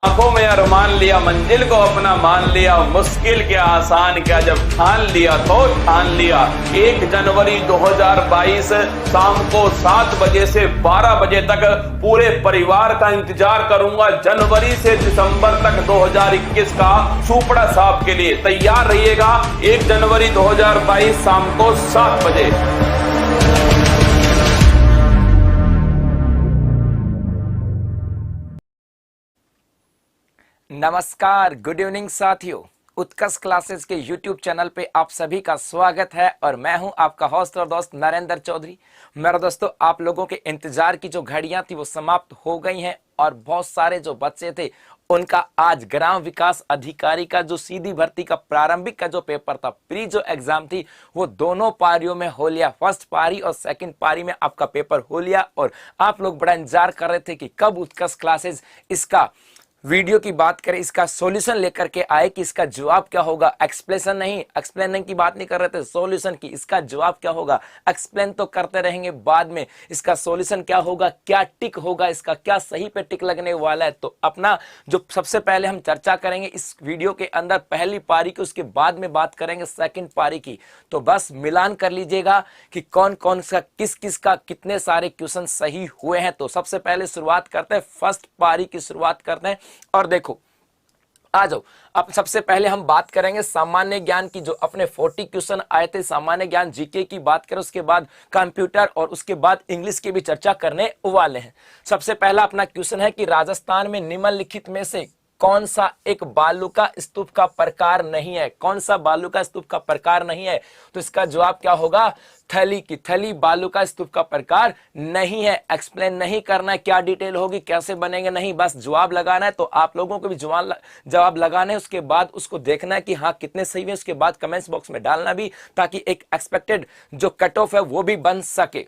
आंखों में अरमान लिया, मंजिल को अपना मान लिया, मुश्किल के आसान क्या जब ठान लिया तो ठान लिया। 1 जनवरी 2022 शाम को 7 बजे से 12 बजे तक पूरे परिवार का इंतजार करूंगा। जनवरी से दिसंबर तक 2021 का सुपड़ा साहब के लिए तैयार रहिएगा। 1 जनवरी 2022 शाम को 7 बजे। नमस्कार, गुड इवनिंग साथियों। उत्कर्ष क्लासेस के YouTube चैनल पे आप सभी का स्वागत है और मैं हूं आपका होस्ट और दोस्त नरेंद्र चौधरी। मेरे दोस्तों, आप लोगों के इंतजार की जो घड़ियां थी वो समाप्त हो गई हैं और बहुत सारे जो बच्चे थे उनका आज ग्राम विकास अधिकारी का जो सीधी भर्ती का प्रारंभिक का जो पेपर था, प्री जो एग्जाम थी, वो दोनों पारियों में हो लिया। फर्स्ट पारी और सेकंड पारी में आपका पेपर हो लिया और आप लोग बड़ा इंतजार कर रहे थे कि कब उत्कर्ष क्लासेस इसका वीडियो की बात करें, इसका सॉल्यूशन लेकर के आए कि इसका जवाब क्या होगा। एक्सप्लेन की बात नहीं कर रहे थे, सॉल्यूशन की। इसका जवाब क्या होगा, एक्सप्लेन तो करते रहेंगे, बाद में इसका सॉल्यूशन क्या होगा, क्या टिक होगा, इसका क्या सही पे टिक लगने वाला है। तो अपना जो सबसे पहले हम चर्चा करेंगे इस वीडियो के अंदर पहली पारी की, उसके बाद में बात करेंगे सेकंड पारी की। तो बस मिलान कर लीजिएगा कि कौन कौन सा किस का कितने सारे क्वेश्चन सही हुए हैं। तो सबसे पहले शुरुआत करते हैं, फर्स्ट पारी की शुरुआत करते हैं। और देखो, आ जाओ। अब सबसे पहले हम बात करेंगे सामान्य ज्ञान की। जो अपने 40 क्वेश्चन आए थे सामान्य ज्ञान जीके की बात करें, उसके बाद कंप्यूटर और उसके बाद इंग्लिश की भी चर्चा करने वाले हैं। सबसे पहला अपना क्वेश्चन है कि राजस्थान में निम्नलिखित में से कौन सा एक बालू का स्तूप का प्रकार नहीं है। कौन सा बालू का स्तूप का प्रकार नहीं है? तो इसका जवाब क्या होगा, थली की थली बालू का स्तूप का प्रकार नहीं है। एक्सप्लेन नहीं करना है क्या डिटेल होगी, कैसे बनेंगे, नहीं, बस जवाब लगाना है। तो आप लोगों को भी जवाब लगाना है, उसके बाद उसको देखना है कि हाँ कितने सही है, उसके बाद कमेंट्स बॉक्स में डालना भी, ताकि एक एक्सपेक्टेड जो कट ऑफ है वो भी बन सके।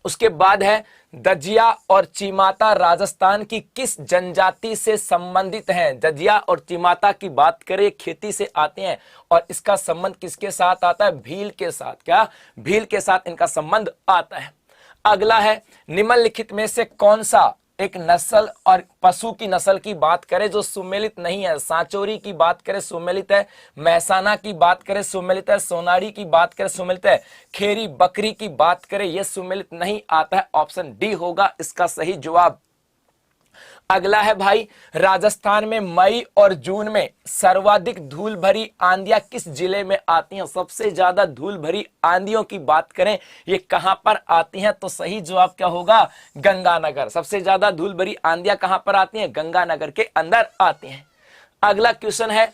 उसके बाद है दजिया और चीमाता राजस्थान की किस जनजाति से संबंधित हैं। दजिया और चीमाता की बात करें, खेती से आते हैं और इसका संबंध किसके साथ आता है, भील के साथ। क्या, भील के साथ इनका संबंध आता है। अगला है निम्नलिखित में से कौन सा एक नस्ल और पशु की नस्ल की बात करें जो सुमेलित नहीं है। सांचोरी की बात करें सुमेलित है, महसाना की बात करें सुमेलित है, सोनारी की बात करें सुमेलित है, खेरी बकरी की बात करें यह सुमेलित नहीं आता है। ऑप्शन डी होगा इसका सही जवाब। अगला है भाई, राजस्थान में मई और जून में सर्वाधिक धूल भरी आंधियां किस जिले में आती हैं। सबसे ज्यादा धूल भरी आंधियों की बात करें, ये कहां पर आती हैं? तो सही जवाब क्या होगा, गंगानगर। सबसे ज्यादा धूल भरी आंधियां कहां पर आती हैं, गंगानगर के अंदर आती हैं। अगला क्वेश्चन है,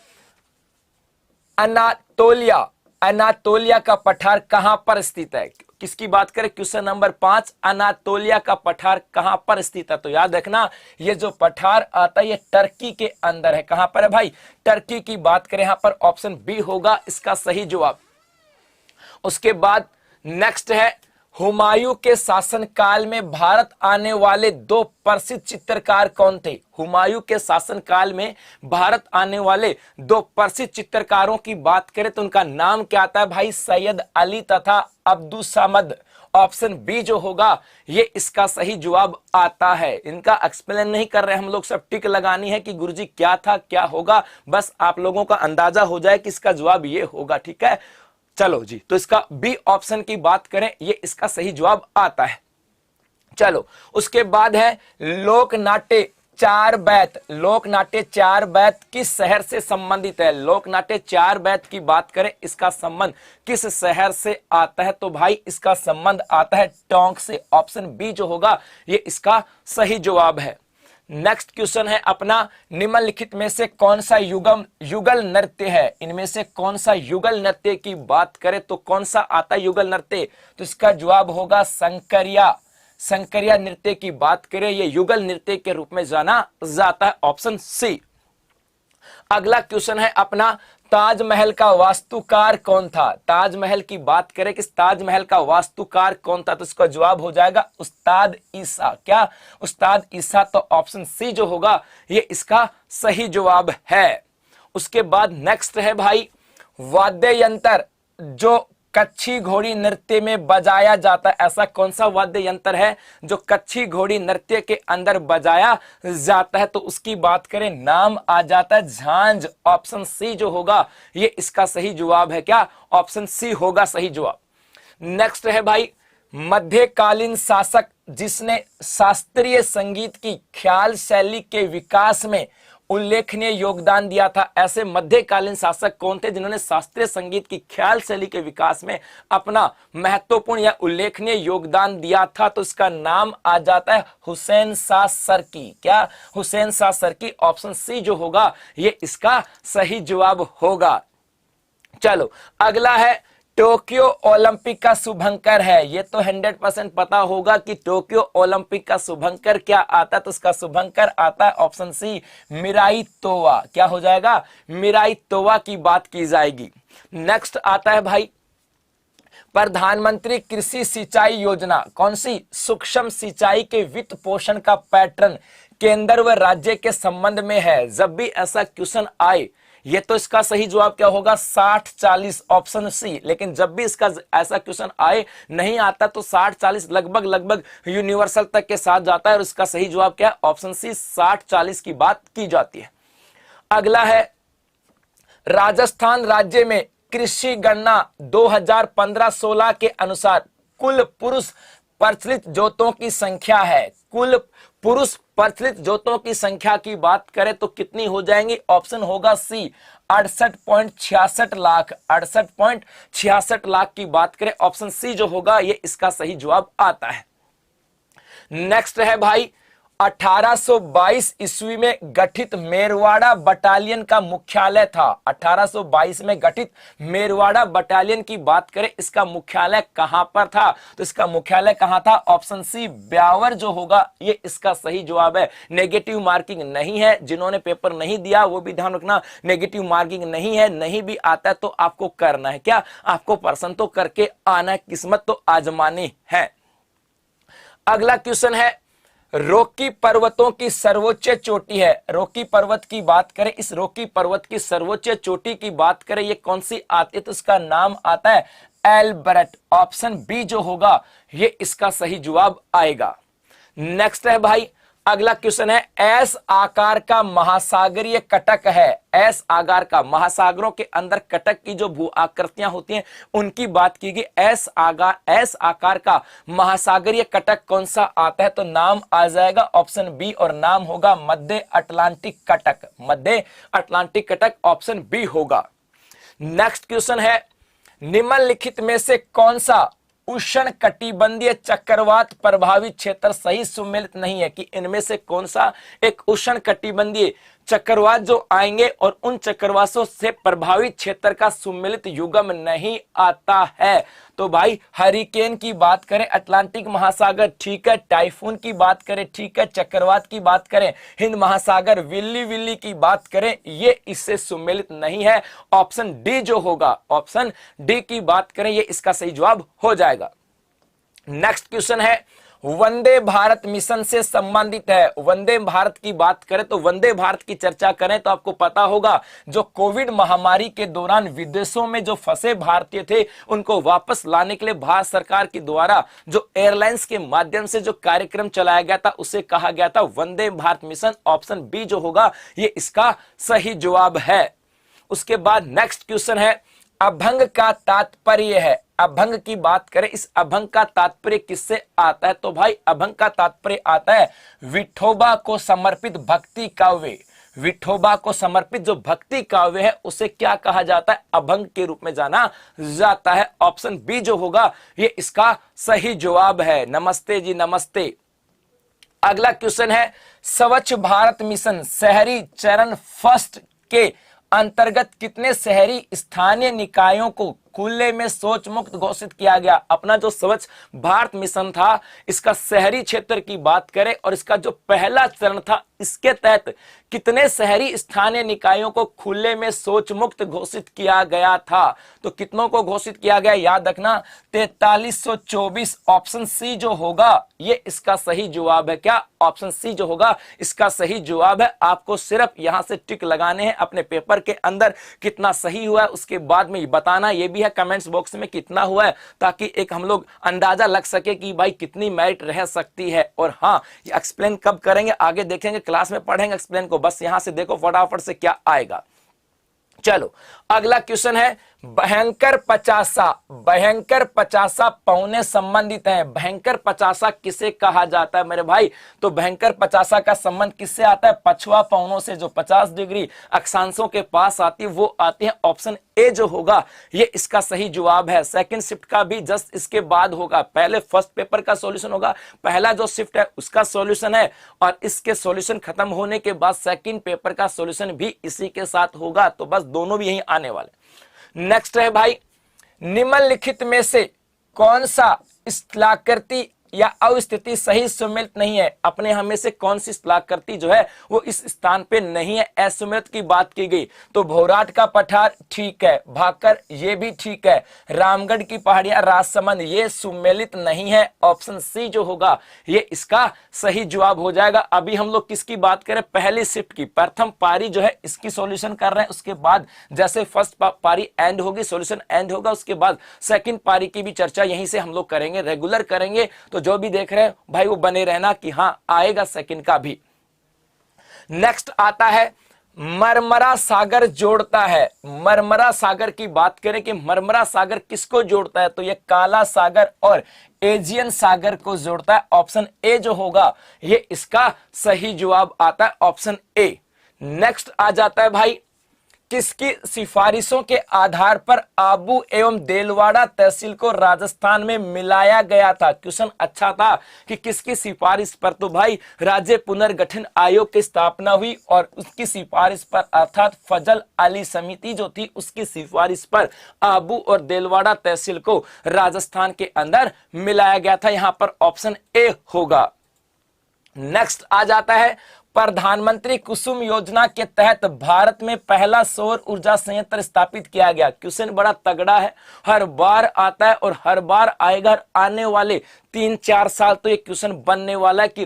अनातोलिया का पठार कहां पर स्थित है। किसकी बात करें, क्वेश्चन नंबर 5, अनातोलिया का पठार कहां पर स्थित है। तो याद रखना, ये जो पठार आता है ये टर्की के अंदर है। कहां पर है भाई, टर्की की बात करें, यहां पर ऑप्शन बी होगा इसका सही जवाब। उसके बाद नेक्स्ट है, हुमायूं के शासनकाल में भारत आने वाले 2 प्रसिद्ध चित्रकार कौन थे। हुमायूं के शासनकाल में भारत आने वाले 2 प्रसिद्ध चित्रकारों की बात करें तो उनका नाम क्या आता है भाई, सैयद अली तथा अब्दुल समद। ऑप्शन बी जो होगा ये इसका सही जवाब आता है। इनका एक्सप्लेन नहीं कर रहे हम लोग, सब टिक लगानी है कि गुरुजी क्या था क्या होगा, बस आप लोगों का अंदाजा हो जाए कि इसका जवाब ये होगा। ठीक है, चलो जी। तो इसका बी ऑप्शन की बात करें, ये इसका सही जवाब आता है। चलो, उसके बाद है लोकनाट्य 4 बैत। लोकनाट्य 4 बैत किस शहर से संबंधित है। लोकनाट्य 4 बैत की बात करें, इसका संबंध किस शहर से आता है। तो भाई इसका संबंध आता है टोंक से। ऑप्शन बी जो होगा ये इसका सही जवाब है। नेक्स्ट क्वेश्चन है अपना, निम्नलिखित में से कौन सा युगल नृत्य है। इनमें से कौन सा युगल नृत्य की बात करें तो कौन सा आता है युगल नृत्य। तो इसका जवाब होगा संकरिया नृत्य की बात करें, ये युगल नृत्य के रूप में जाना जाता है। Option C. अगला क्वेश्चन है अपना, ताजमहल का वास्तुकार कौन था। ताजमहल की बात करें कि ताजमहल का वास्तुकार कौन था, तो इसका जवाब हो जाएगा उस्ताद ईसा। क्या, उस्ताद ईसा। तो ऑप्शन सी जो होगा ये इसका सही जवाब है। उसके बाद नेक्स्ट है भाई, वाद्य यंत्र जो कच्छी घोड़ी नृत्य में बजाया जाता है? ऐसा कौन सा वाद्य यंत्र है जो कच्छी घोड़ी नृत्य के अंदर बजाया जाता है? तो उसकी बात करें, नाम आ जाता है झांझ। ऑप्शन सी जो होगा ये इसका सही जवाब है। क्या? ऑप्शन सी होगा सही जवाब। नेक्स्ट है भाई, मध्यकालीन शासक जिसने शास्त्रीय संगीत की ख्याल शैली के विकास में उल्लेखनीय योगदान दिया था? ऐसे मध्यकालीन शासक कौन थे जिन्होंने शास्त्रीय संगीत की ख्याल शैली के विकास में अपना महत्वपूर्ण या उल्लेखनीय योगदान दिया था? तो इसका नाम आ जाता है हुसैन शाह सरकी। क्या? हुसैन शाह सरकी। ऑप्शन सी जो होगा ये इसका सही जवाब होगा। चलो अगला है, टोक्यो ओलंपिक का शुभंकर है। ये तो 100% पता होगा कि टोक्यो ओलंपिक का शुभंकर क्या आता है? तो इसका शुभंकर आता है ऑप्शन सी, मिराई तोवा। क्या हो जाएगा? मिराई तोवा की बात की जाएगी। नेक्स्ट आता है भाई, प्रधानमंत्री कृषि सिंचाई योजना कौन सी? सूक्ष्म सिंचाई के वित्त पोषण का पैटर्न केंद्र व राज्य के संबंध में है। जब भी ऐसा क्वेश्चन आए, ये तो इसका सही जवाब क्या होगा? 60-40, ऑप्शन सी। लेकिन जब भी इसका ऐसा क्वेश्चन आए, नहीं आता तो 60-40 लगभग यूनिवर्सल तक के साथ जाता है और इसका सही जवाब क्या है? ऑप्शन सी, 60-40 की बात की जाती है। अगला है, राजस्थान राज्य में कृषि गणना 2015-16 के अनुसार कुल पुरुष प्रचलित जोतों की संख्या है। कुल पुरुष प्रचलित जोतों की संख्या की बात करें तो कितनी हो जाएंगी? ऑप्शन होगा सी, 68.66 लाख। 68.66 लाख की बात करें, ऑप्शन सी जो होगा ये इसका सही जवाब आता है। नेक्स्ट है भाई, 1822 ईस्वी में गठित मेरवाड़ा बटालियन का मुख्यालय था। 1822 में गठित मेरवाड़ा बटालियन की बात करें, इसका मुख्यालय कहां पर था? तो इसका मुख्यालय कहां था? ऑप्शन सी, ब्यावर जो होगा ये इसका सही जवाब है। नेगेटिव मार्किंग नहीं है। जिन्होंने पेपर नहीं दिया वो भी ध्यान रखना, नेगेटिव मार्किंग नहीं है। नहीं भी आता है तो आपको करना है क्या? आपको प्रश्न तो करके आना है, किस्मत तो आजमानी है। अगला क्वेश्चन है, रॉकी पर्वतों की सर्वोच्च चोटी है। रॉकी पर्वत की बात करें, इस रॉकी पर्वत की सर्वोच्च चोटी की बात करें, ये कौन सी आती है? तो इसका नाम आता है एल्बर्ट। ऑप्शन बी जो होगा ये इसका सही जवाब आएगा। नेक्स्ट है भाई, अगला क्वेश्चन है, एस आकार का महासागरीय कटक है। एस आकार का, महासागरों के अंदर कटक की जो भू आकृतियां होती हैं उनकी बात की गई। एस आकार का महासागरीय कटक कौन सा आता है? तो नाम आ जाएगा ऑप्शन बी और नाम होगा मध्य अटलांटिक कटक। मध्य अटलांटिक कटक ऑप्शन बी होगा। नेक्स्ट क्वेश्चन है, निम्नलिखित में से कौन सा उष्ण कटिबंधीय चक्रवात प्रभावित क्षेत्र सही सुमेलित नहीं है? कि इनमें से कौन सा एक उष्ण कटिबंधीय चक्रवात जो आएंगे और उन चक्रवातों से प्रभावित क्षेत्र का सुमेलित युग्म नहीं आता है? तो भाई हरिकेन की बात करें, अटलांटिक महासागर ठीक है। टाइफून की बात करें ठीक है। चक्रवात की बात करें, हिंद महासागर, विल्ली की बात करें, ये इससे सुमेलित नहीं है। ऑप्शन डी जो होगा, ऑप्शन डी की बात करें, ये इसका सही जवाब हो जाएगा। नेक्स्ट क्वेश्चन है, वंदे भारत मिशन से संबंधित है। वंदे भारत की बात करें तो वंदे भारत की चर्चा करें तो आपको पता होगा जो कोविड महामारी के दौरान विदेशों में जो फंसे भारतीय थे उनको वापस लाने के लिए भारत सरकार के द्वारा जो एयरलाइंस के माध्यम से जो कार्यक्रम चलाया गया था उसे कहा गया था Vande Bharat mission. Option B जो होगा ये इसका सही जवाब है। उसके बाद नेक्स्ट क्वेश्चन है, अभंग का तात्पर्य है। अभंग की बात करें, इस अभंग का तात्पर्य किससे आता है? तो भाई अभंग का तात्पर्य आता है विठोबा को समर्पित भक्ति काव्य। विठोबा को समर्पित जो भक्ति काव्य है उसे क्या कहा जाता है? अभंग के रूप में जाना जाता है। ऑप्शन बी जो होगा ये इसका सही जवाब है। नमस्ते जी नमस्ते। अगला क्वेश्चन है, स्वच्छ भारत मिशन शहरी चरण फर्स्ट के अंतर्गत कितने शहरी स्थानीय निकायों को खुले में शौच मुक्त घोषित किया गया? अपना जो स्वच्छ भारत मिशन था इसका शहरी क्षेत्र की बात करें और इसका जो पहला चरण था इसके तहत कितने शहरी स्थानीय निकायों को खुले में शौच मुक्त घोषित किया गया था? तो कितनों को घोषित किया गया? याद रखना 4324। ऑप्शन सी जो होगा ये इसका सही जवाब है। क्या? ऑप्शन सी जो होगा इसका सही जवाब है। आपको सिर्फ यहां से टिक लगाने हैं अपने पेपर के अंदर, कितना सही हुआ है उसके बाद में बताना। यह भी है है कमेंट्स बॉक्स में कितना हुआ है, ताकि एक हम लोग अंदाजा लग सके कि भाई कितनी मेरिट रह सकती है। और हाँ, ये एक्सप्लेन कब करेंगे आगे देखेंगे, क्लास में पढ़ेंगे एक्सप्लेन को। बस यहां से देखो फटाफट से क्या आएगा। चलो अगला क्वेश्चन है, भयंकर पचासा। भयंकर पचासा पौने संबंधित हैं। भयंकर पचासा किसे कहा जाता है मेरे भाई? तो भयंकर पचासा का संबंध किससे आता है? पछुआ पौनों से, जो 50 डिग्री अक्षांशों के पास आती है वो आती है। ऑप्शन ए जो होगा ये इसका सही जवाब है। सेकंड शिफ्ट का भी जस्ट इसके बाद होगा। पहले फर्स्ट पेपर का सॉल्यूशन होगा, पहला जो शिफ्ट है उसका सॉल्यूशन है, और इसके सॉल्यूशन खत्म होने के बाद सेकंड पेपर का सॉल्यूशन भी इसी के साथ होगा। तो बस दोनों भी यहीं आने वाले। नेक्स्ट है भाई, निम्नलिखित में से कौन सा स्थलाकृति या अवस्थिति सही सुमेलित नहीं है? अपने हमें से कौन सी स्थलाकृति जो है वो इस स्थान पे नहीं है? असुमेलित की बात की गई तो भोराट का पठार ठीक है, भाकर ये भी ठीक है, रामगढ़ की पहाड़ियां, राजसमंद ये सुमेलित नहीं है। ऑप्शन सी जो होगा ये इसका सही जवाब हो जाएगा। अभी हम लोग किसकी बात करें? पहली शिफ्ट की, प्रथम पारी जो है इसकी सॉल्यूशन कर रहे हैं। उसके बाद जैसे फर्स्ट पारी एंड होगी, सॉल्यूशन एंड होगा, उसके बाद सेकंड पारी की भी चर्चा यहीं से हम लोग करेंगे, रेगुलर करेंगे। तो जो भी देख रहे हैं भाई वो बने रहना कि हां आएगा सेकंड का भी। नेक्स्ट आता है, मरमरा सागर जोड़ता है। मरमरा सागर की बात करें कि मरमरा सागर किसको जोड़ता है? तो ये काला सागर और एजियन सागर को जोड़ता है। ऑप्शन ए जो होगा ये इसका सही जवाब आता है, ऑप्शन ए। नेक्स्ट आ जाता है भाई, किसकी सिफारिशों के आधार पर आबू एवं देलवाड़ा तहसील को राजस्थान में मिलाया गया था? क्वेश्चन अच्छा था कि किसकी सिफारिश पर? तो भाई राज्य पुनर्गठन आयोग की स्थापना हुई और उसकी सिफारिश पर अर्थात फजल अली समिति जो थी उसकी सिफारिश पर आबू और देलवाड़ा तहसील को राजस्थान के अंदर मिलाया गया था। यहां पर ऑप्शन ए होगा। नेक्स्ट आ जाता है, प्रधानमंत्री कुसुम योजना के तहत भारत में पहला सौर ऊर्जा संयंत्र स्थापित किया गया। क्वेश्चन बड़ा तगड़ा है, हर बार आता है और हर बार आएगा। आने वाले 3-4 साल तो ये क्वेश्चन बनने वाला है कि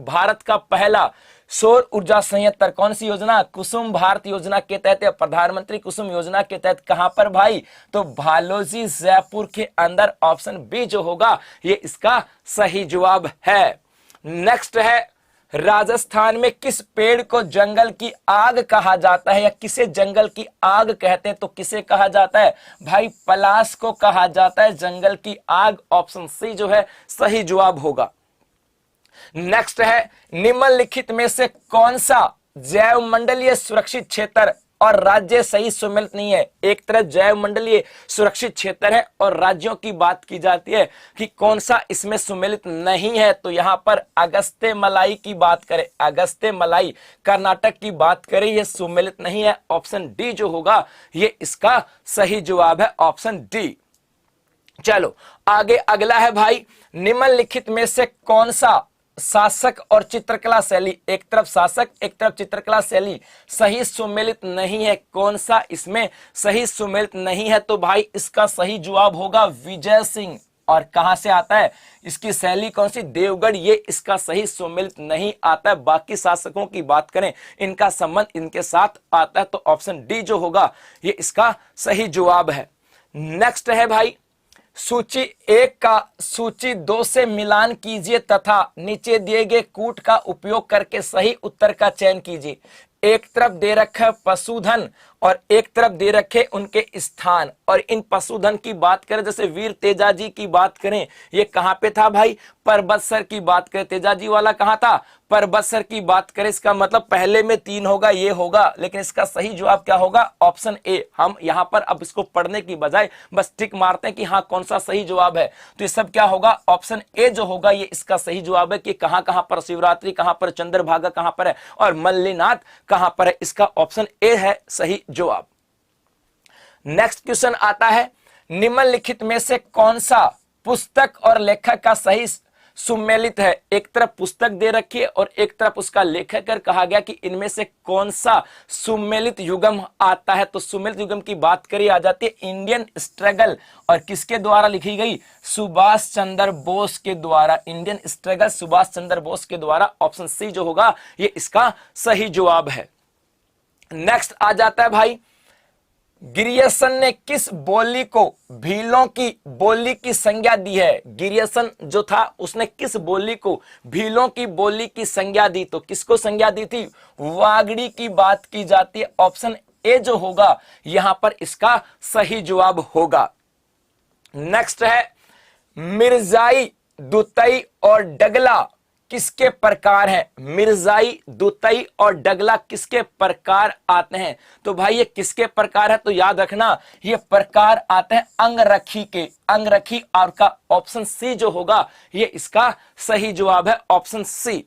भारत का पहला सौर ऊर्जा संयंत्र कौन सी योजना? कुसुम भारत योजना के तहत, प्रधानमंत्री कुसुम योजना के तहत। कहां पर भाई? तो भालोजी जयपुर के अंदर। ऑप्शन बी जो होगा ये इसका सही जवाब है। नेक्स्ट है, राजस्थान में किस पेड़ को जंगल की आग कहा जाता है या किसे जंगल की आग कहते हैं? तो किसे कहा जाता है भाई? पलाश को कहा जाता है जंगल की आग। ऑप्शन सी जो है सही जवाब होगा। नेक्स्ट है, निम्नलिखित में से कौन सा जैव मंडलीय सुरक्षित क्षेत्र और राज्य सही सुमेलित नहीं है? एक तरफ जैव मंडलीय सुरक्षित क्षेत्र है और राज्यों की बात की जाती है कि कौन सा इसमें सुमेलित नहीं है। तो यहां पर अगस्त्य मलाई की बात करें, अगस्त्य मलाई कर्नाटक की बात करें, यह सुमेलित नहीं है। ऑप्शन डी जो होगा ये इसका सही जवाब है, ऑप्शन डी। चलो आगे अगला है भाई, निम्नलिखित में से कौन सा शासक और चित्रकला शैली, एक तरफ शासक एक तरफ चित्रकला शैली सही सुमेलित नहीं है? कौन सा इसमें सही सुमेलित नहीं है? तो भाई इसका सही जवाब होगा विजय सिंह। और कहां से आता है इसकी शैली कौन सी? देवगढ़। ये इसका सही सुमेलित नहीं आता है। बाकी शासकों की बात करें इनका संबंध इनके साथ आता है। तो ऑप्शन डी जो होगा ये इसका सही जवाब है। नेक्स्ट है भाई, सूची 1 का सूची 2 से मिलान कीजिए तथा नीचे दिए गए कूट का उपयोग करके सही उत्तर का चयन कीजिए। एक तरफ दे रखा है पशुधन और एक तरफ दे रखे उनके स्थान। और इन पशुधन की बात करें, जैसे वीर तेजाजी की बात करें, ये कहां पे था भाई? परबतसर की बात करें, तेजाजी वाला कहां था? परबतसर की बात करें, इसका मतलब पहले में 3 होगा, ये होगा। लेकिन इसका सही जवाब क्या होगा? Option A. हम यहां पर अब इसको पढ़ने की बजाय बस टिक मारते हैं कि हाँ कौन सा सही जवाब है। तो ये सब क्या होगा? ऑप्शन ए जो होगा ये इसका सही जवाब है कि कहां कहां पर शिवरात्रि, कहां पर चंद्रभागा कहां पर है और मल्लीनाथ कहां पर है। इसका ऑप्शन ए है सही जवाब। नेक्स्ट क्वेश्चन आता है, निम्नलिखित में से कौन सा पुस्तक और लेखक का सही सुमेलित है? एक तरफ पुस्तक दे रखी है और एक तरफ उसका लेखक कर कहा गया कि इनमें से कौन सा सुमेलित युगम आता है। तो सुमेलित युगम की बात करी आ जाती है इंडियन स्ट्रगल, और किसके द्वारा लिखी गई? सुभाष चंद्र बोस के द्वारा। इंडियन स्ट्रगल सुभाष चंद्र बोस के द्वारा। ऑप्शन सी जो होगा ये इसका सही जवाब है। नेक्स्ट आ जाता है भाई, ग्रियर्सन ने किस बोली को भीलों की बोली की संज्ञा दी है? ग्रियर्सन जो था उसने किस बोली को भीलों की बोली की संज्ञा दी? तो किसको संज्ञा दी थी? वागड़ी की बात की जाती है। ऑप्शन ए जो होगा यहां पर इसका सही जवाब होगा। नेक्स्ट है, मिर्जाई, दुतई और डगला किसके प्रकार हैं? मिर्जाई, दुतई और डगला किसके प्रकार आते हैं? तो भाई ये किसके प्रकार है? तो याद रखना ये प्रकार आते हैं अंगरखी के। अंगरखी, और का ऑप्शन सी जो होगा ये इसका सही जवाब है, ऑप्शन सी।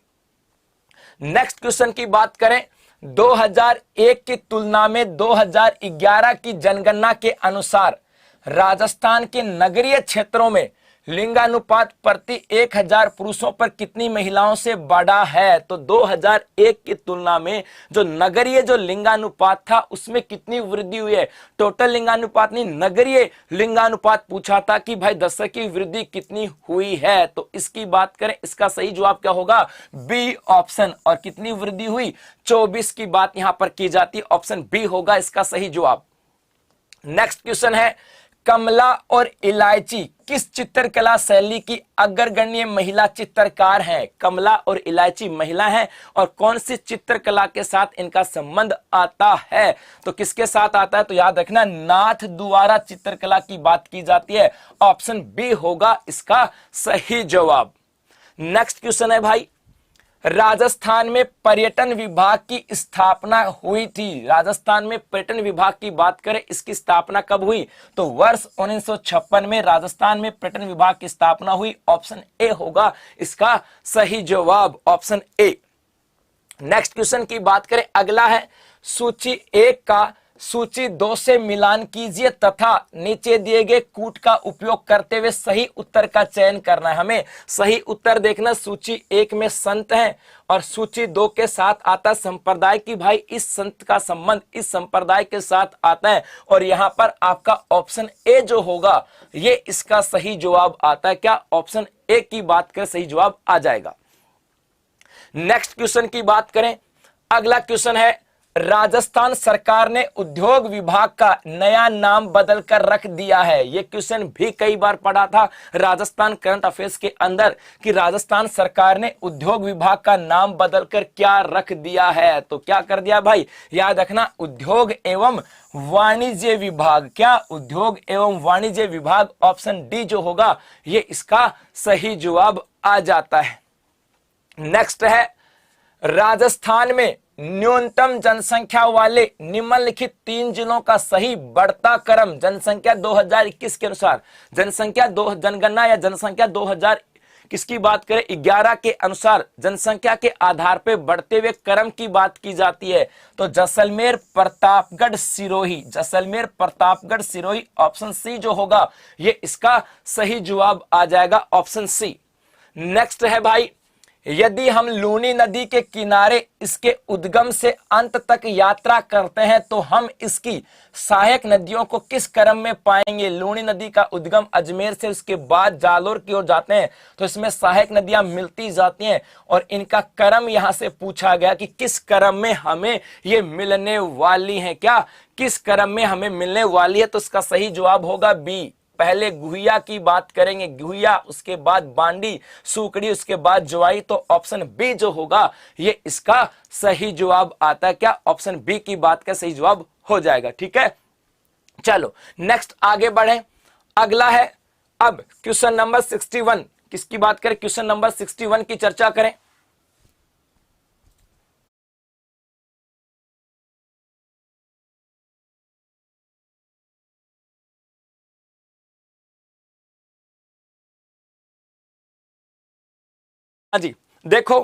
नेक्स्ट क्वेश्चन की बात करें, 2001 की तुलना में 2011 की जनगणना के अनुसार राजस्थान के नगरीय क्षेत्रों में लिंगानुपात प्रति 1000 पुरुषों पर कितनी महिलाओं से बढ़ा है? तो 2001 की तुलना में जो नगरीय जो लिंगानुपात था उसमें कितनी वृद्धि हुई है? टोटल लिंगानुपात नहीं, नगरीय लिंगानुपात पूछा था कि भाई दशक की वृद्धि कितनी हुई है। तो इसकी बात करें, इसका सही जवाब क्या होगा? B option. और कितनी वृद्धि हुई? 24 की बात यहां पर की जाती है, ऑप्शन बी होगा इसका सही जवाब। नेक्स्ट क्वेश्चन है, कमला और इलायची किस चित्रकला शैली की अग्रगण्य महिला चित्रकार हैं? कमला और इलायची महिला हैं और कौन सी चित्रकला के साथ इनका संबंध आता है? तो किसके साथ आता है? तो याद रखना नाथ द्वारा चित्रकला की बात की जाती है, ऑप्शन बी होगा इसका सही जवाब। नेक्स्ट क्वेश्चन है भाई, राजस्थान में पर्यटन विभाग की स्थापना हुई थी। राजस्थान में पर्यटन विभाग की बात करें, इसकी स्थापना कब हुई? तो वर्ष 1956 में राजस्थान में पर्यटन विभाग की स्थापना हुई, ऑप्शन ए होगा इसका सही जवाब, ऑप्शन ए। नेक्स्ट क्वेश्चन की बात करें, अगला है, सूची 1 का सूची 2 से मिलान कीजिए तथा नीचे दिए गए कूट का उपयोग करते हुए सही उत्तर का चयन करना है। हमें सही उत्तर देखना। सूची 1 में संत हैं और सूची 2 के साथ आता संप्रदाय की भाई इस संत का संबंध इस संप्रदाय के साथ आता है, और यहां पर आपका ऑप्शन ए जो होगा ये इसका सही जवाब आता है। क्या ऑप्शन ए की बात करें सही जवाब आ जाएगा। नेक्स्ट क्वेश्चन की बात करें, अगला क्वेश्चन है, राजस्थान सरकार ने उद्योग विभाग का नया नाम बदलकर रख दिया है। यह क्वेश्चन भी कई बार पढ़ा था राजस्थान करंट अफेयर्स के अंदर कि राजस्थान सरकार ने उद्योग विभाग का नाम बदलकर क्या रख दिया है। तो क्या कर दिया भाई? याद रखना उद्योग एवं वाणिज्य विभाग। क्या? उद्योग एवं वाणिज्य विभाग, ऑप्शन डी जो होगा ये इसका सही जवाब आ जाता है। नेक्स्ट है, राजस्थान में न्यूनतम जनसंख्या वाले निम्नलिखित 3 जिलों का सही बढ़ता क्रम जनसंख्या 2021 के अनुसार, जनगणना या जनसंख्या 2000 किसकी बात करें 11 के अनुसार जनसंख्या के आधार पर बढ़ते हुए क्रम की बात की जाती है। तो जैसलमेर, प्रतापगढ़, सिरोही, जैसलमेर, प्रतापगढ़, सिरोही, ऑप्शन सी जो होगा ये इसका सही जवाब आ जाएगा, ऑप्शन सी। नेक्स्ट है भाई, यदि हम लूनी नदी के किनारे इसके उद्गम से अंत तक यात्रा करते हैं तो हम इसकी सहायक नदियों को किस क्रम में पाएंगे? लूनी नदी का उद्गम अजमेर से उसके बाद जालोर की ओर जाते हैं तो इसमें सहायक नदियां मिलती जाती हैं और इनका क्रम यहां से पूछा गया कि किस क्रम में हमें ये मिलने वाली हैं। क्या किस क्रम में हमें मिलने वाली है? तो इसका सही जवाब होगा बी। पहले गुहिया की बात करेंगे, गुहिया, उसके बाद बांडी, सुकड़ी, उसके बाद जवाई। तो ऑप्शन बी जो होगा ये इसका सही जवाब आता है। क्या ऑप्शन बी की बात का सही जवाब हो जाएगा? ठीक है, चलो नेक्स्ट आगे बढ़े। अगला है अब क्वेश्चन नंबर 61। किसकी बात करें? क्वेश्चन नंबर 61 की चर्चा करें। जी देखो,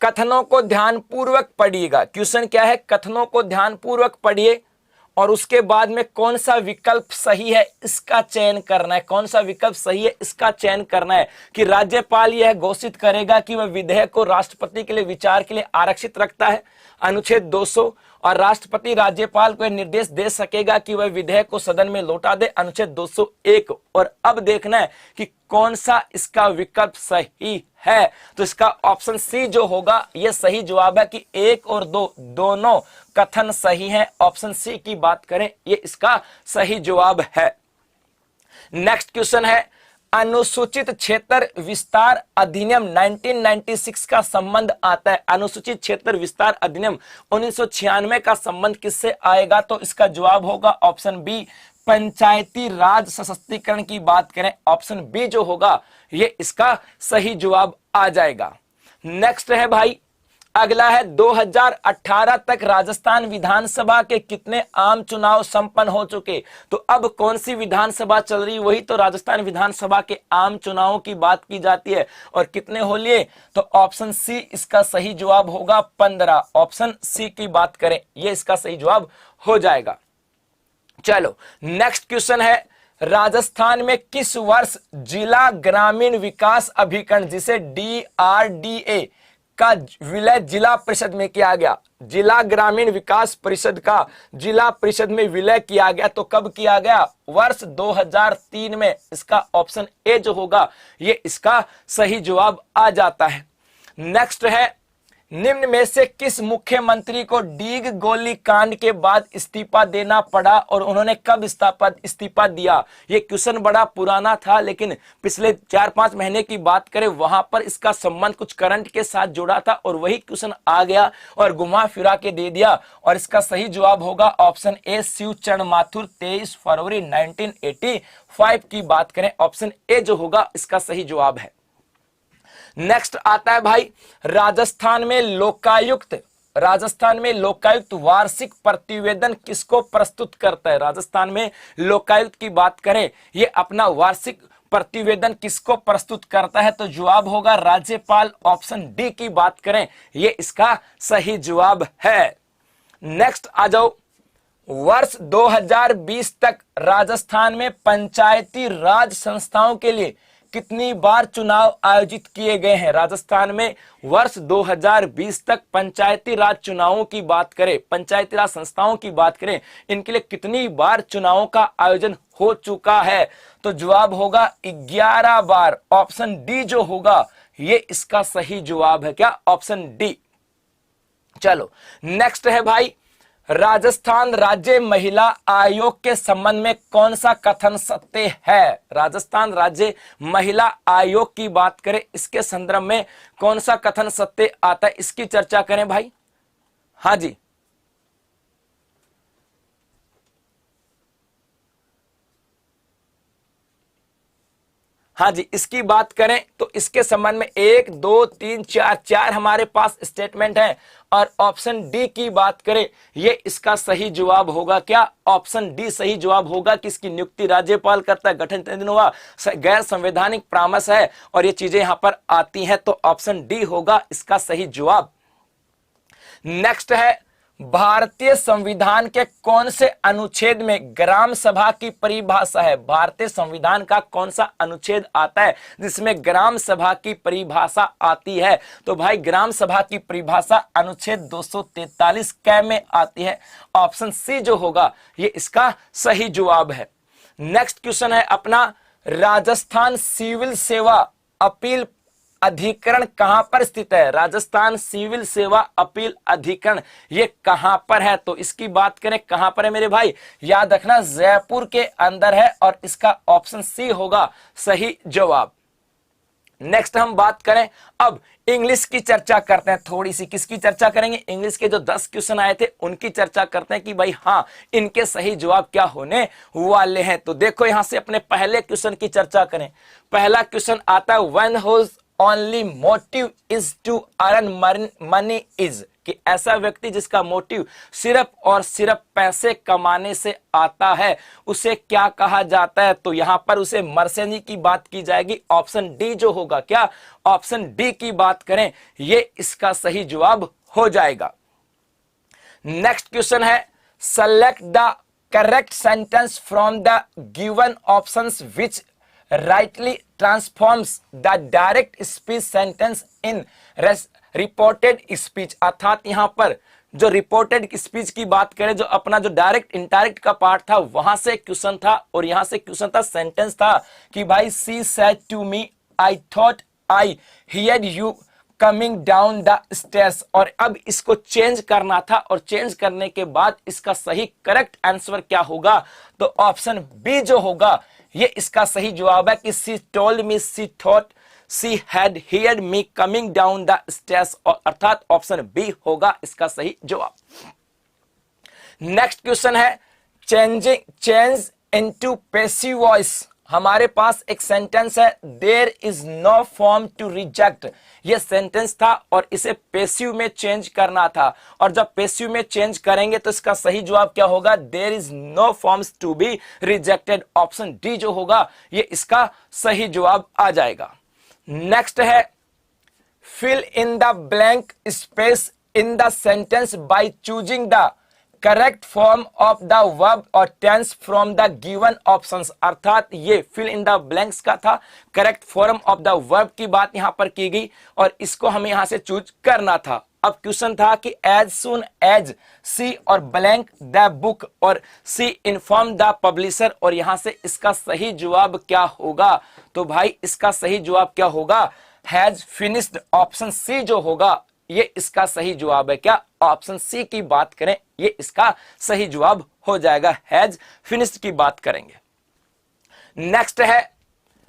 कथनों को ध्यानपूर्वक पढ़िएगा। क्वेश्चन क्या है? कथनों को ध्यानपूर्वक पढ़िए और उसके बाद में कौन सा विकल्प सही है इसका चयन करना है। कौन सा विकल्प सही है इसका चयन करना है कि राज्यपाल यह घोषित करेगा कि वह विधेयक को राष्ट्रपति के लिए विचार के लिए आरक्षित रखता है, अनुच्छेद 200, और राष्ट्रपति राज्यपाल को यह निर्देश दे सकेगा कि वह विधेयक को सदन में लौटा दे, अनुच्छेद 201। और अब देखना है कि कौन सा इसका विकल्प सही है। तो इसका ऑप्शन सी जो होगा यह सही जवाब है कि 1 और 2 दोनों कथन सही हैं। ऑप्शन सी की बात करें, यह इसका सही जवाब है। नेक्स्ट क्वेश्चन है, अनुसूचित क्षेत्र विस्तार अधिनियम 1996 का संबंध आता है। अनुसूचित क्षेत्र विस्तार अधिनियम 1996 का संबंध किससे आएगा? तो इसका जवाब होगा ऑप्शन बी, पंचायती राज सशक्तिकरण की बात करें, ऑप्शन बी जो होगा ये इसका सही जवाब आ जाएगा। नेक्स्ट है भाई, अगला है 2018 तक राजस्थान विधानसभा के कितने आम चुनाव संपन्न हो चुके? तो अब कौन सी विधानसभा चल रही, वही तो राजस्थान विधानसभा के आम चुनावों की बात की जाती है। और कितने हो लिए? तो ऑप्शन सी इसका सही जवाब होगा 15। ऑप्शन सी की बात करें, यह इसका सही जवाब हो जाएगा। चलो नेक्स्ट क्वेश्चन है, राजस्थान में किस वर्ष जिला ग्रामीण विकास अभिकरण जिसे DRDA का विलय जिला परिषद में किया गया? जिला ग्रामीण विकास परिषद का जिला परिषद में विलय किया गया, तो कब किया गया? वर्ष 2003 में। इसका ऑप्शन ए जो होगा ये इसका सही जवाब आ जाता है। नेक्स्ट है, निम्न में से किस मुख्यमंत्री को डीग गोली कांड के बाद इस्तीफा देना पड़ा और उन्होंने कब इस्तीफा दिया? ये क्वेश्चन बड़ा पुराना था, लेकिन पिछले 4-5 महीने की बात करें वहां पर इसका संबंध कुछ करंट के साथ जुड़ा था और वही क्वेश्चन आ गया और घुमा फिरा के दे दिया। और इसका सही जवाब होगा ऑप्शन ए, शिवचरण माथुर 23 फरवरी 1985 की बात करें, ऑप्शन ए जो होगा इसका सही जवाब है। नेक्स्ट आता है भाई, राजस्थान में लोकायुक्त वार्षिक प्रतिवेदन किसको प्रस्तुत करता है? राजस्थान में लोकायुक्त की बात करें, ये अपना वार्षिक प्रतिवेदन किसको प्रस्तुत करता है? तो जवाब होगा राज्यपाल। ऑप्शन डी की बात करें, ये इसका सही जवाब है। नेक्स्ट आ जाओ, वर्ष 2020 तक राजस्थान में पंचायती राज संस्थाओं के लिए कितनी बार चुनाव आयोजित किए गए हैं? राजस्थान में वर्ष 2020 तक पंचायती राज चुनावों की बात करें, पंचायती राज संस्थाओं की बात करें, इनके लिए कितनी बार चुनावों का आयोजन हो चुका है? तो जवाब होगा 11 बार। ऑप्शन डी जो होगा ये इसका सही जवाब है। क्या? Option D. चलो नेक्स्ट है भाई, राजस्थान राज्य महिला आयोग के संबंध में कौन सा कथन सत्य है? राजस्थान राज्य महिला आयोग की बात करें, इसके संदर्भ में कौन सा कथन सत्य आता है, इसकी चर्चा करें भाई। हाँ जी, हाँ जी, इसकी बात करें तो इसके संबंध में 1 2 3 4 हमारे पास स्टेटमेंट है। और ऑप्शन डी की बात करें, ये इसका सही जवाब होगा। क्या? ऑप्शन डी सही जवाब होगा कि इसकी नियुक्ति राज्यपाल करता है, गठन 3 दिन हुआ, गैर संवैधानिक परामर्श है और ये चीजें यहां पर आती हैं, तो ऑप्शन डी होगा इसका सही जवाब। नेक्स्ट है, भारतीय संविधान के कौन से अनुच्छेद में ग्राम सभा की परिभाषा है? भारतीय संविधान का कौन सा अनुच्छेद आता है जिसमें ग्राम सभा की परिभाषा आती है? तो भाई ग्राम सभा की परिभाषा अनुच्छेद 243 क में आती है। ऑप्शन सी जो होगा ये इसका सही जवाब है। नेक्स्ट क्वेश्चन है अपना, राजस्थान सिविल सेवा अपील अधिकरण कहां पर स्थित है? राजस्थान सिविल सेवा अपील अधिकरण ये कहां पर है? तो इसकी बात करें कहां पर है मेरे भाई, याद रखना जयपुर के अंदर है और इसका ऑप्शन सी होगा सही जवाब। नेक्स्ट हम बात करें अब इंग्लिश की चर्चा करते हैं थोड़ी सी। किसकी चर्चा करेंगे? इंग्लिश के जो 10 क्वेश्चन आए थे उनकी चर्चा करते हैं कि भाई हाँ इनके सही जवाब क्या होने वाले हैं। तो देखो यहां से अपने पहले क्वेश्चन की चर्चा करें। पहला क्वेश्चन आता है, one whose only motive is to earn money is, कि ऐसा व्यक्ति जिसका मोटिव सिर्फ और सिर्फ पैसे कमाने से आता है उसे क्या कहा जाता है? तो यहां पर उसे मर्सेंटी की बात की जाएगी। ऑप्शन डी जो होगा, क्या? ऑप्शन डी की बात करें, ये इसका सही जवाब हो जाएगा। नेक्स्ट क्वेश्चन है, select the correct sentence from the given options which rightly transforms the direct speech sentence in reported speech। अर्थात यहां पर जो रिपोर्टेड स्पीच की बात करें, जो अपना जो डायरेक्ट इनडायरेक्ट का पार्ट था वहां से क्वेश्चन था, और यहां से क्वेश्चन था, सेंटेंस था कि भाई she said to me I thought I heard you coming down the stairs. और अब इसको चेंज करना था, और चेंज करने के बाद इसका सही करेक्ट आंसर क्या होगा, तो ऑप्शन बी जो होगा ये इसका सही जवाब है कि she told me she thought she had heard me coming down the stairs, और अर्थात ऑप्शन बी होगा इसका सही जवाब। नेक्स्ट क्वेश्चन है चेंज इनटू पैसिव वॉइस। हमारे पास एक सेंटेंस है there is no form to reject. ये सेंटेंस था और इसे पैसिव में चेंज करना था, और जब पैसिव में चेंज करेंगे तो इसका सही जवाब क्या होगा, there is no forms to be rejected. Option D जो होगा ये इसका सही जवाब आ जाएगा। नेक्स्ट है fill in the blank space in the sentence by choosing the correct form of the verb और tense from the given options. अर्थात ये फिल इन द ब्लैंक्स का था, correct form of the verb की बात यहां पर की गई, और इसको हमें यहां से चूज करना था। अब क्वेश्चन था कि एज सुन एज सी और ब्लैंक द बुक और सी इन्फॉर्म द पब्लिशर, और यहां से इसका सही जवाब क्या होगा, तो भाई इसका सही जवाब क्या होगा, हैज फिनिश्ड। ऑप्शन सी जो होगा ये इसका सही जवाब है। क्या ऑप्शन सी की बात करें ये इसका सही जवाब हो जाएगा, हैज फिनिश्ड की बात करेंगे। नेक्स्ट है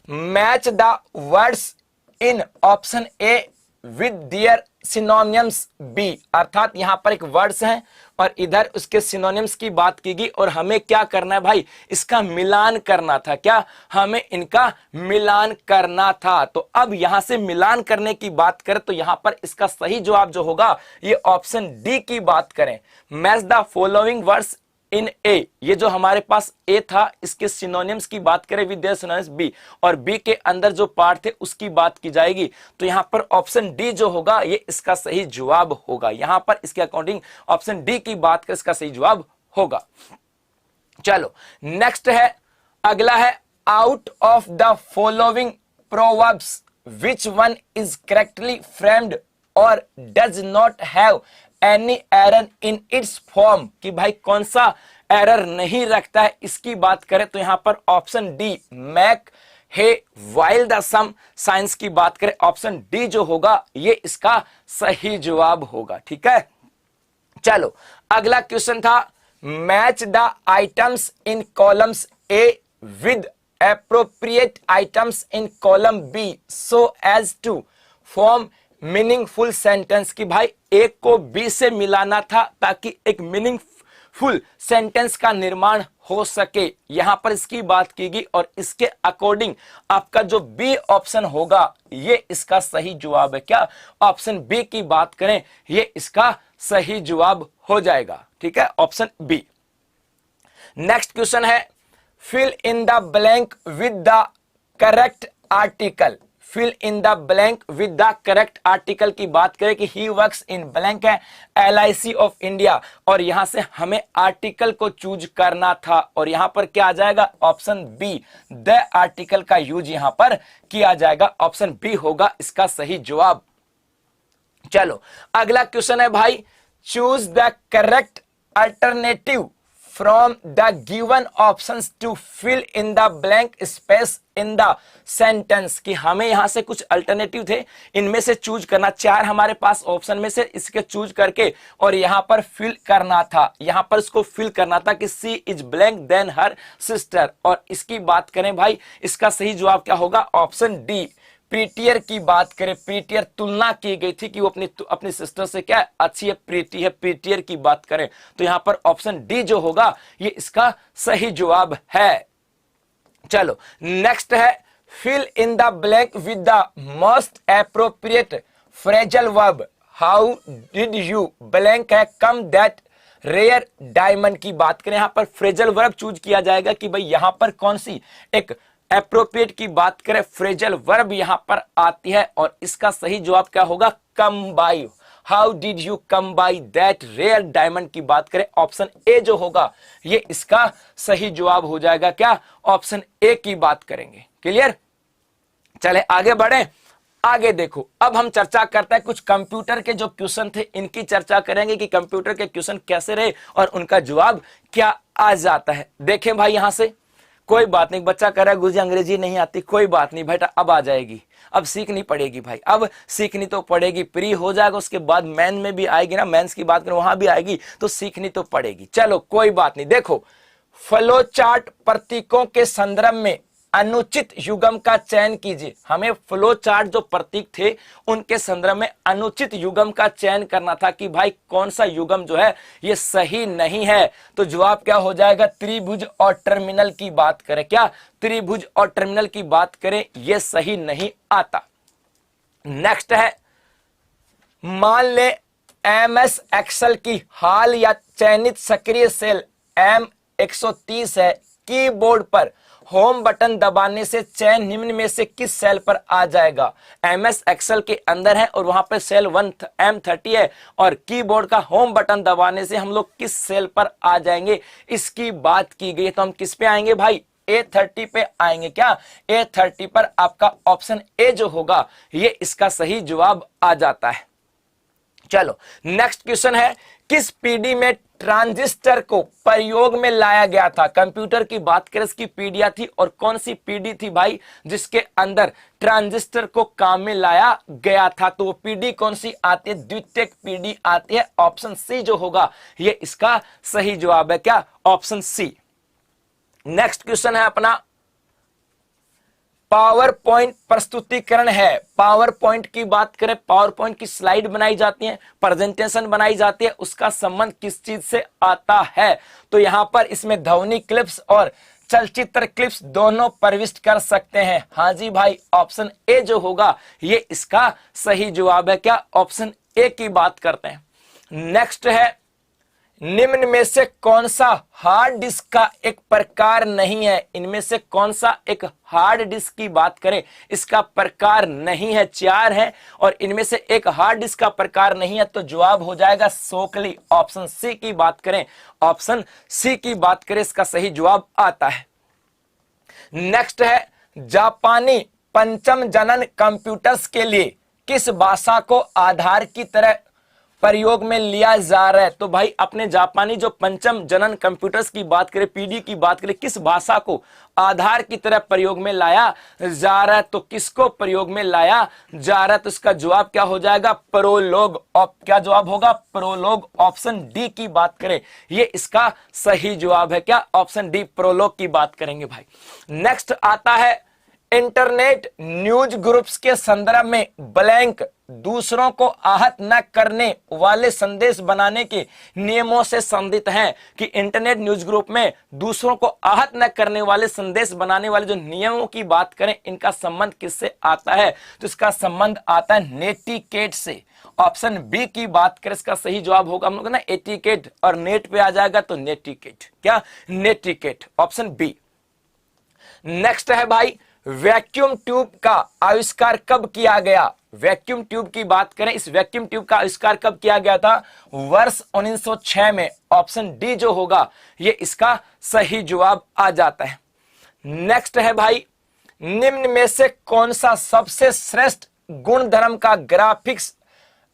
match the words in option A with their synonyms B. अर्थात यहां पर एक वर्ड्स हैं और इधर उसके सिनोनिम्स की बात की गई, और हमें क्या करना है भाई, इसका मिलान करना था। क्या हमें इनका मिलान करना था। तो अब यहां से मिलान करने की बात करें तो यहां पर इसका सही जवाब जो होगा ये ऑप्शन डी की बात करें, match the following words in A. ये जो हमारे पास ए था इसके सिनोनिम्स की बात करें विद देयर सिनोनिम्स बी, और बी के अंदर जो पार्ट थे उसकी बात की जाएगी, तो यहां पर ऑप्शन डी जो होगा ये इसका सही जवाब होगा। यहां पर इसके अकॉर्डिंग ऑप्शन डी की बात करें इसका सही जवाब होगा। चलो नेक्स्ट है, अगला है out of the following proverbs which one is correctly framed और does not have any error in its form. कि भाई कौन सा एरर नहीं रखता है इसकी बात करें तो यहां पर option D make hay while the sun shines की बात करें, ऑप्शन डी जो होगा ये इसका सही जवाब होगा। ठीक है, चलो अगला क्वेश्चन था match the items in columns A with appropriate items in column B so as to form meaningful sentence. की भाई एक को बी से मिलाना था ताकि एक मीनिंगफुल सेंटेंस का निर्माण हो सके, यहां पर इसकी बात की गई, और इसके अकॉर्डिंग आपका जो बी ऑप्शन होगा ये इसका सही जवाब है। क्या ऑप्शन बी की बात करें ये इसका सही जवाब हो जाएगा। ठीक है, ऑप्शन बी। नेक्स्ट क्वेश्चन है fill in the blank with the correct article. Fill in the blank with the correct article की बात करें कि ही वर्क्स इन ब्लैंक है LIC ऑफ इंडिया, और यहां से हमें आर्टिकल को चूज करना था, और यहां पर क्या आ जाएगा, ऑप्शन बी द आर्टिकल का यूज यहां पर किया जाएगा। ऑप्शन बी होगा इसका सही जवाब। चलो अगला क्वेश्चन है भाई choose the correct alternative from the given options to fill in the blank space in the sentence। कि हमें यहां से कुछ अल्टरनेटिव थे, इनमें से चूज करना, चार हमारे पास ऑप्शन में से इसके चूज करके और यहां पर फिल करना था। यहां पर इसको फिल करना था कि she is blank than her sister, और इसकी बात करें भाई इसका सही जवाब क्या होगा, ऑप्शन डी प्रीटियर की बात करें, प्रीटियर तुलना की गई थी कि वो अपनी सिस्टर से क्या अच्छी है, प्रीति है, प्रीटियर की बात करें तो यहां पर ऑप्शन डी जो होगा ये इसका सही जवाब है। चलो नेक्स्ट है fill in the blank with the most appropriate phrasal verb how did you blank है कम दैट रेयर डायमंड की बात करें, यहां पर फ्रेजल वर्ब चूज किया जाएगा कि भाई यहां पर कौन सी एक एप्रोप्रिएट की बात करें, फ्रेजल वर्ब यहां पर आती है, और इसका सही जवाब क्या होगा, come by. How did you come by that rare diamond की बात करें, ऑप्शन ए जो होगा ये इसका सही जवाब हो जाएगा। क्या ऑप्शन ए की बात करेंगे। क्लियर। चले आगे बढ़े। आगे देखो, अब हम चर्चा करते हैं कुछ कंप्यूटर के जो क्वेश्चन थे इनकी चर्चा करेंगे कि कंप्यूटर के क्वेश्चन कैसे रहे और उनका जवाब क्या आ जाता है। देखें भाई, यहां से कोई बात नहीं, बच्चा कह रहा है गुरुजी अंग्रेजी नहीं आती, कोई बात नहीं बेटा, अब आ जाएगी, अब सीखनी पड़ेगी भाई, अब सीखनी तो पड़ेगी। प्री हो जाएगा, उसके बाद मेन में भी आएगी ना, मेंस की बात करें वहां भी आएगी, तो सीखनी तो पड़ेगी। चलो कोई बात नहीं। देखो, फ्लो चार्ट प्रतीकों के संदर्भ में अनुचित युग्म का चयन कीजिए। हमें फ्लो चार्ट जो प्रतीक थे उनके संदर्भ में अनुचित युग्म का चयन करना था कि भाई कौन सा युग्म जो है ये सही नहीं है। तो जवाब क्या हो जाएगा, त्रिभुज और टर्मिनल की बात करें, क्या त्रिभुज और टर्मिनल की बात करें, ये सही नहीं आता। नेक्स्ट है, मान ले MS एक्सेल की हाल या चयनित सक्रिय सेल M130 है, कीबोर्ड पर होम बटन दबाने से चयन निम्न में से किस सेल पर आ जाएगा। MS एक्सेल के अंदर है और वहां पर सेल M30 है और कीबोर्ड का होम बटन दबाने से हम लोग किस सेल पर आ जाएंगे, इसकी बात की गई। तो हम किस पे आएंगे भाई, A30 पे आएंगे। क्या A30 पर आपका ऑप्शन ए जो होगा ये इसका सही जवाब आ जाता है। चलो नेक्स्ट क्वेश्चन है, किस पीढ़ी में ट्रांजिस्टर को प्रयोग में लाया गया था। कंप्यूटर की बात करें, इसकी पीढ़ियां थी और कौन सी पीढ़ी थी भाई जिसके अंदर ट्रांजिस्टर को काम में लाया गया था। तो वो पीढ़ी कौन सी आती है, द्वितीयक पीढ़ी आती है। ऑप्शन सी जो होगा ये इसका सही जवाब है, क्या ऑप्शन सी। नेक्स्ट क्वेश्चन है अपना, पावर पॉइंट प्रस्तुतिकरण है। पावर पॉइंट की बात करें, पावर पॉइंट की स्लाइड बनाई जाती है, प्रेजेंटेशन बनाई जाती है, उसका संबंध किस चीज से आता है। तो यहां पर इसमें ध्वनि क्लिप्स और चलचित्र क्लिप्स दोनों प्रविष्ट कर सकते हैं। हाँ जी भाई, ऑप्शन ए जो होगा ये इसका सही जवाब है, क्या ऑप्शन ए की बात करते हैं। नेक्स्ट है, निम्न में से कौन सा हार्ड डिस्क का एक प्रकार नहीं है। इनमें से कौन सा एक हार्ड डिस्क की बात करें इसका प्रकार नहीं है, चार है और इनमें से एक हार्ड डिस्क का प्रकार नहीं है। तो जवाब हो जाएगा सोकली। ऑप्शन सी की बात करें, ऑप्शन सी की बात करें, इसका सही जवाब आता है। नेक्स्ट है, जापानी पंचम जनन कंप्यूटर्स के लिए किस भाषा को आधार की तरह प्रयोग में लिया जा रहा है। तो भाई अपने जापानी जो पंचम जनन कंप्यूटर्स की बात करें, पीढ़ी की बात करें, किस भाषा को आधार की तरह प्रयोग में लाया जा रहा है। तो किसको प्रयोग में लाया जा रहा है, तो इसका जवाब क्या हो जाएगा, प्रोलोग। क्या जवाब होगा, प्रोलोग। ऑप्शन डी की बात करें ये इसका सही जवाब है, क्या ऑप्शन डी, प्रोलोग की बात करेंगे भाई। नेक्स्ट आता है, इंटरनेट न्यूज ग्रुप्स के संदर्भ में ब्लैंक दूसरों को आहत न करने वाले संदेश बनाने के नियमों से संबंधित हैं। कि इंटरनेट न्यूज ग्रुप में दूसरों को आहत न करने वाले संदेश बनाने वाले जो नियमों की बात करें इनका संबंध किससे आता है। तो इसका संबंध आता है नेटिकेट से। ऑप्शन बी की बात करें इसका सही जवाब होगा हम लोग ना एटिकेट, और नेट पे आ जाएगा तो नेटिकेट, क्या नेटिकेट, ऑप्शन बी। नेक्स्ट है भाई, वैक्यूम ट्यूब का आविष्कार कब किया गया। वैक्यूम ट्यूब की बात करें, इस वैक्यूम ट्यूब का आविष्कार कब किया गया था, वर्ष 1906 में। ऑप्शन डी जो होगा ये इसका सही जवाब आ जाता है। नेक्स्ट है भाई, निम्न में से कौन सा सबसे श्रेष्ठ गुणधर्म का ग्राफिक्स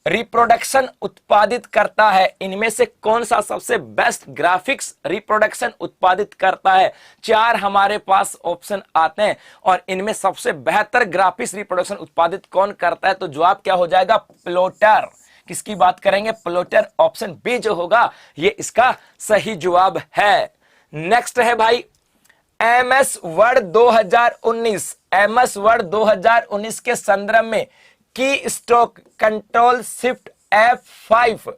रिप्रोडक्शन उत्पादित करता है। इनमें से कौन सा सबसे बेस्ट ग्राफिक्स रिप्रोडक्शन उत्पादित करता है। चार हमारे पास ऑप्शन आते हैं और इनमें सबसे बेहतर ग्राफिक्स रिप्रोडक्शन उत्पादित कौन करता है। तो जवाब क्या हो जाएगा, प्लॉटर। किसकी बात करेंगे, प्लॉटर। ऑप्शन बी जो होगा ये इसका सही जवाब है। नेक्स्ट है भाई, MS वर्ड 2019, MS वर्ड 2019 के संदर्भ में की stroke control shift F5,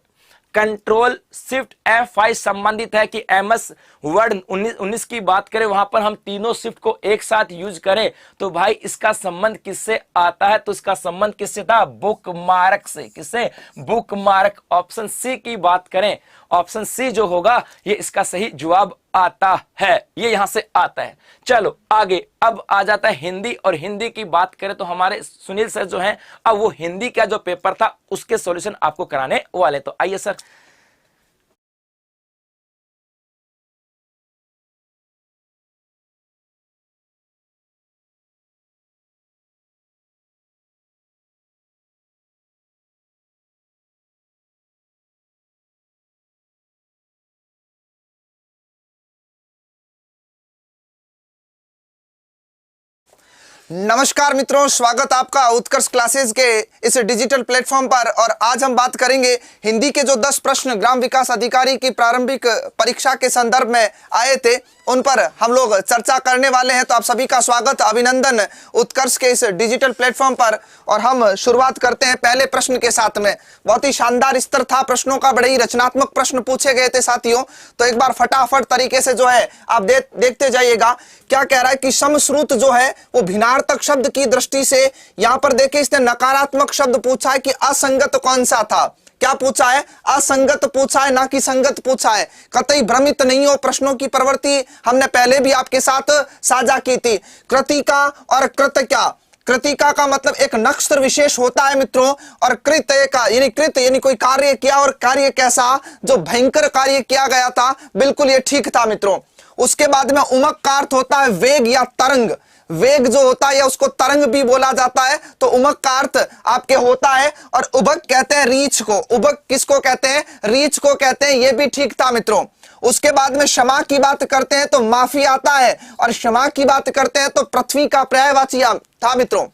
control shift F5 संबंधित है। कि MS वर्ड 19 की बात करें वहां पर हम तीनों शिफ्ट को एक साथ यूज करें तो भाई इसका संबंध किससे आता है। तो इसका संबंध किससे था, बुक मार्क से। किससे, बुक मार्क। ऑप्शन सी की बात करें, ऑप्शन सी जो होगा ये इसका सही जवाब आता है, ये यहां से आता है। चलो आगे अब आ जाता है हिंदी, और हिंदी की बात करें तो हमारे सुनील सर जो हैं अब वो हिंदी का जो पेपर था उसके सॉल्यूशन आपको कराने वाले। तो आइए सर। नमस्कार मित्रों, स्वागत आपका उत्कर्ष क्लासेस के इस डिजिटल प्लेटफॉर्म पर। और आज हम बात करेंगे हिंदी के जो 10 प्रश्न ग्राम विकास अधिकारी की प्रारंभिक परीक्षा के संदर्भ में आए थे, उन पर हम लोग चर्चा करने वाले हैं। तो आप सभी का स्वागत, अभिनंदन उत्कर्ष के इस डिजिटल प्लेटफॉर्म पर। और हम शुरुआत करते हैं पहले प्रश्न के साथ में। बहुत ही शानदार स्तर था प्रश्नों का, बड़े ही रचनात्मक प्रश्न पूछे गए थे साथियों। तो एक बार फटाफट तरीके से जो है आप देखते जाइएगा। क्या कह रहा है कि समश्रुत जो है वो भिन्नार्थक शब्द की दृष्टि से, यहां पर देखिए इसने नकारात्मक शब्द पूछा है कि असंगत कौन सा था। क्या पूछा है? असंगत पूछा है, ना कि संगत पूछा है। कतई भ्रमित नहीं हो, प्रश्नों की प्रवृत्ति हमने पहले भी आपके साथ साझा की थी। कृतिका और कृत्या, कृतिका का मतलब एक नक्षत्र विशेष होता है मित्रों, और कृत्य का कृत्य यानी कोई कार्य किया, और कार्य कैसा? जो भयंकर कार्य किया गया था, बिल्कुल ये ठीक था मित्रों। उसके बाद में उमक का अर्थ होता है वेग या तरंग। वेग जो होता है या उसको तरंग भी बोला जाता है। तो उमक का अर्थ आपके होता है। और उबक कहते हैं रीछ को। उबक किसको कहते हैं? रीछ को कहते हैं। ये भी ठीक था मित्रों। उसके बाद में क्षमा की बात करते हैं तो माफी आता है, और क्षमा की बात करते हैं तो पृथ्वी का पर्यायवाची था मित्रों।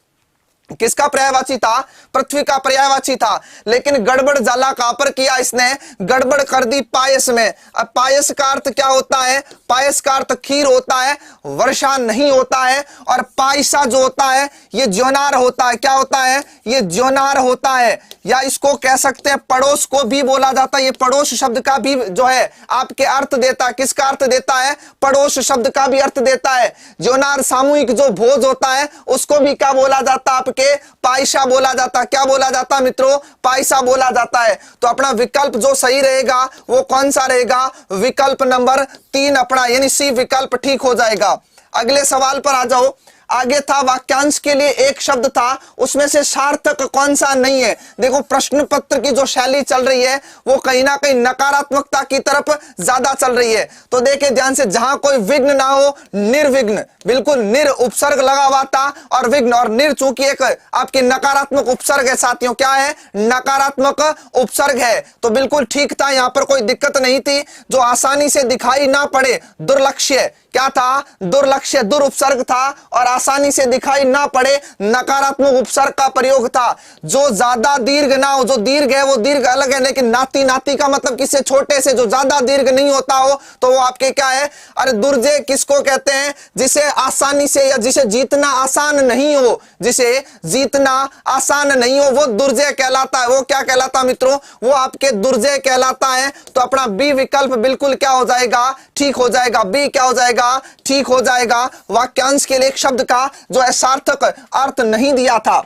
किसका पर्यायवाची था? पृथ्वी का पर्यायवाची था। लेकिन गड़बड़ जाला कहां पर किया इसने? गड़बड़ कर दी पायस में। अब पायस का अर्थ क्या होता है? पायस का अर्थ खीर होता है, वर्षा नहीं होता है। और पायसा जो होता है ये ज्योनार होता है। क्या होता है? ये ज्योनार होता है, या इसको कह सकते हैं पड़ोस को भी बोला जाता है। ये पड़ोस शब्द का भी जो है आपके अर्थ देता है। किसका अर्थ देता है? पड़ोस शब्द का भी अर्थ देता है। ज्योनार सामूहिक जो भोज होता है उसको भी क्या बोला जाता है? आपके पायसा बोला जाता। क्या बोला जाता मित्रों? पायसा बोला जाता है। तो अपना विकल्प जो सही रहेगा वो कौन सा रहेगा? विकल्प नंबर 3 अपना यानी सी विकल्प ठीक हो जाएगा। अगले सवाल पर आ जाओ। आगे था वाक्यांश के लिए एक शब्द था, उसमें से सार्थक कौन सा नहीं है। देखो प्रश्न पत्र की जो शैली चल रही है वो कहीं ना कहीं नकारात्मकता की तरफ ज्यादा चल रही है। तो देखिए ध्यान से, जहां कोई विघ्न ना हो, निर्विघ्न, बिल्कुल निर उपसर्ग लगा हुआ था, और विघ्न और निर चूंकि एक आपके नकारात्मक उपसर्ग है साथियों। क्या है? नकारात्मक उपसर्ग है। तो बिल्कुल ठीक था, यहां पर कोई दिक्कत नहीं थी। जो आसानी से दिखाई ना पड़े, दुर्लक्ष्य। क्या था? दुर्लक्ष्य, दुर उपसर्ग था, और आसानी से दिखाई ना पड़े, नकारात्मक उपसर्ग का प्रयोग था। जो ज्यादा दीर्घ ना हो, जो दीर्घ है वो दीर्घ अलग है, लेकिन नाती, नाती का मतलब किससे? छोटे से। जो ज्यादा दीर्घ नहीं होता हो तो वो आपके क्या है? अरे दुर्जय किसको कहते हैं? जिसे आसानी से या जिसे जीतना आसान नहीं हो, जिसे जीतना आसान नहीं हो वो दुर्जय कहलाता है। वो क्या कहलाता मित्रों? वो आपके दुर्जय कहलाता है। तो अपना बी विकल्प बिल्कुल क्या हो जाएगा? ठीक हो जाएगा। बी क्या हो जाएगा? ठीक हो जाएगा। वाक्यांश के लिए एक शब्द का जो है सार्थक अर्थ नहीं दिया था।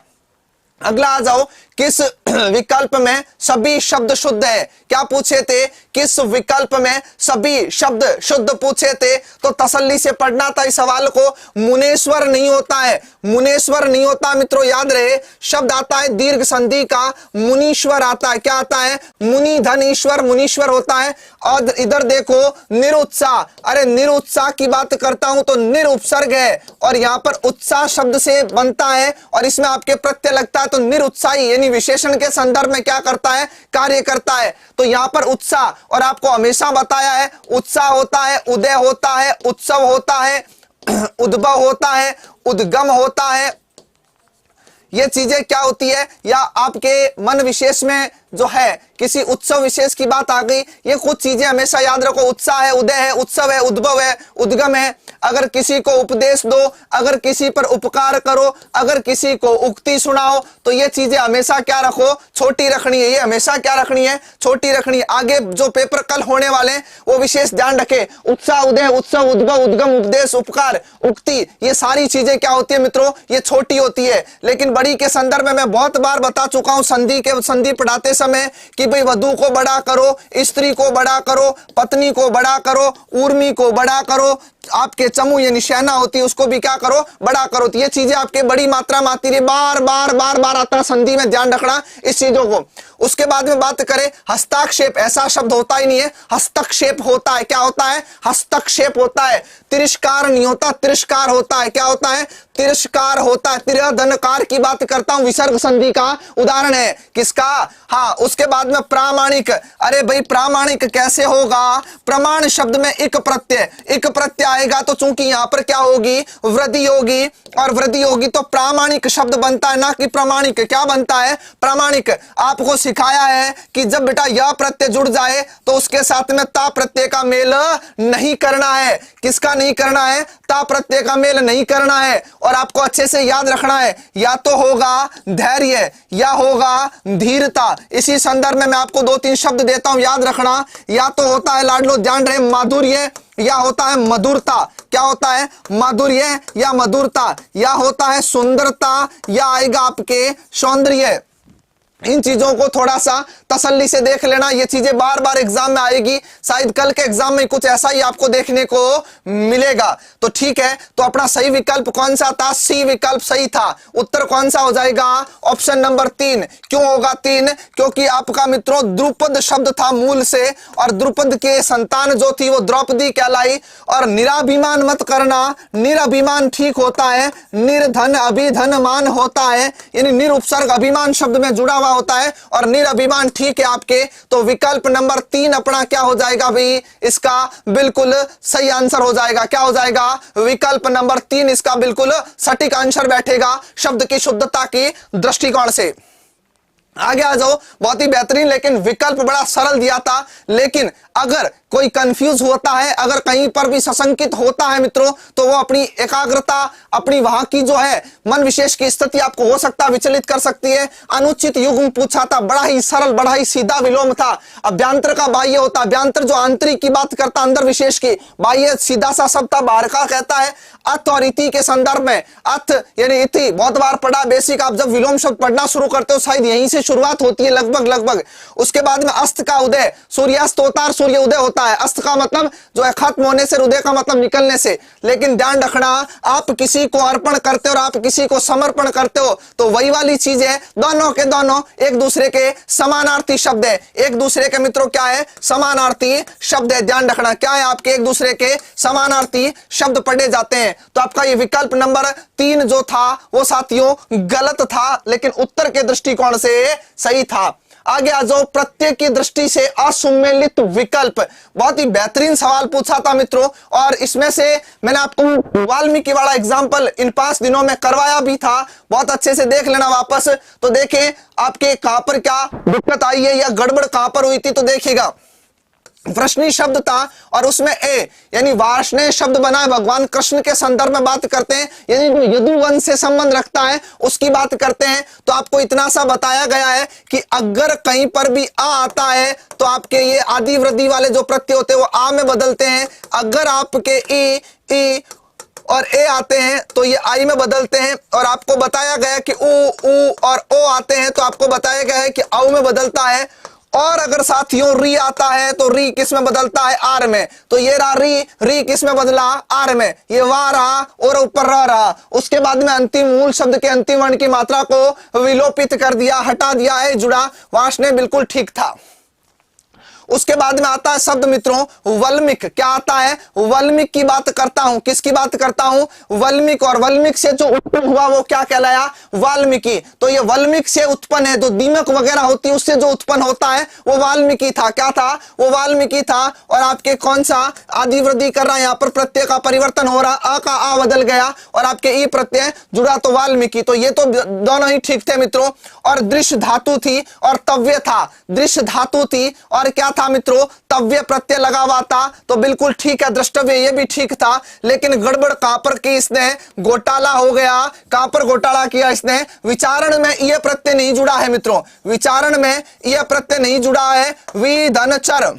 अगला आ जाओ। किस विकल्प में सभी शब्द शुद्ध है? क्या पूछे थे? किस विकल्प में सभी शब्द शुद्ध पूछे थे। तो तसल्ली से पढ़ना था इस सवाल को। मुनेश्वर नहीं होता है, मुनेश्वर नहीं होता मित्रों, याद रहे। शब्द आता है दीर्घ संधि का, मुनीश्वर आता है। क्या आता है? मुनि धन ईश्वर, मुनीश्वर होता है। और इधर देखो निरुत्साह। अरे निरुत्साह की बात करता हूं तो निर उपसर्ग है, और यहां पर उत्साह शब्द से बनता है, और इसमें आपके प्रत्यय लगता है। तो निरुत्साही विशेषण के संदर्भ में क्या करता है? कार्य करता है। तो यहां पर उत्साह, और आपको हमेशा बताया है उत्साह होता है, उदय होता है, उत्सव होता है, उद्भव होता है, उद्गम होता है। ये चीजें क्या होती है? या आपके मन विशेष में जो है किसी उत्सव विशेष की बात आ गई, ये कुछ चीजें हमेशा याद रखो। उत्साह है, उदय है, उत्सव है, उद्भव है, उद्गम है। अगर किसी को उपदेश दो, अगर किसी पर उपकार करो, अगर किसी को उक्ति सुनाओ, तो ये चीजें हमेशा क्या रखो? छोटी रखनी है। ये हमेशा क्या रखनी है? छोटी रखनी है। आगे जो पेपर कल होने वाले हैं वो विशेष ध्यान रखे। उत्साह, उदय, उत्सव, उद्भव, उद्गम, उपदेश, उपकार, उक्ति, ये सारी चीजें क्या होती है मित्रों? ये छोटी होती है। लेकिन बड़ी के संदर्भ में मैं बहुत बार बता चुका हूं संधि पढ़ाते समय कि भाई वधु को बड़ा करो, स्त्री को बड़ा करो, पत्नी को बड़ा करो, ऊर्मी को बड़ा करो, आपके चमू ये निशाना होती है उसको भी क्या करो? बड़ा करो। तो ये चीजें आपके बड़ी मात्रा में आती रही, बार बार बार बार आता है संधि में, ध्यान रखना इस चीजों को। उसके बाद में बात करें हस्ताक्षेप, ऐसा शब्द होता ही नहीं है, हस्तक्षेप होता है। क्या होता है? हस्तक्षेप होता है। तिरस्कार नहीं होता, तिरस्कार होता है। क्या होता है? तिरस्कार होता है। तिरधनकार की बात करता हूं, विसर्ग संधि का उदाहरण है। किसका? हाँ। उसके बाद में प्रामाणिक। अरे भाई प्रामाणिक कैसे होगा? प्रमाण शब्द में एक प्रत्यय आएगा तो चूंकि यहाँ पर क्या होगी, वृद्धि होगी, और वृद्धि होगी तो प्रामाणिक शब्द बनता है, ना कि प्रमाणिक। क्या बनता है? प्रामाणिक। आपको सिखाया है कि जब बेटा यह प्रत्यय जुड़ जाए तो उसके साथ में ता प्रत्यय का मेल नहीं करना है। किसका नहीं करना है? ता प्रत्यय का मेल नहीं करना है। और आपको अच्छे से याद रखना है, या तो होगा धैर्य या होगा धीरता। इसी संदर्भ में मैं आपको 2-3 शब्द देता हूं, याद रखना। या तो होता है, लाडलो ध्यान रहे, माधुर्य, या होता है मधुरता। क्या होता है? माधुर्य या मधुरता। या होता है सुंदरता, या आएगा आपके सौंदर्य। इन चीजों को थोड़ा सा तसल्ली से देख लेना, ये चीजें बार बार एग्जाम में आएगी। शायद कल के एग्जाम में कुछ ऐसा ही आपको देखने को मिलेगा। तो ठीक है, तो अपना सही विकल्प कौन सा था? सी विकल्प सही था। उत्तर कौन सा हो जाएगा? Option number 3। क्यों होगा 3? क्योंकि आपका मित्रों द्रुपद शब्द था मूल से, और द्रुपद के संतान जो थी वो द्रौपदी कहलाई। और निराभिमान मत करना, निराभिमान ठीक होता है, निर्धन अभिधनमान होता है, यानी निरुपसर्ग अभिमान शब्द में जुड़ा हुआ होता है, और निराभिमान ठीक है आपके। तो विकल्प नंबर 3 अपना क्या हो जाएगा भाई? इसका बिल्कुल सही आंसर हो जाएगा। क्या हो जाएगा? विकल्प नंबर 3 इसका बिल्कुल सटीक आंसर बैठेगा शब्द की शुद्धता की दृष्टिकोण से। आगे आ जाओ, बहुत ही बेहतरीन, लेकिन विकल्प बड़ा सरल दिया था। लेकिन अगर कोई कंफ्यूज होता है, अगर कहीं पर भी सशंकित होता है मित्रों, तो वो अपनी एकाग्रता, अपनी वहां की जो है मन विशेष की स्थिति आपको हो सकता है विचलित कर सकती है। अनुचित युग्म पूछा था, बड़ा ही सरल, बड़ा ही सीधा विलोम था। अभ्यंतर का बाह्य होता, अभ्यंतर जो आंतरिक की बात करता, अंदर विशेष की, बाह्य सीधा सा शब्द था, बाहर का कहता है। अथ और इति के संदर्भ में, अथ यानी इति बहुत बार पढ़ा बेसिक। आप जब विलोम शब्द पढ़ना शुरू करते हो शायद यहीं से शुरुआत होती है लगभग। उसके बाद में अस्त का उदय, सूर्यास्त होता है, सूर्य उदय होता है। अस्त का मतलब जो है खत्म होने से, उदय का मतलब निकलने से। लेकिन ध्यान रखना, आप किसी को अर्पण करते हो और आप किसी को समर्पण करते हो, तो वही वाली चीज है, दोनों के दोनों एक दूसरे के समानार्थी शब्द है। एक दूसरे के मित्रों क्या है? समानार्थी शब्द है। ध्यान रखना, क्या है? आपके एक दूसरे के समानार्थी शब्द पढ़े जाते हैं। तो आपका ये विकल्प नंबर 3 जो था वो साथियों गलत था, लेकिन उत्तर के दृष्टिकोण से सही था। आगे आ जाओ, प्रत्यय की दृष्टि से असुमेलित विकल्प। बहुत ही बेहतरीन सवाल पूछा था मित्रों, और इसमें से मैंने आपको वाल्मीकि वाला एग्जाम्पल इन 5 दिनों में करवाया भी था। बहुत अच्छे से देख लेना वापस, तो देखें आपके कहां पर क्या दिक्कत आई है या गड़बड़ कहां पर हुई थी। तो देखिएगा, प्रश्नी शब्द था और उसमें ए यानी वार्ष्णेय शब्द बना है। भगवान कृष्ण के संदर्भ में बात करते हैं, यानी जो यदुवंश से संबंध रखता है उसकी बात करते हैं। तो आपको इतना सा बताया गया है कि अगर कहीं पर भी आ आता है तो आपके ये आदि वृद्धि वाले जो प्रत्यय होते हैं वो आ में बदलते हैं। अगर आपके ई और ए आते हैं तो ये आई में बदलते हैं। और आपको बताया गया कि ऊ और ओ आते हैं तो आपको बताया गया है कि औ में बदलता है। और अगर साथियों री आता है तो री किस में बदलता है? आर में। तो ये रहा री किस में बदला? आर में। ये वा रहा और ऊपर रहा। उसके बाद में अंतिम मूल शब्द के अंतिम वर्ण की मात्रा को विलोपित कर दिया, हटा दिया, है जुड़ा, वाष्णेय बिल्कुल ठीक था। उसके बाद में आता है शब्द मित्रों वल्मिक। क्या आता है? वल्मिक की बात करता हूं। किसकी बात करता हूं? वल्मिक। और वल्मिक से जो उत्पन्न हुआ वो क्या कहलाया? वाल्मीकि। तो ये वल्मिक से उत्पन्न है, जो दीमक वगैरह होती है उससे जो उत्पन्न होता है वो वाल्मीकि था। क्या था? वो वाल्मीकि था। और आपके कौन सा आदि वृद्धि कर रहा है, यहाँ पर प्रत्यय का परिवर्तन हो रहा, अ का आ बदल गया और आपके ई प्रत्यय जुड़ा तो वाल्मीकि। तो ये तो दोनों ही ठीक थे मित्रों। और दृश्य धातु थी और तव्य था। दृश्य धातु थी और क्या था मित्रों? तव्य प्रत्यय लगा हुआ था। तो बिल्कुल ठीक है, द्रष्टव्य ये भी ठीक था। लेकिन गड़बड़ कहां पर की इसने? घोटाला हो गया। कहां पर घोटाला किया इसने? विचारण में ये प्रत्यय नहीं जुड़ा है मित्रों, विचारण में यह प्रत्यय नहीं जुड़ा है। विधनचर,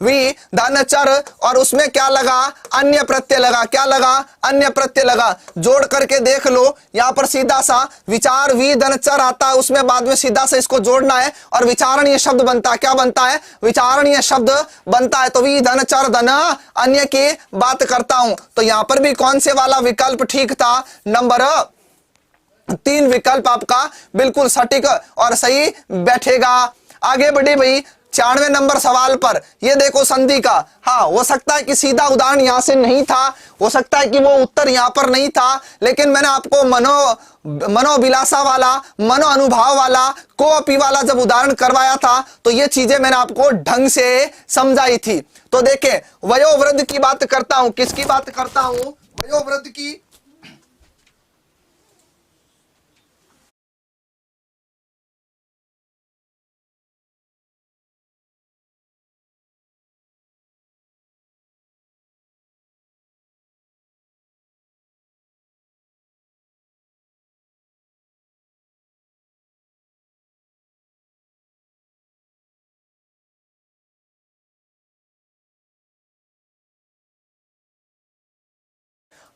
विधनचर, और उसमें क्या लगा? अन्य प्रत्यय लगा। क्या लगा? अन्य प्रत्यय लगा। जोड़ करके देख लो, यहां पर सीधा सा विचार विधनचर आता है, उसमें बाद में सीधा सा इसको जोड़ना है और विचारणीय शब्द बनता है। क्या बनता है? विचारणीय शब्द बनता है। तो विधनचर धन अन्य की बात करता हूं। तो यहां पर भी कौन से वाला विकल्प ठीक था? नंबर 3 विकल्प आपका बिल्कुल सटीक और सही बैठेगा। आगे बढ़े भाई, 96 नंबर सवाल पर ये देखो संधि का, हाँ हो सकता है कि सीधा उदाहरण यहां से नहीं था, हो सकता है कि वो उत्तर यहां पर नहीं था, लेकिन मैंने आपको मनोभिलाषा वाला, मनो अनुभाव वाला, कोअपी वाला जब उदाहरण करवाया था तो ये चीजें मैंने आपको ढंग से समझाई थी। तो देखें, वयोवृद्ध की बात करता हूं, किसकी बात करता हूं, वयोवृद्ध की।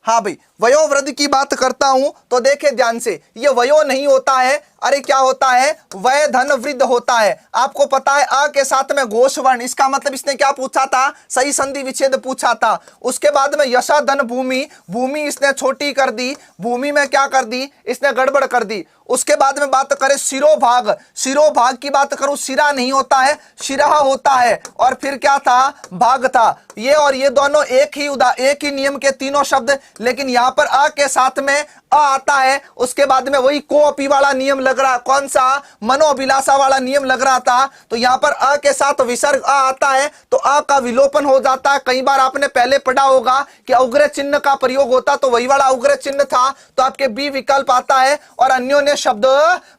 हाँ भाई, वयोवृद्ध की बात करता हूं तो देखे ध्यान से, ये वयो नहीं होता है, अरे क्या होता है, वय धन वृद्ध होता है। आपको पता है अ के साथ में घोष वर्ण, इसका मतलब इसने क्या पूछा था, सही संधि विच्छेद पूछा था। उसके बाद में यशा धन भूमि, भूमि इसने छोटी कर दी, भूमि में क्या कर दी, इसने गड़बड़ कर दी। उसके बाद में बात करें शिरोभाग, शिरोभाग की बात करूं, शिरा नहीं होता है, शिरहा होता है। और फिर क्या था, भाग था। ये और ये दोनों एक ही नियम के तीनों शब्द, लेकिन यहां पर अ के साथ में अ आता है, उसके बाद में वही कोअपी वाला नियम लग रहा, कौन सा, मनोभिलाषा वाला नियम लग रहा था। तो यहां पर अ के साथ विसर्ग अ आता है तो अ का विलोपन हो जाता है। कई बार आपने पहले पढ़ा होगा कि उग्र चिन्ह का प्रयोग होता, तो वही वाला उग्र चिन्ह था, तो आपके बी विकल्प आता है और अन्योन्य शब्द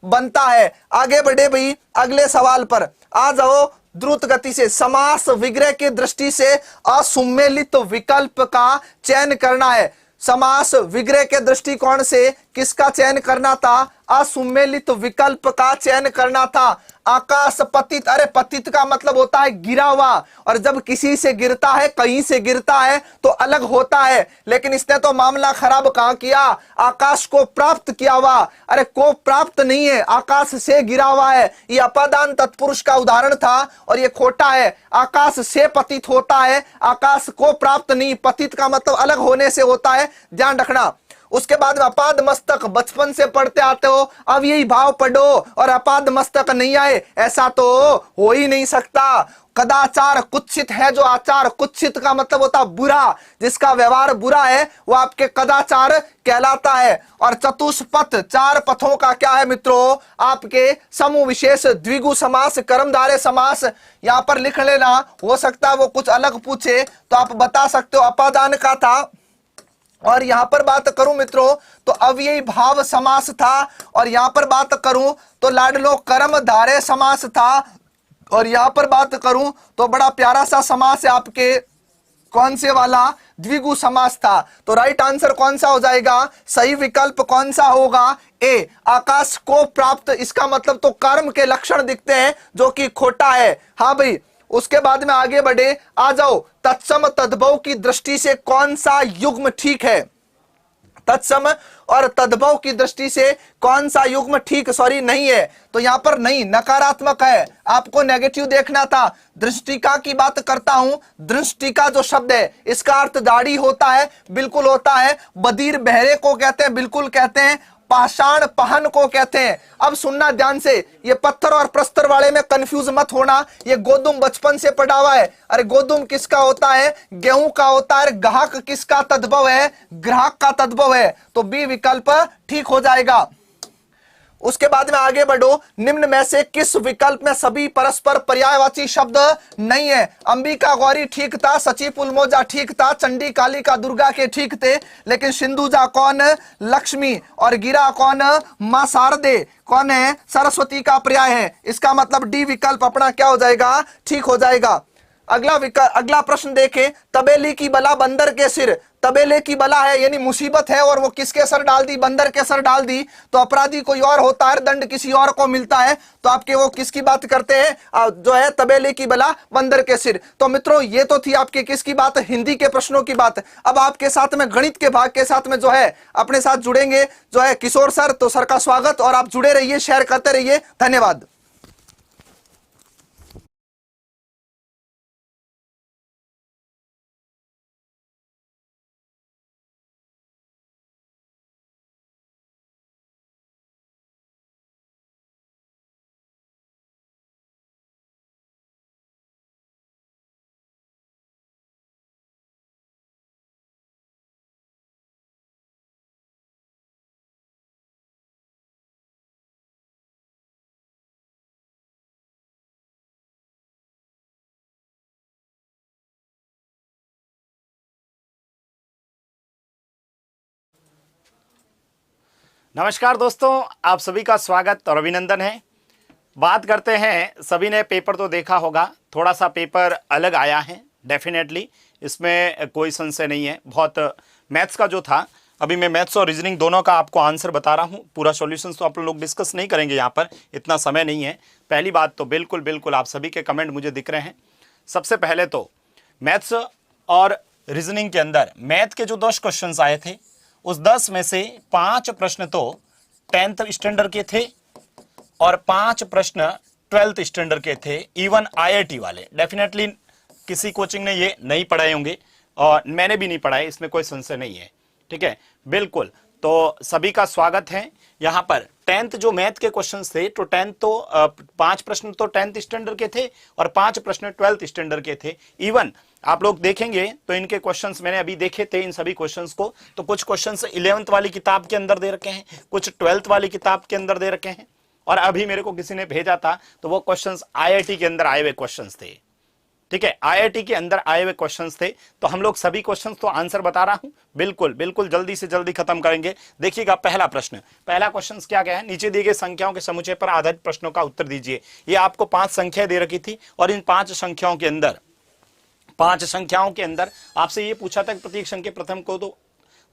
बनता है। आगे बढ़े भाई अगले सवाल पर आ जाओ द्रुत गति से। समास विग्रह की दृष्टि से असुमेलित विकल्प का चयन करना है। समास विग्रह के दृष्टिकोण से किसका चयन करना था, असुमेलित विकल्प का चयन करना था। आकाश पतित, अरे पतित का मतलब होता है गिरा हुआ, और जब किसी से गिरता है, कहीं से गिरता है तो अलग होता है, लेकिन इसने तो मामला खराब कहां किया, आकाश को प्राप्त किया हुआ। अरे को प्राप्त नहीं है, आकाश से गिरा हुआ है। ये अपादान तत्पुरुष का उदाहरण था और ये खोटा है। आकाश से पतित होता है, आकाश को प्राप्त नहीं, पतित का मतलब अलग होने से होता है, ध्यान रखना। उसके बाद में अपाद मस्तक, बचपन से पढ़ते आते हो, अब यही भाव पढ़ो और अपाद मस्तक नहीं आए, ऐसा तो हो ही नहीं सकता। कदाचार कुत्सित है, जो आचार, कुत्सित का मतलब होता बुरा, जिसका व्यवहार बुरा है वो आपके कदाचार कहलाता है। और चतुष्पथ, चार पथों का क्या है मित्रों, आपके समूह विशेष द्विगु समास, कर्मधारय समास। यहां पर लिख लेना, हो सकता है वो कुछ अलग पूछे तो आप बता सकते हो, अपादान का था। और यहां पर बात करूं मित्रों तो अव्ययी भाव समास था, और यहां पर बात करूं तो लाडलो कर्मधारय समास था, और यहां पर बात करूं तो बड़ा प्यारा सा समास है आपके, कौन से वाला, द्विगु समास था। तो राइट आंसर कौन सा हो जाएगा, सही विकल्प कौन सा होगा, ए, आकाश को प्राप्त। इसका मतलब तो कर्म के लक्षण दिखते हैं, जो कि खोटा है। हाँ भाई, उसके बाद में आगे बढ़े, आ जाओ तत्सम तद्भव की दृष्टि से कौन सा युग्म ठीक है, तत्सम और तद्भव की दृष्टि से कौन सा युग्म ठीक, सॉरी नहीं है, तो यहां पर नहीं, नकारात्मक है, आपको नेगेटिव देखना था। दृष्टिका की बात करता हूं, दृष्टिका जो शब्द है इसका अर्थ दाढ़ी होता है, बिल्कुल होता है। बधिर बहरे को कहते हैं, बिल्कुल कहते हैं। पाषाण पहन को कहते हैं। अब सुनना ध्यान से, ये पत्थर और प्रस्तर वाले में कंफ्यूज मत होना, ये गोदुम बचपन से पढ़ा हुआ है। अरे गोदुम किसका होता है, गेहूं का होता है। ग्राहक किसका तद्भव है, ग्राहक का तद्भव है, तो बी विकल्प ठीक हो जाएगा। उसके बाद में आगे बढ़ो, निम्न में से किस विकल्प में सभी परस्पर पर्यायवाची शब्द नहीं है। अंबिका गौरी ठीक था, सची पुलमोजा ठीक था, चंडी कालिका दुर्गा के ठीक थे, लेकिन सिंधुजा कौन, लक्ष्मी, और गिरा कौन, मां शारदे कौन है, सरस्वती का पर्याय है। इसका मतलब डी विकल्प अपना क्या हो जाएगा, ठीक हो जाएगा। अगला प्रश्न देखें, तबेले की बला बंदर के सिर, तबेले की बला है यानी मुसीबत है, और वो किसके सर डाल दी, बंदर के सर डाल दी, तो अपराधी कोई और होता है, दंड किसी और को मिलता है, तो आपके वो किसकी बात करते हैं, जो है तबेले की बला बंदर के सिर। तो मित्रों ये तो थी आपके किसकी बात, हिंदी के प्रश्नों की बात। अब आपके साथ में गणित के भाग के साथ में जो है अपने साथ जुड़ेंगे जो है किशोर सर, तो सर का स्वागत, और आप जुड़े रहिए, शेयर करते रहिए, धन्यवाद। नमस्कार दोस्तों, आप सभी का स्वागत और अभिनंदन है। बात करते हैं, सभी ने पेपर तो देखा होगा, थोड़ा सा पेपर अलग आया है, डेफिनेटली इसमें कोई संशय नहीं है। बहुत मैथ्स का जो था, अभी मैं मैथ्स और रीजनिंग दोनों का आपको आंसर बता रहा हूँ। पूरा सॉल्यूशंस तो आप लोग डिस्कस नहीं करेंगे, यहाँ पर इतना समय नहीं है। पहली बात तो बिल्कुल आप सभी के कमेंट मुझे दिख रहे हैं। सबसे पहले तो मैथ्स और रीजनिंग के अंदर मैथ के जो 10 क्वेश्चंस आए थे, उस 10 में से 5 प्रश्न तो 10th स्टैंडर्ड के थे और 5 प्रश्न 12th स्टैंडर्ड के थे, इवन IIT वाले। डेफिनेटली किसी कोचिंग ने ये नहीं पढ़ाए होंगे और मैंने भी नहीं पढ़ाए, इसमें कोई संशय नहीं है। ठीक है, बिल्कुल। तो सभी का स्वागत है। यहाँ पर 10th जो मैथ के क्वेश्चंस थे, तो 10th तो 5 प्रश्न तो 10th स्टैंडर्ड के थे और 5 प्रश्न 12th स्टैंडर्ड के थे। इवन आप लोग देखेंगे तो इनके क्वेश्चंस मैंने अभी देखे थे, इन सभी क्वेश्चंस को। तो कुछ क्वेश्चंस 11th वाली किताब के अंदर दे रखे हैं, कुछ 12th वाली किताब के अंदर दे रखे हैं, और अभी मेरे को किसी ने भेजा था तो वो क्वेश्चंस IIT के अंदर आए हुए क्वेश्चंस थे। ठीक है, IIT के अंदर आए हुए क्वेश्चंस थे। तो हम लोग सभी क्वेश्चंस तो आंसर बता रहा हूं, बिल्कुल जल्दी से जल्दी खत्म करेंगे। देखिएगा पहला क्वेश्चन क्या क्या है। नीचे दिए गए संख्याओं के समुच्चय पर आधारित प्रश्नों का उत्तर दीजिए। ये आपको 5 संख्या दे रखी थी और इन 5 संख्याओं के अंदर आपसे ये पूछा था कि प्रत्येक संख्या प्रथम को तो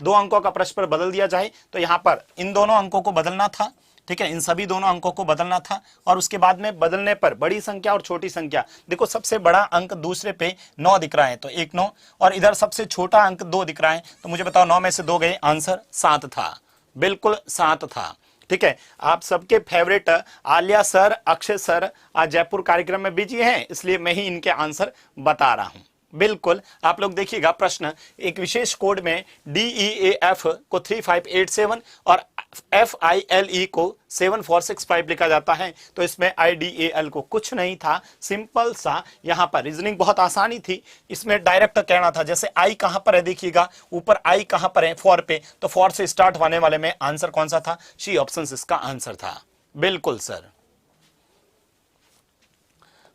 2 अंकों का प्रश्न पर बदल दिया जाए। तो यहां पर इन दोनों अंकों को बदलना था। ठीक है, इन सभी दोनों अंकों को बदलना था और उसके बाद में बदलने पर बड़ी संख्या और छोटी संख्या, देखो सबसे बड़ा अंक दूसरे पे 9 दिख रहा है तो 1 9, और इधर सबसे छोटा अंक 2 दिख रहा है। तो मुझे बताओ 9 में से 2 गए, आंसर 7 था। बिल्कुल 7 था। ठीक है, आप सबके favourite Alia sir, Akshay sir आज जयपुर कार्यक्रम में बिजी हैं, इसलिए मैं ही इनके आंसर बता रहा हूं। बिल्कुल, आप लोग देखिएगा प्रश्न, एक विशेष कोड में DEAF को 3587 और FILE को 7465 लिखा जाता है। तो इसमें IDAL को कुछ नहीं था, सिंपल सा। यहां पर रीजनिंग बहुत आसानी थी, इसमें डायरेक्ट कहना था। जैसे I कहां पर है, देखिएगा ऊपर I कहां पर है, 4 पे, तो 4 से स्टार्ट होने वाले में आंसर कौन सा था, C ऑप्शन इसका आंसर था। बिल्कुल सर।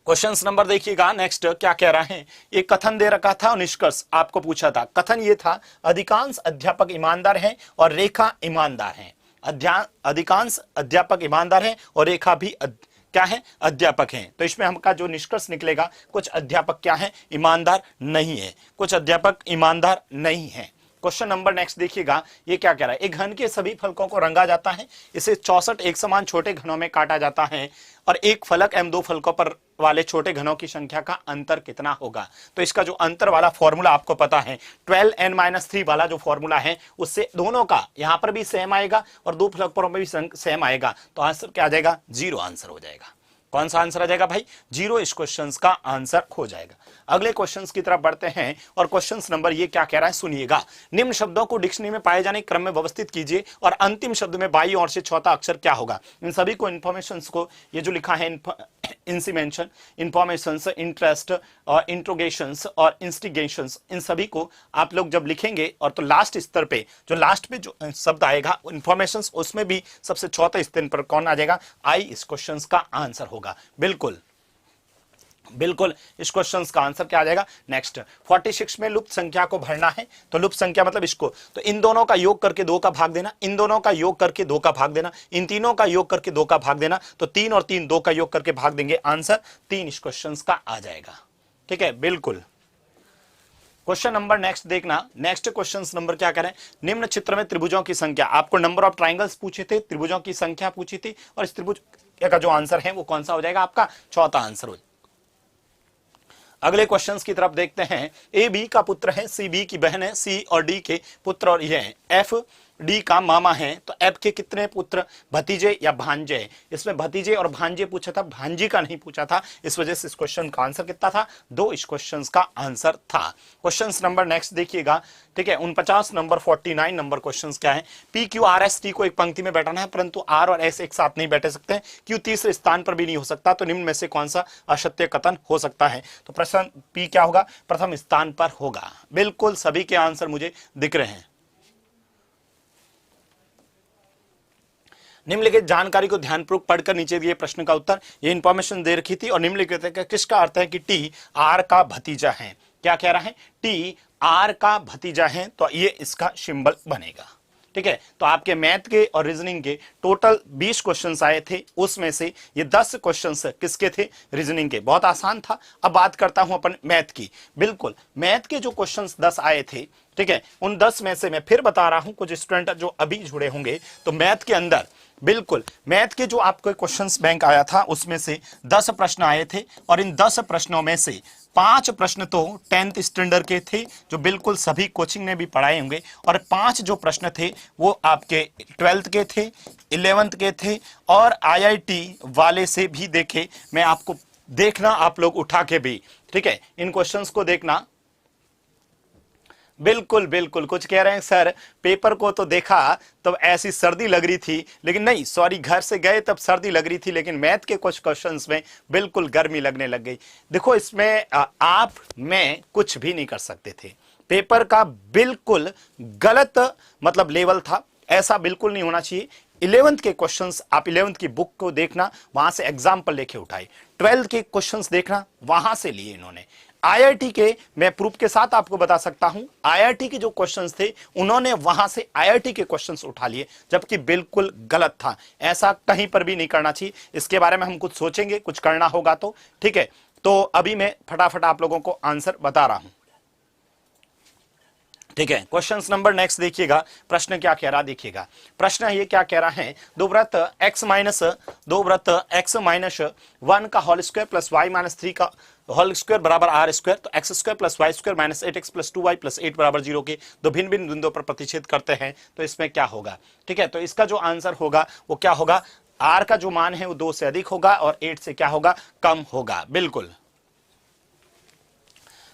क्वेश्चन नंबर देखिएगा, नेक्स्ट क्या कह रहा है। एक कथन दे रखा था और निष्कर्ष आपको पूछा था। कथन ये था, अधिकांश अध्यापक ईमानदार हैं और रेखा ईमानदार हैं। अधिकांश अध्यापक ईमानदार हैं और रेखा भी क्या है, अध्यापक हैं। तो इसमें हमका जो निष्कर्ष निकलेगा, कुछ अध्यापक क्या है, ईमानदार नहीं है, कुछ अध्यापक ईमानदार नहीं है। क्वेश्चन नंबर नेक्स्ट देखिएगा, ये क्या कह रहा है। एक घन के सभी फलकों को रंगा जाता है, इसे 64 एक समान छोटे घनों में काटा जाता है और एक फलक एवं 2 फलकों पर वाले छोटे घनों की संख्या का अंतर कितना होगा। तो इसका जो अंतर वाला फॉर्मूला आपको पता है, 12n-3 वाला जो फॉर्मूला है, उससे दोनों का यहां पर भी सेम आएगा और 2 फलकों में भी सेम आएगा। तो आंसर क्या आ जाएगा, 0 आंसर हो जाएगा। कौन सा आंसर आ जाएगा भाई, 0 इस क्वेश्चन का आंसर हो जाएगा। अगले क्वेश्चंस की तरफ बढ़ते हैं और क्वेश्चन नंबर ये क्या कह रहा है, सुनिएगा। निम्न शब्दों को डिक्शनरी में पाए जाने के क्रम में व्यवस्थित कीजिए और अंतिम शब्द में बाईं ओर से चौथा अक्षर क्या होगा। इन सभी को इंफॉर्मेशन को, ये जो लिखा है इंसीमेंशन, इंफॉर्मेशन, इंटरेस्ट और इंट्रोगेशंस और इंस्टिगेशंस, इन सभी को आप लोग जब लिखेंगे और तो लास्ट स्तर पे जो लास्ट पे जो शब्द आएगा इंफॉर्मेशंस, उसमें भी सबसे चौथे स्तर पर कौन आ जाएगा, आई इस क्वेश्चन का आंसर होगा। बिल्कुल इस क्वेश्चन का आंसर क्या आ जाएगा। नेक्स्ट 46 में लुप्त संख्या को भरना है। तो लुप्त संख्या मतलब इसको, तो इन दोनों का योग करके 2 का भाग देना, इन दोनों का योग करके 2 का भाग देना, इन तीनों का योग करके 2 का भाग देना। तो 3 और 3 2 का योग करके भाग देंगे, आंसर 3 इस क्वेश्चन का आ जाएगा। ठीक है, बिल्कुल। क्वेश्चन नंबर नेक्स्ट देखना। नेक्स्ट क्वेश्चन नंबर क्या करें, निम्न चित्र में त्रिभुजों की संख्या, आपको नंबर ऑफ ट्राइंगल्स पूछे थे, त्रिभुजों की संख्या पूछी थी और इस त्रिभुज का जो आंसर है वो कौन सा हो जाएगा, आपका चौथा आंसर हो जाएगा। अगले क्वेश्चंस की तरफ देखते हैं। ए बी का पुत्र है, सी बी की बहन है, सी और डी के पुत्र और ये हैं। एफ डी का मामा है, तो एफ के कितने पुत्र, भतीजे या भांजे। इसमें भतीजे और भांजे पूछा था, भांजी का नहीं पूछा था, इस वजह से इस क्वेश्चन का आंसर कितना था, 2 इस क्वेश्चन का आंसर था। क्वेश्चन नंबर नेक्स्ट देखिएगा। ठीक है, 49 नंबर 49 नंबर क्वेश्चन क्या है। P Q R S T को एक पंक्ति में बैठाना है, परंतु आर और एस एक साथ नहीं बैठे सकते, क्यू तीसरे स्थान पर भी नहीं हो सकता। तो निम्न में से कौन सा असत्य कथन हो सकता है। तो प्रश्न पी क्या होगा, प्रथम स्थान पर होगा। बिल्कुल सभी के आंसर मुझे दिख रहे हैं। निम्नलिखित जानकारी को ध्यानपूर्वक पढ़कर नीचे दिए प्रश्न का उत्तर, ये इंफॉर्मेशन दे रखी थी और निम्नलिखित किसका अर्थ है कि टी आर का भतीजा है। क्या कह रहा है, टी आर का भतीजा है, तो ये इसका सिंबल बनेगा। ठीक है। तो आपके मैथ के और रीजनिंग के टोटल 20 क्वेश्चंस आए थे, उसमें से ये 10 क्वेश्चंस किसके थे? रीजनिंग के। बहुत आसान था। अब बात करता हूं अपन मैथ की। बिल्कुल मैथ के जो क्वेश्चंस 10 आए थे, ठीक है, उन 10 में से मैं फिर बता रहा हूं, कुछ स्टूडेंट जो अभी जुड़े होंगे, तो मैथ के अंदर बिल्कुल मैथ के जो आपको क्वेश्चंस बैंक आया था उसमें से 10 प्रश्न आए थे, और इन 10 प्रश्नों में से 5 प्रश्न तो 10th स्टैंडर्ड के थे जो बिल्कुल सभी कोचिंग ने भी पढ़ाए होंगे, और 5 जो प्रश्न थे वो आपके 12th के थे, 11th के थे, और IIT वाले से भी देखे मैं आपको, देखना आप लोग उठा के भी, ठीक है, इन क्वेश्चंस को देखना। बिल्कुल बिल्कुल कुछ कह रहे हैं सर पेपर को तो देखा तब ऐसी सर्दी लग रही थी, लेकिन नहीं सॉरी, घर से गए तब सर्दी लग रही थी, लेकिन मैथ के कुछ क्वेश्चंस में बिल्कुल गर्मी लगने लग गई। देखो इसमें आप मैं कुछ भी नहीं कर सकते थे। पेपर का बिल्कुल गलत मतलब लेवल था, ऐसा बिल्कुल नहीं होना चाहिए। 11th के क्वेश्चंस आप 11th की बुक को देखना, वहां से एग्जाम्पल लेके उठाए। 12th के क्वेश्चंस देखना, वहां से लिए इन्होंने। IIT के मैं प्रूफ के साथ आपको बता सकता हूं, IIT के जो क्वेश्चंस थे उन्होंने वहां से IIT के क्वेश्चंस उठा लिए, जबकि बिल्कुल गलत था। ऐसा कहीं पर भी नहीं करना चाहिए। इसके बारे में हम कुछ सोचेंगे, कुछ करना होगा तो, ठीक है। तो अभी मैं फटाफट आप लोगों को आंसर बता रहा हूं, ठीक है। क्वेश्चंस नंबर नेक्स्ट देखिएगा, प्रश्न क्या कह रहा देखिएगा। प्रश्न ये क्या कह रहा है, दो वृत्त x माइनस 1 का whole square plus y minus 3 का होल स्क्वायर बराबर आर स्क्वायर, तो x square plus y square minus 8x plus 2y plus 8 बराबर 0 के दो भिन्न भिन्न बिंदुओं पर प्रतिच्छेद करते हैं, तो इसमें क्या होगा, ठीक है। तो इसका जो आंसर होगा वो क्या होगा, r का जो मान है वो 2 से अधिक होगा और 8 से क्या होगा, कम होगा। बिल्कुल।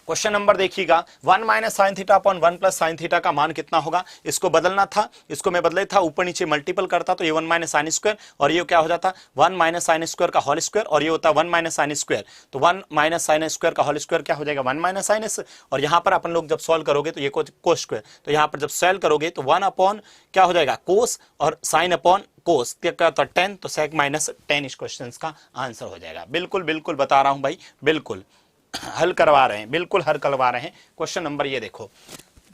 क्वेश्चन नंबर देखिएगा, 1 minus sine theta upon 1 plus sine theta का मान कितना होगा। इसको बदलना था, इसको मैं बदले था, ऊपर नीचे मल्टीपल करता तो ये 1 माइनस साइन स्क्वायर, और ये क्या हो जाता 1 माइनस साइन स्क्वायर का होल स्क्वायर, और ये होता 1 माइनस साइन स्क्वायर। तो 1 माइनस साइन स्क्वायर का होल स्क्वायर क्या हो जाएगा, 1 माइनस साइन, और यहां पर अपन लोग जब सॉल्व करोगे तो ये कोस स्क्वायर, तो यहां पर जब सॉल्व करोगे तो 1 अपॉन क्या हो जाएगा, कोस, और साइन अपॉन कोस क्या होता 10, तो सेक माइनस 10 इस क्वेश्चन का आंसर हो जाएगा। बिल्कुल बिल्कुल बता रहा हूं भाई, बिल्कुल हल करवा रहे हैं, बिल्कुल हल करवा रहे हैं। क्वेश्चन नंबर ये देखो,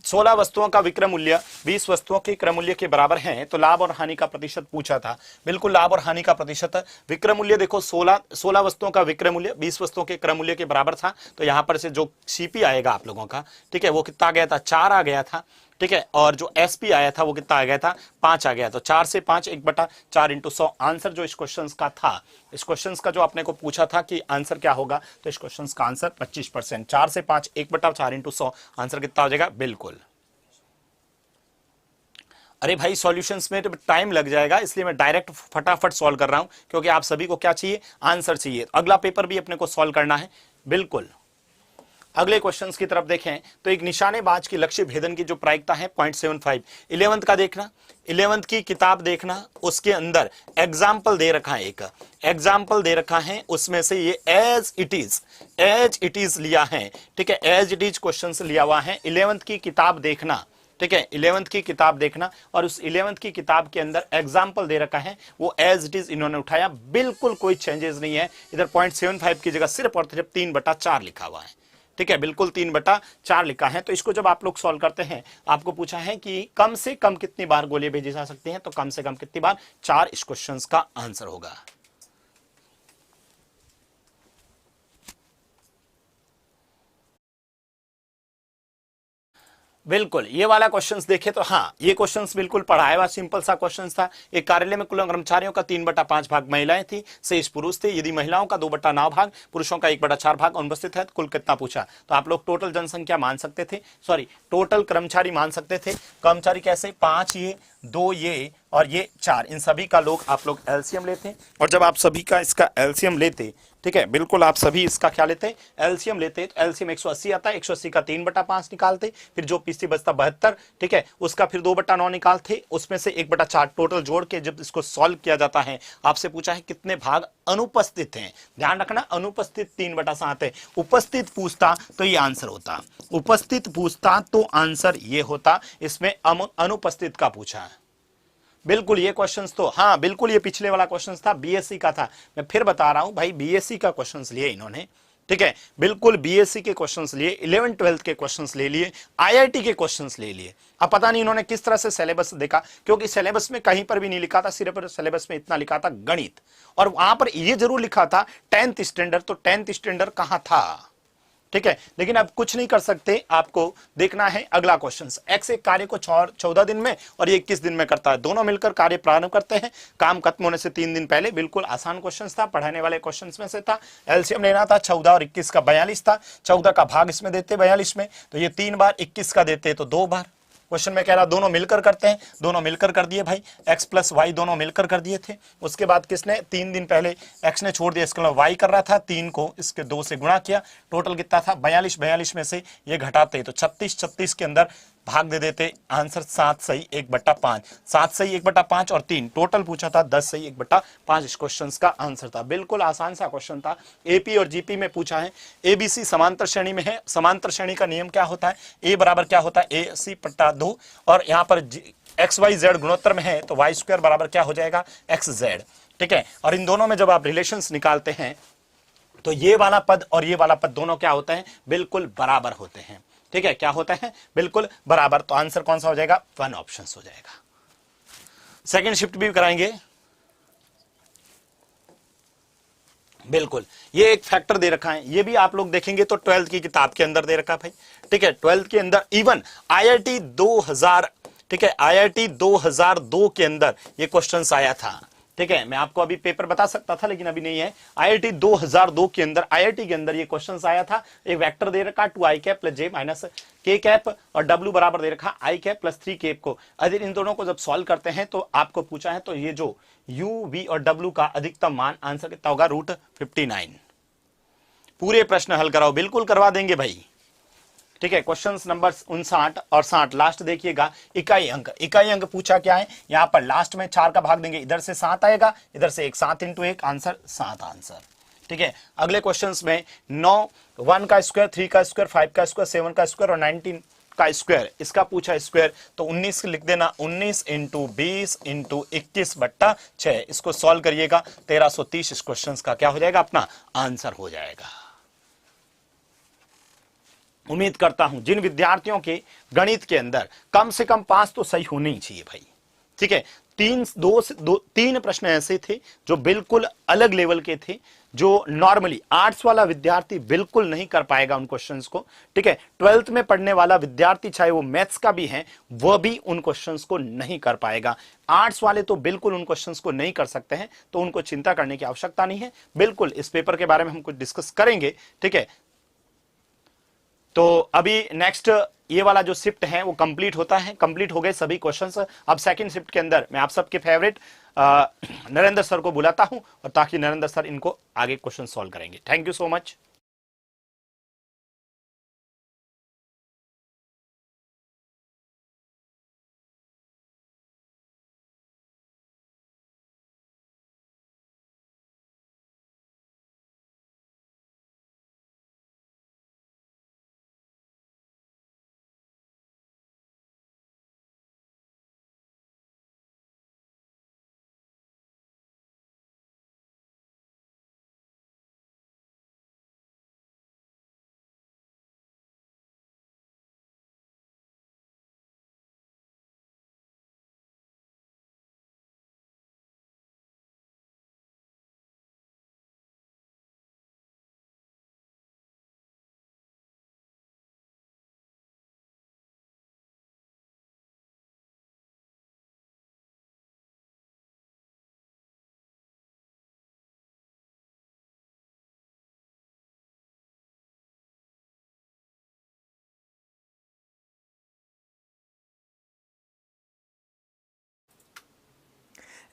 16 वस्तुओं का विक्रय मूल्य 20 वस्तुओं के क्रय मूल्य के बराबर है, तो लाभ और हानि का प्रतिशत पूछा था। बिल्कुल लाभ और हानि का प्रतिशत, विक्रय मूल्य देखो 16 वस्तुओं का विक्रय मूल्य 20 वस्तुओं के क्रय मूल्य के बराबर था, तो यहां पर से जो सीपी आएगा आप लोगों का, ठीक है, वो कितना आ गया था, 4 आ गया था, ठीक है, और जो एसपी आया था वो कितना आ गया था, 5 आ गया। तो 4 से 5 1/4 × 100 आंसर जो इस क्वेश्चन का था, इस क्वेश्चन का जो आपने को पूछा था कि आंसर क्या होगा, तो इस क्वेश्चन का आंसर 25%, 4 से 5 1/4 × 100 आंसर कितना हो जाएगा, बिल्कुल। अरे भाई सॉल्यूशंस में टाइम लग जाएगा, इसलिए मैं डायरेक्ट फटाफट सॉल्व कर रहा हूं, क्योंकि आप सभी को क्या चाहिए, आंसर चाहिए। अगला पेपर भी अपने को सॉल्व करना है। बिल्कुल अगले क्वेश्चंस की तरफ देखें तो एक निशानेबाज की लक्ष्य भेदन की जो प्रायिकता है 0.75। 11th का देखना, 11th की किताब देखना, उसके अंदर एग्जाम्पल दे रखा है, एक एग्जाम्पल दे रखा है, उसमें से ये एज इट इज लिया है, ठीक है, एज इट इज क्वेश्चंस लिया हुआ है। 11th की किताब देखना, ठीक है, 11th की किताब देखना, और उस 11th की किताब के अंदर एग्जाम्पल दे रखा है, वो एज इट इज इन्होंने उठाया, बिल्कुल कोई चेंजेस नहीं है। इधर 0.75 की जगह सिर्फ और सिर्फ 3/4 लिखा हुआ है, ठीक है, बिल्कुल 3/4 लिखा है। तो इसको जब आप लोग सॉल्व करते हैं, आपको पूछा है कि कम से कम कितनी बार गोले भेजे जा सकते हैं, तो कम से कम कितनी बार, 4 इस क्वेश्चन का आंसर होगा। बिल्कुल ये वाला क्वेश्चंस देखे तो हाँ, ये क्वेश्चंस बिल्कुल पढ़ाया हुआ सिंपल सा क्वेश्चंस था। एक कार्यालय में कुल कर्मचारियों का 3/5 भाग महिलाएं थी, शेष पुरुष थे। यदि महिलाओं का 2/9 भाग, पुरुषों का 1/4 भाग अनुपस्थित है, तो कुल कितना पूछा, तो आप लोग टोटल जनसंख्या मान सकते थे, सॉरी टोटल कर्मचारी मान सकते थे। कर्मचारी कैसे, 5 ये, 2 ये और ये 4, इन सभी का लोग आप लोग एलसीएम लेते, और जब आप सभी का इसका एलसीएम लेते, ठीक है, बिल्कुल आप सभी इसका क्या लेते, एलसीएम लेते, तो एलसीएम 180 आता है, 180 का 3/5 निकालते, फिर जो पीछे बचता 72, ठीक है, उसका फिर 2/9 निकालते, उसमें से 1/4 टोटल जोड़ के जब इसको सॉल्व किया जाता है, आपसे पूछा है कितने भाग अनुपस्थित हैं, ध्यान रखना अनुपस्थित 3/7 है, उपस्थित पूछता तो ये आंसर होता, उपस्थित पूछता तो आंसर ये होता, इसमें अनुपस्थित का पूछा है। बिल्कुल ये क्वेश्चंस तो हाँ, बिल्कुल ये पिछले वाला क्वेश्चंस था, बीएससी का था। मैं फिर बता रहा हूं भाई, बीएससी का क्वेश्चंस लिए इन्होंने, ठीक है, बिल्कुल बीएससी के क्वेश्चंस लिए, 11th 12th के क्वेश्चंस ले लिए, आईआईटी के क्वेश्चंस ले लिए। अब पता नहीं इन्होंने किस तरह से सिलेबस देखा, क्योंकि सिलेबस में कहीं पर भी नहीं लिखा था, सिर्फ सिलेबस में इतना लिखा था गणित, और वहां पर यह जरूर लिखा था 10th स्टैंडर्ड। तो 10th स्टैंडर्ड कहां था, ठीक है, लेकिन अब कुछ नहीं कर सकते, आपको देखना है अगला क्वेश्चन। एक्स एक कार्य को 14 दिन में और ये 21 दिन में करता है, दोनों मिलकर कार्य प्रारंभ करते हैं काम खत्म होने से 3 दिन पहले। बिल्कुल आसान क्वेश्चन था, पढ़ाने वाले क्वेश्चन में से था। एलसीएम लेना था, 14 और 21 का 42 था, 14 का भाग इसमें देते 42 में, तो ये 3 बार, 21 का देते तो 2 बार। क्वेश्चन में कह रहा दोनों मिलकर करते हैं, दोनों मिलकर कर दिए भाई, x प्लस वाई दोनों मिलकर कर दिए थे। उसके बाद किसने 3 दिन पहले x ने छोड़ दिया, इसके मतलब y कर रहा था, 3 को इसके 2 से गुणा किया, टोटल कितना था 42, 42 में से ये घटाते तो 36, 36 के अंदर भाग दे देते, आंसर 7 सही 1/5, 7 सही 1/5 और 3, टोटल पूछा था 10 सही 1/5 इस क्वेश्चन का आंसर था। बिल्कुल आसान सा क्वेश्चन था, एपी और जीपी में पूछा है। एबीसी समांतर श्रेणी में है, समांतर श्रेणी का नियम क्या होता है, ए बराबर क्या होता है AC/2, और यहाँ पर XYZ गुणोत्तर में है तो y² बराबर क्या हो जाएगा XZ, ठीक है। और इन दोनों में जब आप रिलेशंस निकालते हैं तो ये वाला पद और ये वाला पद दोनों क्या होते हैं, बिल्कुल बराबर होते हैं, ठीक है, क्या होता है, बिल्कुल बराबर। तो आंसर कौन सा हो जाएगा, 1 ऑप्शन हो जाएगा। सेकंड शिफ्ट भी कराएंगे, बिल्कुल ये एक फैक्टर दे रखा है, ये भी आप लोग देखेंगे तो 12th की किताब के अंदर दे रखा है भाई, ठीक है। 12th के अंदर इवन IIT 2000, ठीक है, IIT 2002 के अंदर ये क्वेश्चंस आया था, ठीक है। मैं आपको अभी पेपर बता सकता था लेकिन अभी नहीं है। IIT 2002 के अंदर, IIT के अंदर ये क्वेश्चंस आया था। एक वेक्टर दे रखा 2i cap plus j minus k cap और w बराबर दे रखा i कैप प्लस 3 कैप को। अगर इन दोनों को जब सॉल्व करते हैं तो आपको पूछा है तो ये जो u, v और w का अधिकतम मान आंसर कितना होगा, √59। पूरे प्रश्न हल कराओ, बिल्कुल करवा देंगे भाई, ठीक है। क्वेश्चन नंबर 59 और 60 लास्ट देखिएगा, इकाई अंक। इकाई अंक पूछा क्या है, यहां पर लास्ट में 4 का भाग देंगे, इधर से 7 आएगा, इधर से 7 × 1 आंसर 7 आंसर, ठीक है। अगले क्वेश्चंस में 9, 1 का स्क्वायर, 3 का स्क्वायर, 5 का स्क्वायर, 7 का स्क्वायर और 19 का स्क्वायर, इसका पूछा स्क्वायर तो 19 लिख देना, 19 × 20 × 21/6, इसको सॉल्व करिएगा 1330 इस क्वेश्चन का क्या हो जाएगा, अपना आंसर हो जाएगा। उम्मीद करता हूं जिन विद्यार्थियों के गणित के अंदर कम से कम 5 तो सही होने ही चाहिए भाई, ठीक है। 3 प्रश्न ऐसे थे जो बिल्कुल अलग लेवल के थे, जो नॉर्मली आर्ट्स वाला विद्यार्थी बिल्कुल नहीं कर पाएगा उन क्वेश्चंस को, ठीक है। 12th में पढ़ने वाला विद्यार्थी चाहे वो मैथ्स का भी है, वह भी उन क्वेश्चंस को नहीं कर पाएगा। आर्ट्स वाले तो बिल्कुल उन क्वेश्चंस को नहीं कर सकते हैं, तो उनको चिंता करने की आवश्यकता नहीं है। बिल्कुल इस पेपर के बारे में हम कुछ डिस्कस करेंगे, ठीक है। तो अभी नेक्स्ट ये वाला जो शिफ्ट है वो कंप्लीट होता है, कंप्लीट हो गए सभी क्वेश्चंस। अब सेकंड शिफ्ट के अंदर मैं आप सबके फेवरेट नरेंद्र सर को बुलाता हूं, और ताकि नरेंद्र सर इनको आगे क्वेश्चन सॉल्व करेंगे। Thank you so much.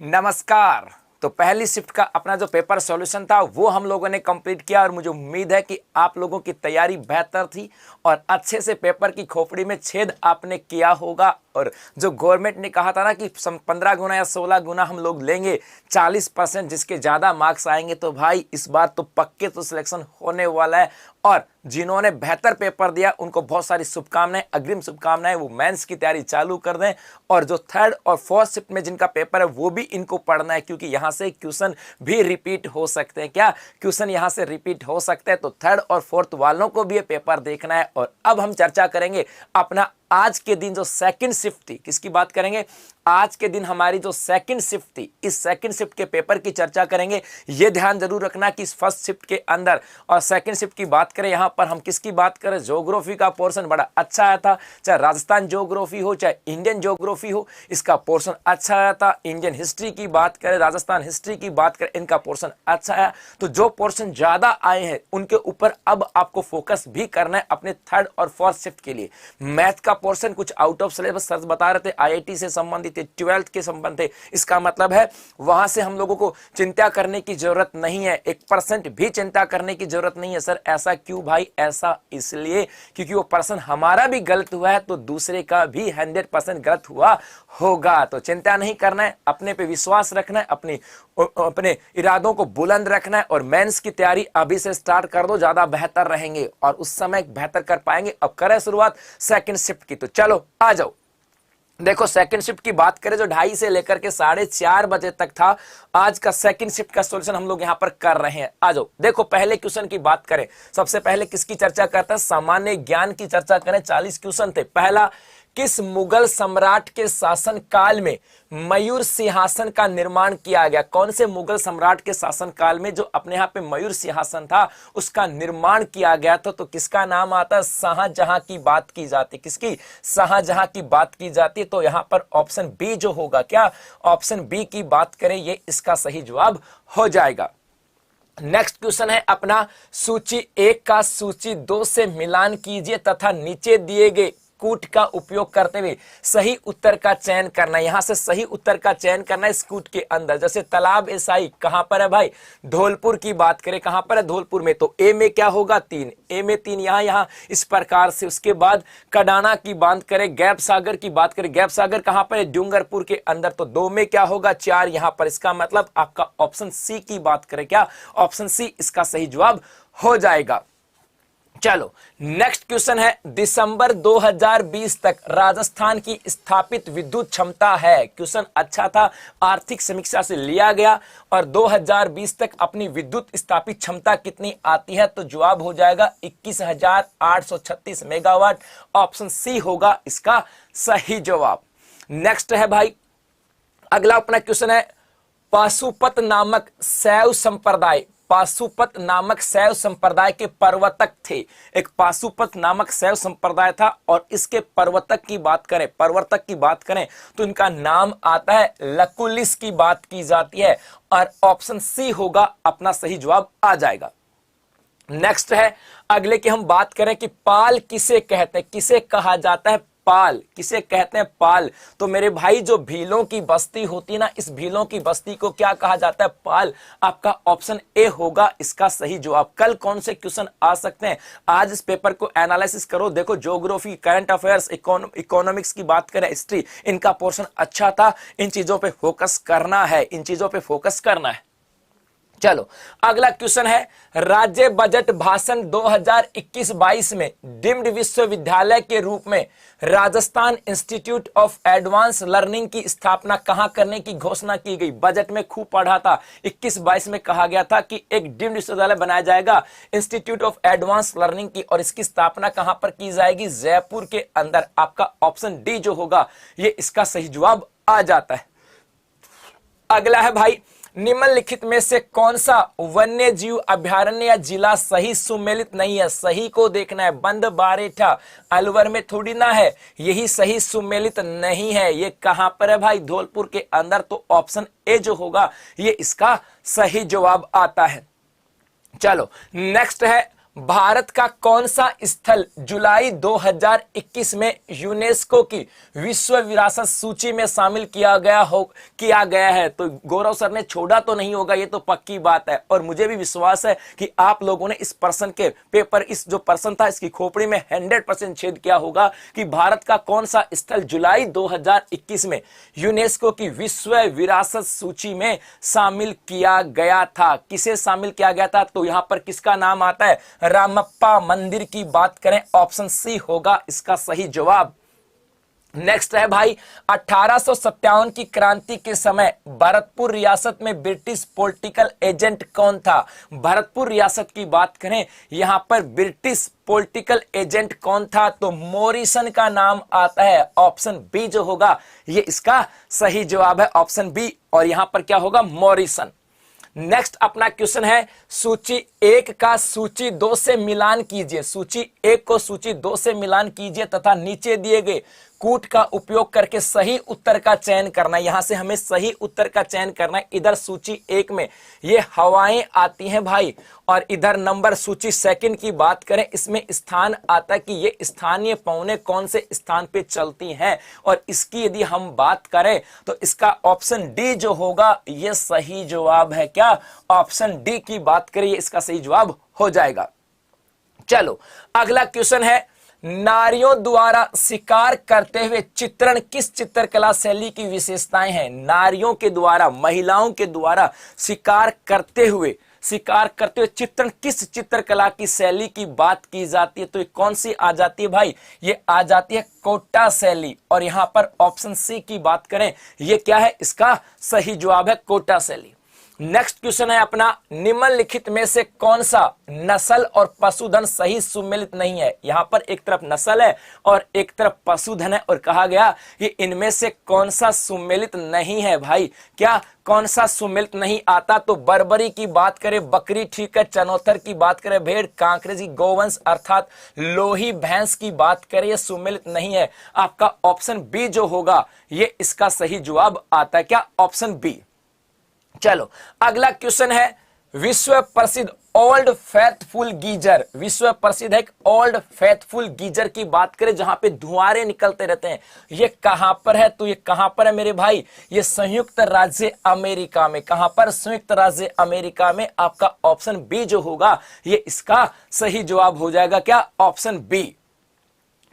नमस्कार। तो पहली शिफ्ट का अपना जो पेपर सॉल्यूशन था वो हम लोगों ने कंप्लीट किया, और मुझे उम्मीद है कि आप लोगों की तैयारी बेहतर थी और अच्छे से पेपर की खोपड़ी में छेद आपने किया होगा। और जो गवर्नमेंट ने कहा था ना कि 15 गुना या 16 गुना हम लोग लेंगे, 40% जिसके ज़्यादा मार्क्स आएंगे, तो भाई इस बार तो पक्के तो सिलेक्शन होने वाला है। और जिन्होंने बेहतर पेपर दिया उनको बहुत सारी शुभकामनाएं, अग्रिम शुभकामनाएं, वो मेंस की तैयारी चालू कर दें। और जो थर्ड और फोर्थ शिफ्ट में जिनका पेपर है वो भी इनको पढ़ना है, क्योंकि यहाँ से क्वेश्चन भी रिपीट हो सकते हैं। क्या क्वेश्चन यहाँ से रिपीट हो सकते हैं? तो थर्ड और फोर्थ वालों को भी ये पेपर देखना है। और अब हम चर्चा करेंगे अपना आज के दिन जो सेकंड शिफ्ट थी, किसकी बात करेंगे? आज के दिन हमारी जो सेकंड शिफ्ट थी, इस सेकंड शिफ्ट के पेपर की चर्चा करेंगे। ये ध्यान जरूर रखना कि इस फर्स्ट शिफ्ट के अंदर और सेकंड शिफ्ट की बात करें, यहां पर हम किसकी बात करें? ज्योग्राफी का पोर्शन बड़ा अच्छा आया था, चाहे राजस्थान ज्योग्राफी हो चाहे इंडियन ज्योग्राफी हो, इसका पोर्शन अच्छा आया था। इंडियन हिस्ट्री की बात करें, राजस्थान हिस्ट्री की बात करें, इनका पोर्शन अच्छा आया। तो जो पोर्शन ज्यादा आए हैं उनके ऊपर अब आपको फोकस भी करना है अपने थर्ड और फोर्थ शिफ्ट के लिए। मैथ का पोर्शन कुछ आउट ऑफ सिलेबस सर बता रहे थे, आईआईटी से संबंधित थे, 12th के संबंध थे, इसका मतलब है वहां से हम लोगों को चिंता करने की जरूरत नहीं है, 1% भी चिंता करने की जरूरत नहीं है। सर ऐसा क्यों भाई? ऐसा इसलिए क्योंकि वो पर्सन हमारा भी गलत हुआ है तो दूसरे का भी 100% गलत हुआ होगा। तो चिंता नहीं करना है, अपने पे विश्वास रखना है, अपने इरादों को बुलंद रखना है और मेंस की तैयारी अभी से स्टार्ट कर दो, ज्यादा बेहतर रहेंगे और उस समय बेहतर कर पाएंगे। अब करें शुरुआत सेकंड शिफ्ट की, तो चलो आ जाओ। देखो सेकंड शिफ्ट की बात करें जो 2:30 से लेकर के 4:30 बजे तक था, आज का सेकंड शिफ्ट का सॉल्यूशन हम लोग यहां पर कर रहे हैं। आ जाओ। देखो पहले क्वेश्चन की बात करें, सबसे पहले किसकी चर्चा करते हैं? सामान्य ज्ञान की चर्चा करें। 40 क्वेश्चन थे। पहला, किस मुगल सम्राट के शासन काल में मयूर सिंहासन का निर्माण किया गया? कौन से मुगल सम्राट के शासन काल में जो अपने यहाँ पे मयूर सिंहासन था उसका निर्माण किया गया था? तो किसका नाम आता है? शाहजहां की बात की जाती। किसकी? शाहजहां की बात की जाती। तो यहाँ पर ऑप्शन बी जो होगा, क्या ऑप्शन बी की बात करें, ये इसका सही जवाब हो जाएगा। नेक्स्ट क्वेश्चन है अपना, सूची 1 का सूची 2 से मिलान कीजिए तथा नीचे दिए गए कूट का उपयोग करते हुए सही उत्तर का चयन करना है। यहां से सही उत्तर का चयन करना है इस कूट के अंदर। जैसे तालाब एसाई कहां पर है भाई? धौलपुर की बात करें, कहां पर है? धौलपुर में। तो ए में क्या होगा? 3, ए में 3 यहां इस प्रकार से। उसके बाद कडाना की बात करें, गैप सागर की बात करें, गैप सागर कहां पर है? डूंगरपुर के अंदर। तो 2 में क्या होगा? 4 यहां पर। इसका मतलब आपका ऑप्शन सी की बात करें, क्या ऑप्शन सी इसका सही जवाब हो जाएगा। चलो नेक्स्ट क्वेश्चन है, दिसंबर 2020 तक राजस्थान की स्थापित विद्युत क्षमता है। क्वेश्चन अच्छा था, आर्थिक समीक्षा से लिया गया और 2020 तक अपनी विद्युत स्थापित क्षमता कितनी आती है? तो जवाब हो जाएगा 21,836 मेगावाट। ऑप्शन सी होगा इसका सही जवाब। नेक्स्ट है भाई, अगला अपना क्वेश्चन है, पाशुपत नामक शैव संप्रदाय, पाशुपत नामक शैव संप्रदाय के प्रवर्तक थे। एक पाशुपत नामक शैव संप्रदाय था और इसके प्रवर्तक की बात करें, प्रवर्तक की बात करें तो इनका नाम आता है लकुलिस की बात की जाती है और ऑप्शन सी होगा अपना सही जवाब आ जाएगा। नेक्स्ट है अगले की हम बात करें कि पाल किसे कहते हैं, किसे कहा जाता है? पाल किसे कहते हैं? पाल। तो मेरे भाई जो भीलों की बस्ती होती है ना, इस भीलों की बस्ती को क्या कहा जाता है? पाल। आपका ऑप्शन ए होगा इसका सही जवाब। कल कौन से क्वेश्चन आ सकते हैं, आज इस पेपर को एनालिसिस करो। देखो ज्योग्राफी, करंट अफेयर्स, इकोनॉमिक्स की बात करें, हिस्ट्री, इनका पोर्शन अच्छा था। इन चीजों पे फोकस करना है, इन चीजों पे फोकस करना है। चलो अगला क्वेश्चन है, राज्य बजट भाषण 2021-22 में डीम्ड विश्वविद्यालय के रूप में Rajasthan institute of advance learning की स्थापना कहां करने की घोषणा की गई? बजट में खूब पढ़ा था, 21-22 में कहा गया था कि एक डीम्ड विश्वविद्यालय बनाया जाएगा इंस्टीट्यूट ऑफ एडवांस लर्निंग की, और इसकी स्थापना कहां पर की जाएगी? जयपुर के अंदर। आपका ऑप्शन डी जो होगा ये इसका सही जवाब आ जाता है। अगला है भाई, निम्नलिखित में से कौन सा वन्य जीव अभयारण्य या जिला सही सुमेलित नहीं है? सही को देखना है। बंद बारेठा अलवर में थोड़ी ना है, यही सही सुमेलित नहीं है। ये कहां पर है भाई? धौलपुर के अंदर। तो ऑप्शन ए जो होगा ये इसका सही जवाब आता है। चलो नेक्स्ट है, भारत का कौन सा स्थल जुलाई 2021 में यूनेस्को की विश्व विरासत सूची में शामिल किया गया है? तो गौरव सर ने छोड़ा तो नहीं होगा, ये तो पक्की बात है। और मुझे भी विश्वास है कि आप लोगों ने इस प्रश्न के पेपर, इस जो प्रश्न था इसकी खोपड़ी में 100% छेद किया होगा कि भारत का कौन सा स्थल जुलाई 2021 में यूनेस्को की विश्व विरासत सूची में शामिल किया गया था। किसे शामिल किया गया था? तो यहां पर किसका नाम आता है? रामप्पा मंदिर की बात करें, ऑप्शन सी होगा इसका सही जवाब। नेक्स्ट है भाई, 1857 की क्रांति के समय भरतपुर रियासत में ब्रिटिश पॉलिटिकल एजेंट कौन था? भरतपुर रियासत की बात करें, यहां पर ब्रिटिश पॉलिटिकल एजेंट कौन था? तो मॉरिसन का नाम आता है। ऑप्शन बी जो होगा ये इसका सही जवाब है, ऑप्शन बी। और यहां पर क्या होगा? मॉरिसन। नेक्स्ट अपना क्वेश्चन है, सूची 1 का सूची 2 से मिलान कीजिए। सूची 1 को सूची 2 से मिलान कीजिए तथा नीचे दिए गए कूट का उपयोग करके सही उत्तर का चयन करना है। यहां से हमें सही उत्तर का चयन करना है। इधर सूची 1 में ये हवाएं आती हैं भाई, और इधर नंबर सूची 2 की बात करें, इसमें स्थान आता है कि ये स्थानीय पौने कौन से स्थान पे चलती हैं। और इसकी यदि हम बात करें तो इसका ऑप्शन डी जो होगा ये सही जवाब है। क्या? ऑप्शन डी की बात करें, इसका सही जवाब हो जाएगा। चलो अगला क्वेश्चन है, नारियों द्वारा शिकार करते हुए चित्रण किस चित्रकला शैली की विशेषताएं हैं? नारियों के द्वारा, महिलाओं के द्वारा शिकार करते हुए चित्रण किस चित्रकला की शैली की बात की जाती है? तो ये कौन सी आ जाती है भाई? ये आ जाती है कोटा शैली। और यहां पर ऑप्शन सी की बात करें, ये क्या है? इसका सही जवाब है कोटा शैली। नेक्स्ट क्वेश्चन है अपना, निम्नलिखित में से कौन सा नस्ल और पशुधन सही सुमेलित नहीं है? यहां पर एक तरफ नस्ल है और एक तरफ पशुधन है, और कहा गया कि इनमें से कौन सा सुमेलित नहीं है भाई? क्या कौन सा सुमेलित नहीं आता? तो बर्बरी की बात करें, बकरी ठीक है। चनौथर की बात करें, भेड़। कांकरेजी गौवंश अर्थात लोही भैंस की बात करें, ये सुमेलित नहीं है। आपका ऑप्शन बी जो होगा ये इसका सही जवाब आता है। क्या? Option B. चलो अगला क्वेश्चन है, विश्व प्रसिद्ध ओल्ड फेथफुल गीजर, विश्व प्रसिद्ध है एक ओल्ड फेथफुल गीजर की बात करें जहां पे धुआंरे निकलते रहते हैं, ये कहां पर है? तो ये कहां पर है मेरे भाई? ये संयुक्त राज्य अमेरिका में। कहां पर? संयुक्त राज्य अमेरिका में। आपका ऑप्शन बी जो होगा ये इसका सही जवाब हो जाएगा। क्या? Option B.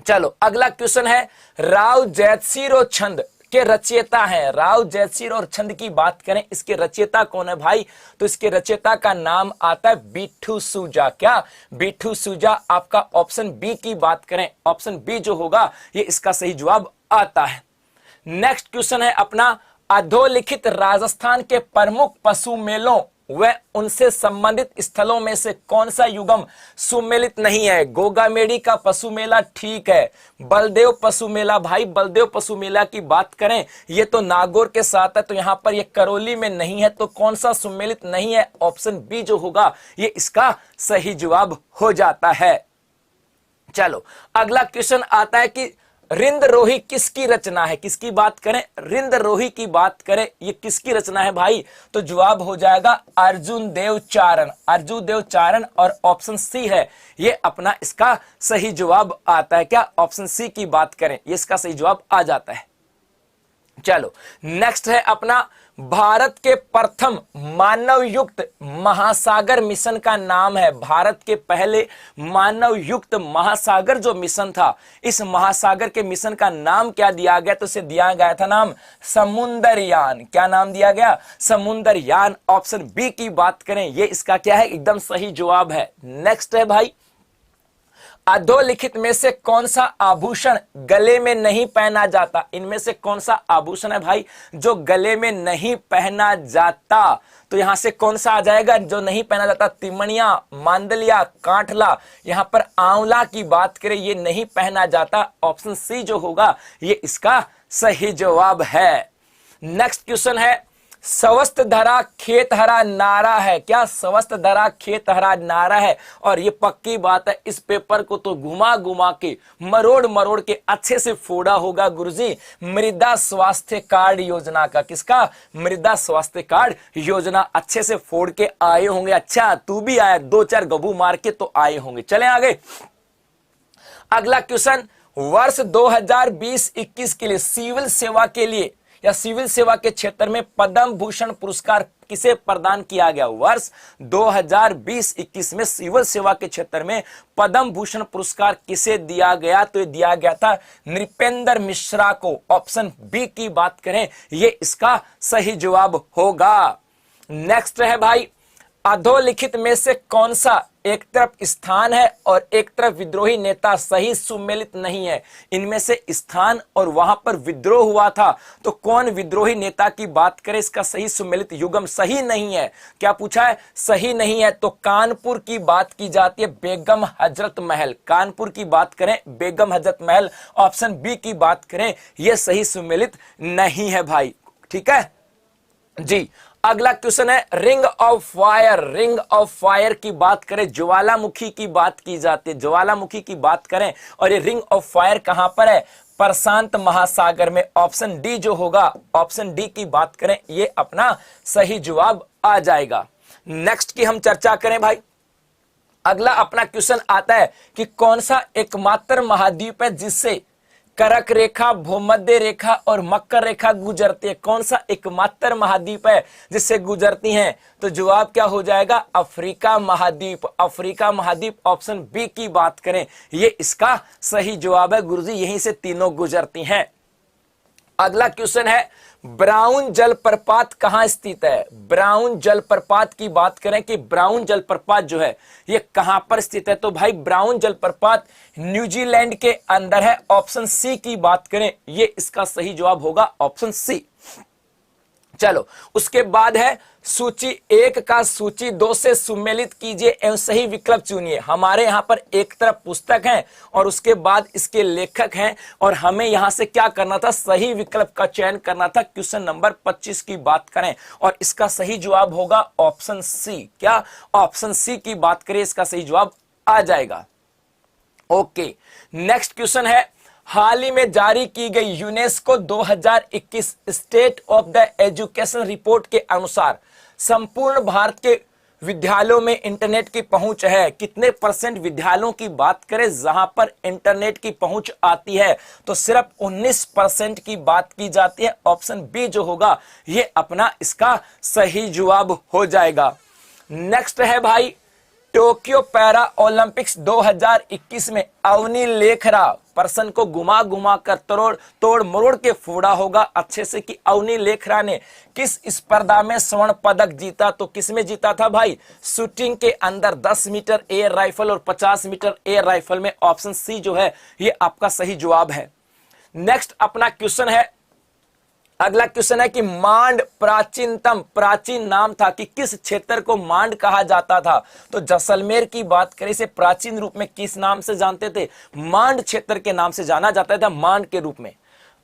चलो अगला क्वेश्चन है, राव जयसिंह छंद के रचयिता हैं। राव जयसिंह छंद की बात करें, इसके रचयिता कौन है भाई? तो इसके रचयिता का नाम आता है बिट्ठू सूजा। क्या? बिट्ठू सूजा। आपका ऑप्शन बी की बात करें, ऑप्शन बी जो होगा ये इसका सही जवाब आता है। नेक्स्ट क्वेश्चन है अपना, अधोलिखित राजस्थान के प्रमुख पशु मेलों व उनसे संबंधित स्थलों में से कौन सा युगम सुमेलित नहीं है? गोगामेड़ी का पशु मेला ठीक है। बलदेव पशु मेला, भाई बलदेव पशु मेला की बात करें ये तो नागौर के साथ है, तो यहां पर ये करौली में नहीं है। तो कौन सा सुमेलित नहीं है? ऑप्शन बी जो होगा ये इसका सही जवाब हो जाता है। चलो अगला क्वेश्चन आता है कि रिंदरोही किसकी रचना है? किसकी बात करें? रिंदरोही की बात करें, ये किसकी रचना है भाई? तो जवाब हो जाएगा अर्जुन देव चारण। अर्जुन देव चारण। और ऑप्शन सी है ये अपना इसका सही जवाब आता है। क्या? ऑप्शन सी की बात करें ये इसका सही जवाब आ जाता है। चलो नेक्स्ट है अपना, भारत के प्रथम मानव युक्त महासागर मिशन का नाम है। भारत के पहले मानव युक्त महासागर जो मिशन था, इस महासागर के मिशन का नाम क्या दिया गया? तो इसे दिया गया था नाम समुंदरयान। क्या नाम दिया गया? समुंदरयान। ऑप्शन बी की बात करें ये इसका क्या है? एकदम सही जवाब है। नेक्स्ट है भाई, अधोलिखित में से कौन सा आभूषण गले में नहीं पहना जाता? इनमें से कौन सा आभूषण है भाई जो गले में नहीं पहना जाता? तो यहां से कौन सा आ जाएगा जो नहीं पहना जाता? तिमणिया, मांदलिया, कांठला। यहां पर आंवला की बात करें ये नहीं पहना जाता। ऑप्शन सी जो होगा ये इसका सही जवाब है। नेक्स्ट क्वेश्चन है, स्वस्थ धरा खेत हरा नारा है। क्या स्वस्थ धरा खेत हरा नारा है? और ये पक्की बात है, इस पेपर को तो घुमा घुमा के मरोड़ मरोड़ के अच्छे से फोड़ा होगा गुरुजी मृदा स्वास्थ्य कार्ड योजना का। किसका? मृदा स्वास्थ्य कार्ड योजना अच्छे से फोड़ के आए होंगे। अच्छा, तू भी आया, 2-4 गबू मार के तो आए होंगे। चले आगे। अगला क्वेश्चन, वर्ष 2020-21 के लिए सिविल सेवा के लिए या सिविल सेवा के क्षेत्र में पद्म भूषण पुरस्कार किसे प्रदान किया गया? वर्ष 2020-21 में सिविल सेवा के क्षेत्र में पद्म भूषण पुरस्कार किसे दिया गया? तो ये दिया गया था नृपेंद्र मिश्रा को। ऑप्शन बी की बात करें, ये इसका सही जवाब होगा। नेक्स्ट है भाई, अधोलिखित में से कौन सा एक तरफ स्थान है और एक तरफ विद्रोही नेता सही सुमेलित नहीं है? इनमें से स्थान और वहां पर विद्रोह हुआ था, तो कौन विद्रोही नेता की बात करें, इसका सही सुमेलित युग्म सही नहीं है। क्या पूछा है? सही नहीं है। तो कानपुर की बात की जाती है बेगम हजरत महल। कानपुर की बात करें बेगम हजरत महल। ऑप्शन बी की बात करें, यह सही सुमेलित नहीं है भाई। ठीक है जी। अगला क्वेश्चन है, ring of fire. Ring of fire की बात करें, ज्वालामुखी की बात की जाती है, ज्वालामुखी की बात करें, और ये रिंग ऑफ फायर कहां पर है? प्रशांत महासागर में। ऑप्शन डी जो होगा, ऑप्शन डी की बात करें, ये अपना सही जवाब आ जाएगा। नेक्स्ट की हम चर्चा करें भाई। अगला अपना क्वेश्चन आता है कि कौन सा एकमात्र महाद्वीप है जिससे करक रेखा, भूमध्य रेखा और मकर रेखा गुजरती है? कौन सा एकमात्र महाद्वीप है जिससे गुजरती हैं? तो जवाब क्या हो जाएगा? अफ्रीका महाद्वीप। अफ्रीका महाद्वीप, ऑप्शन बी की बात करें, ये इसका सही जवाब है गुरुजी, यहीं से तीनों गुजरती हैं। अगला क्वेश्चन है, ब्राउन जलप्रपात कहां स्थित है? ब्राउन जलप्रपात की बात करें कि ब्राउन जलप्रपात जो है ये कहां पर स्थित है? तो भाई ब्राउन जलप्रपात न्यूजीलैंड के अंदर है। ऑप्शन सी की बात करें, ये इसका सही जवाब होगा, ऑप्शन सी। चलो, उसके बाद है सूची 1 का सूची 2 से सुमेलित कीजिए एवं सही विकल्प चुनिए। हमारे यहां पर एक तरफ पुस्तक है और उसके बाद इसके लेखक हैं, और हमें यहां से क्या करना था? सही विकल्प का चयन करना था। क्वेश्चन नंबर 25 की बात करें और इसका सही जवाब होगा ऑप्शन सी। क्या? ऑप्शन सी की बात करें, इसका सही जवाब आ जाएगा। ओके, नेक्स्ट क्वेश्चन है, हाल ही में जारी की गई UNESCO 2021 state of the education report के अनुसार संपूर्ण भारत के विद्यालयों में इंटरनेट की पहुंच है। कितने % विद्यालयों की बात करें जहां पर इंटरनेट की पहुंच आती है? तो सिर्फ 19% की बात की जाती है। ऑप्शन बी जो होगा, ये अपना इसका सही जवाब हो जाएगा। नेक्स्ट है भाई, टोक्यो पैरा ओलंपिक्स 2021 में अवनी लेखरा पर्सन को घुमा घुमा कर तोड़ मरोड़ के फोड़ा होगा अच्छे से कि अवनी लेखरा ने किस स्पर्धा में स्वर्ण पदक जीता? तो किस में जीता था भाई? शूटिंग के अंदर 10 मीटर एयर राइफल और 50 मीटर एयर राइफल में। ऑप्शन सी जो है ये आपका सही जवाब है। नेक्स्ट अपना क्वेश्चन है, अगला क्वेश्चन है कि मांड प्राचीन नाम था कि किस क्षेत्र को मांड कहा जाता था? तो जैसलमेर की बात करें, इसे प्राचीन रूप में किस नाम से जानते थे? मांड क्षेत्र के नाम से जाना जाता था, मांड के रूप में।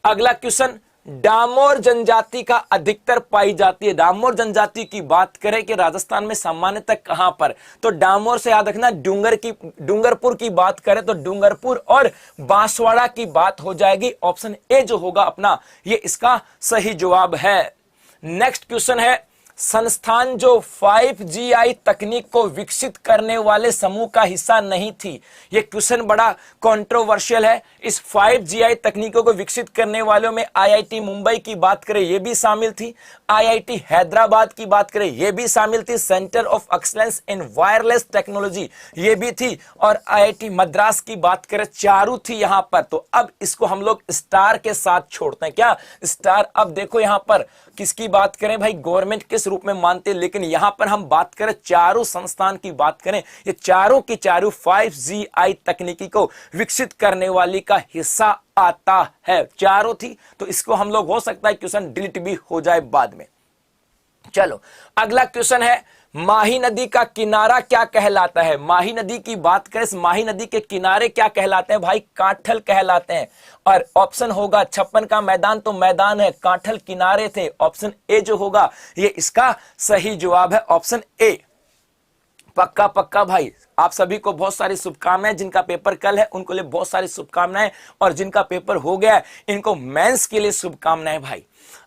अगला क्वेश्चन, डामोर जनजाति का अधिकतर पाई जाती है। डामोर जनजाति की बात करें कि राजस्थान में सामान्यतः कहां पर? तो डामोर से याद रखना, डूंगरपुर की बात करें तो डूंगरपुर और बांसवाड़ा की बात हो जाएगी। ऑप्शन ए जो होगा अपना, ये इसका सही जवाब है। नेक्स्ट क्वेश्चन है, संस्थान जो 5GI तकनीक को विकसित करने वाले समूह का हिस्सा नहीं थी। यह क्वेश्चन बड़ा कंट्रोवर्शियल है। इस 5GI तकनीकों को विकसित करने वालों में IIT मुंबई की बात करें, यह भी शामिल थी। IIT हैदराबाद की बात करें, यह भी शामिल थी। Centre of excellence in wireless technology ये भी थी, और IIT मद्रास की बात करें, चारों थी यहां पर। तो अब इसको हम लोग स्टार के साथ छोड़ते हैं। क्या स्टार? अब देखो यहां पर किसकी बात करें भाई, गवर्नमेंट किस रूप में मानते हैं, लेकिन यहां पर हम बात करें चारों संस्थान की बात करें, ये चारों की चारों 5GI तकनीकी को विकसित करने वाली का हिस्सा आता है। चारों थी, तो इसको हम लोग हो सकता है क्वेश्चन डिलीट भी हो जाए बाद में। चलो, अगला क्वेश्चन है, माही नदी का किनारा क्या कहलाता है? माही नदी की बात करें, इस माही नदी के किनारे क्या कहलाते हैं भाई? कांठल कहलाते हैं। और ऑप्शन होगा 56 का मैदान तो मैदान है, कांठल किनारे थे। ऑप्शन ए जो होगा ये इसका सही जवाब है, ऑप्शन ए। पक्का पक्का भाई, आप सभी को बहुत सारी शुभकामनाएं। जिनका पेपर कल है उनको लिए बहुत सारी शुभकामनाएं, और जिनका पेपर हो गया है इनको मेंस के लिए शुभकामनाएं भाई।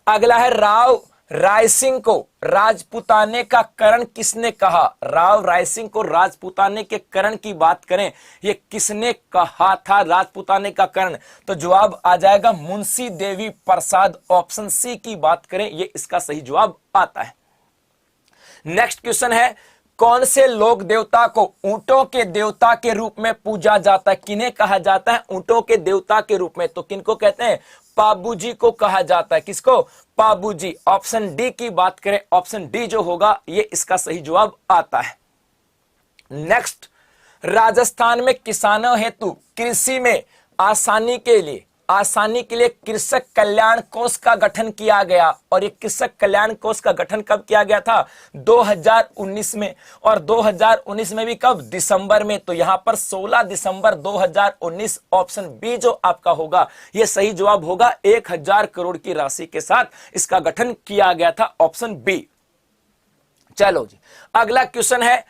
अगला है राव रायसिंह को राजपूताने का करण किसने कहा? राव रायसिंह को राजपूताने के करण की बात करें, ये किसने कहा था राजपूताने का करण? तो जवाब आ जाएगा मुंशी देवी प्रसाद। ऑप्शन सी की बात करें, ये इसका सही जवाब आता है। नेक्स्ट क्वेश्चन है, कौन से लोक देवता को ऊंटों के देवता के रूप में पूजा जाता है? किन्हें कहा जाता है ऊंटों के देवता के रूप में? तो किनको कहते हैं? पाबूजी को कहा जाता है। किसको? पाबूजी। ऑप्शन डी की बात करें, ऑप्शन डी जो होगा ये इसका सही जवाब आता है। नेक्स्ट, राजस्थान में किसानों हेतु कृषि में आसानी के लिए कृषक कल्याण कोष का गठन किया गया। और ये कृषक कल्याण कोष का गठन कब किया गया था? 2019 में। और 2019 में भी कब? दिसंबर में। तो यहां पर 16 दिसंबर 2019 ऑप्शन बी जो आपका होगा ये सही जवाब होगा। 1000 करोड़ की राशि के साथ इसका गठन किया गया था, ऑप्शन बी। चलो जी, अगला क्वेश्चन है,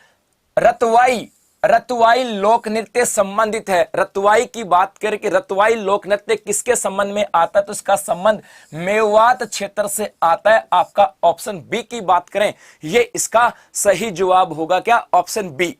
रतुवाई लोक नृत्य संबंधित है। रतुवाई की बात करें कि रतुवाई लोक नृत्य किसके संबंध में आता है? तो इसका संबंध मेवात क्षेत्र से आता है। आपका ऑप्शन बी की बात करें, ये इसका सही जवाब होगा क्या? Option B.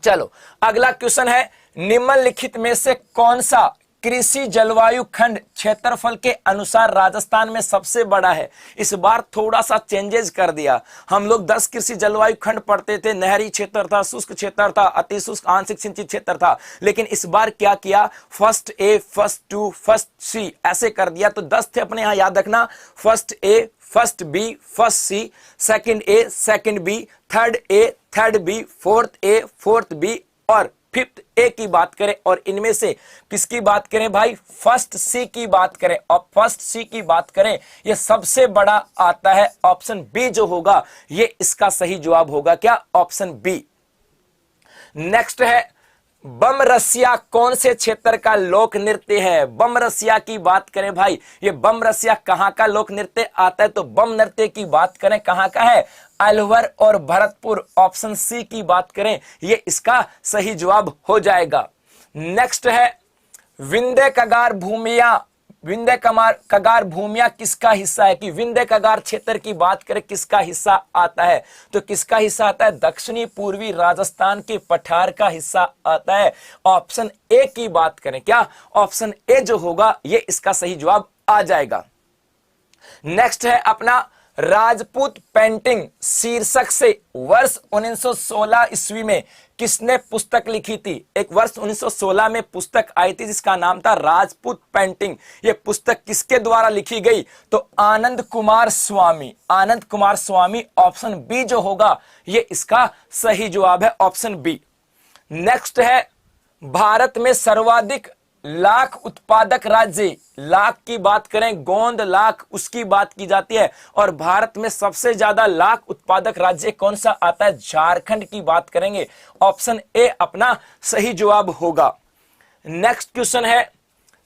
चलो अगला क्वेश्चन है, निम्नलिखित में से कौन सा कृषि जलवायु खंड क्षेत्रफल के अनुसार राजस्थान में सबसे बड़ा है? इस बार थोड़ा सा चेंजेस कर दिया। हम लोग 10 कृषि जलवायु खंड पढ़ते थे, नहरी क्षेत्र था, शुष्क क्षेत्र था, अति शुष्क, आंशिक सिंचित क्षेत्र था। लेकिन इस बार क्या किया? First A, first two, first C ऐसे कर दिया। तो 10 थे अपने यहां याद रखना, first A, first B, first C, second A, second B, third A, third B, fourth A, fourth B और फिफ्थ ए की बात करें। और इनमें से किसकी बात करें भाई? फर्स्ट सी की बात करें। और फर्स्ट सी की बात करें, यह सबसे बड़ा आता है। ऑप्शन बी जो होगा ये इसका सही जवाब होगा क्या? Option B. नेक्स्ट है, बम रसिया कौन से क्षेत्र का लोक नृत्य है? बम रसिया की बात करें भाई, ये बम रसिया कहां का लोक नृत्य आता है? तो बम नृत्य की बात करें कहां का है? अलवर और भरतपुर। ऑप्शन सी की बात करें, ये इसका सही जवाब हो जाएगा। नेक्स्ट है, विंध्य कगार भूमिया किसका हिस्सा है? कि विंध्य कगार क्षेत्र की बात करें किसका हिस्सा आता है? तो किसका हिस्सा आता है? दक्षिणी पूर्वी राजस्थान के पठार का हिस्सा आता है। ऑप्शन ए की बात करें क्या? ऑप्शन ए जो होगा ये इसका सही जवाब आ जाएगा। नेक्स्ट है अपना, राजपूत पेंटिंग शीर्षक से वर्ष 1916 ईस्वी में किसने पुस्तक लिखी थी? एक वर्ष 1916 में पुस्तक आई थी जिसका नाम था राजपूत पेंटिंग। ये पुस्तक किसके द्वारा लिखी गई? तो आनंद कुमार स्वामी। आनंद कुमार स्वामी। ऑप्शन बी जो होगा ये इसका सही जवाब है, ऑप्शन बी। नेक्स्ट है, भारत में सर्वाधिक लाख उत्पादक राज्य, लाख की बात करें गोंद लाख उसकी बात की जाती है। और भारत में सबसे ज्यादा लाख उत्पादक राज्य कौन सा आता है? झारखंड की बात करेंगे। ऑप्शन ए अपना सही जवाब होगा। नेक्स्ट क्वेश्चन है,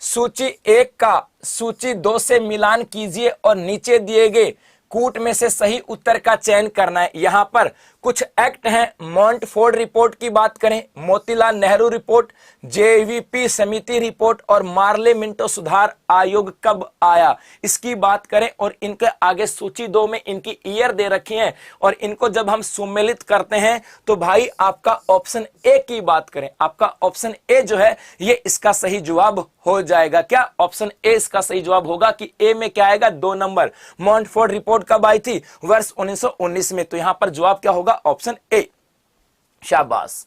सूची 1 का सूची 2 से मिलान कीजिए और नीचे दिए गए कूट में से सही उत्तर का चयन करना है। यहां पर कुछ एक्ट हैं, मॉन्टफोर्ड रिपोर्ट की बात करें, मोतीलाल नेहरू रिपोर्ट, जेवीपी समिति रिपोर्ट और मार्ले मिंटो सुधार आयोग कब आया इसकी बात करें। और इनके आगे सूची 2 में इनकी ईयर दे रखी है और इनको जब हम सम्मिलित करते हैं तो भाई आपका ऑप्शन ए की बात करें, आपका ऑप्शन ए जो है ये इसका सही जवाब हो जाएगा। क्या? ऑप्शन ए इसका सही जवाब होगा कि ए में क्या आएगा? 2 नंबर। मॉन्टफोर्ड रिपोर्ट कब आई थी? वर्ष 1919 में। तो यहां पर जवाब क्या होगा? Option A. शाबाश।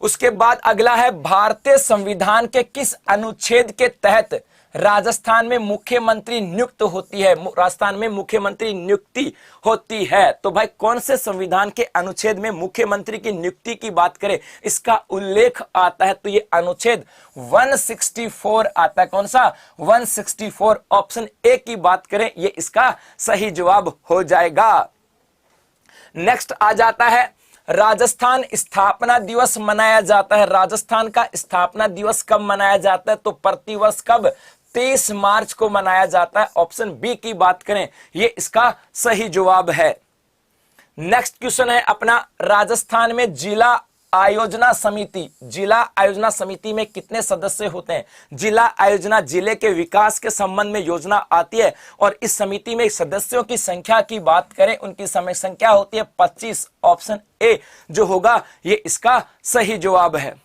उसके बाद अगला है, भारतीय संविधान के किस अनुच्छेद के तहत राजस्थान में मुख्यमंत्री नियुक्त होती है? राजस्थान में मुख्यमंत्री नियुक्ति होती है। तो भाई कौन से संविधान के अनुच्छेद में मुख्यमंत्री की नियुक्ति की बात करें इसका उल्लेख आता है? तो ये अनुच्छेद 164 आता है। कौन सा? 164। ऑप्शन ए की बात करें ये इसका सही जवाब हो जाएगा। नेक्स्ट आ जाता है राजस्थान स्थापना दिवस मनाया जाता है। राजस्थान का स्थापना दिवस कब मनाया जाता है? तो प्रतिवर्ष कब? 23 मार्च को मनाया जाता है। ऑप्शन बी की बात करें, ये इसका सही जवाब है। नेक्स्ट क्वेश्चन है अपना, राजस्थान में जिला आयोजना समिति, जिला आयोजना समिति में कितने सदस्य होते हैं? जिला आयोजना जिले के विकास के संबंध में योजना आती है और इस समिति में सदस्यों की संख्या की बात करें, उनकी समय संख्या होती है 25। ऑप्शन ए जो होगा ये इसका सही जवाब है।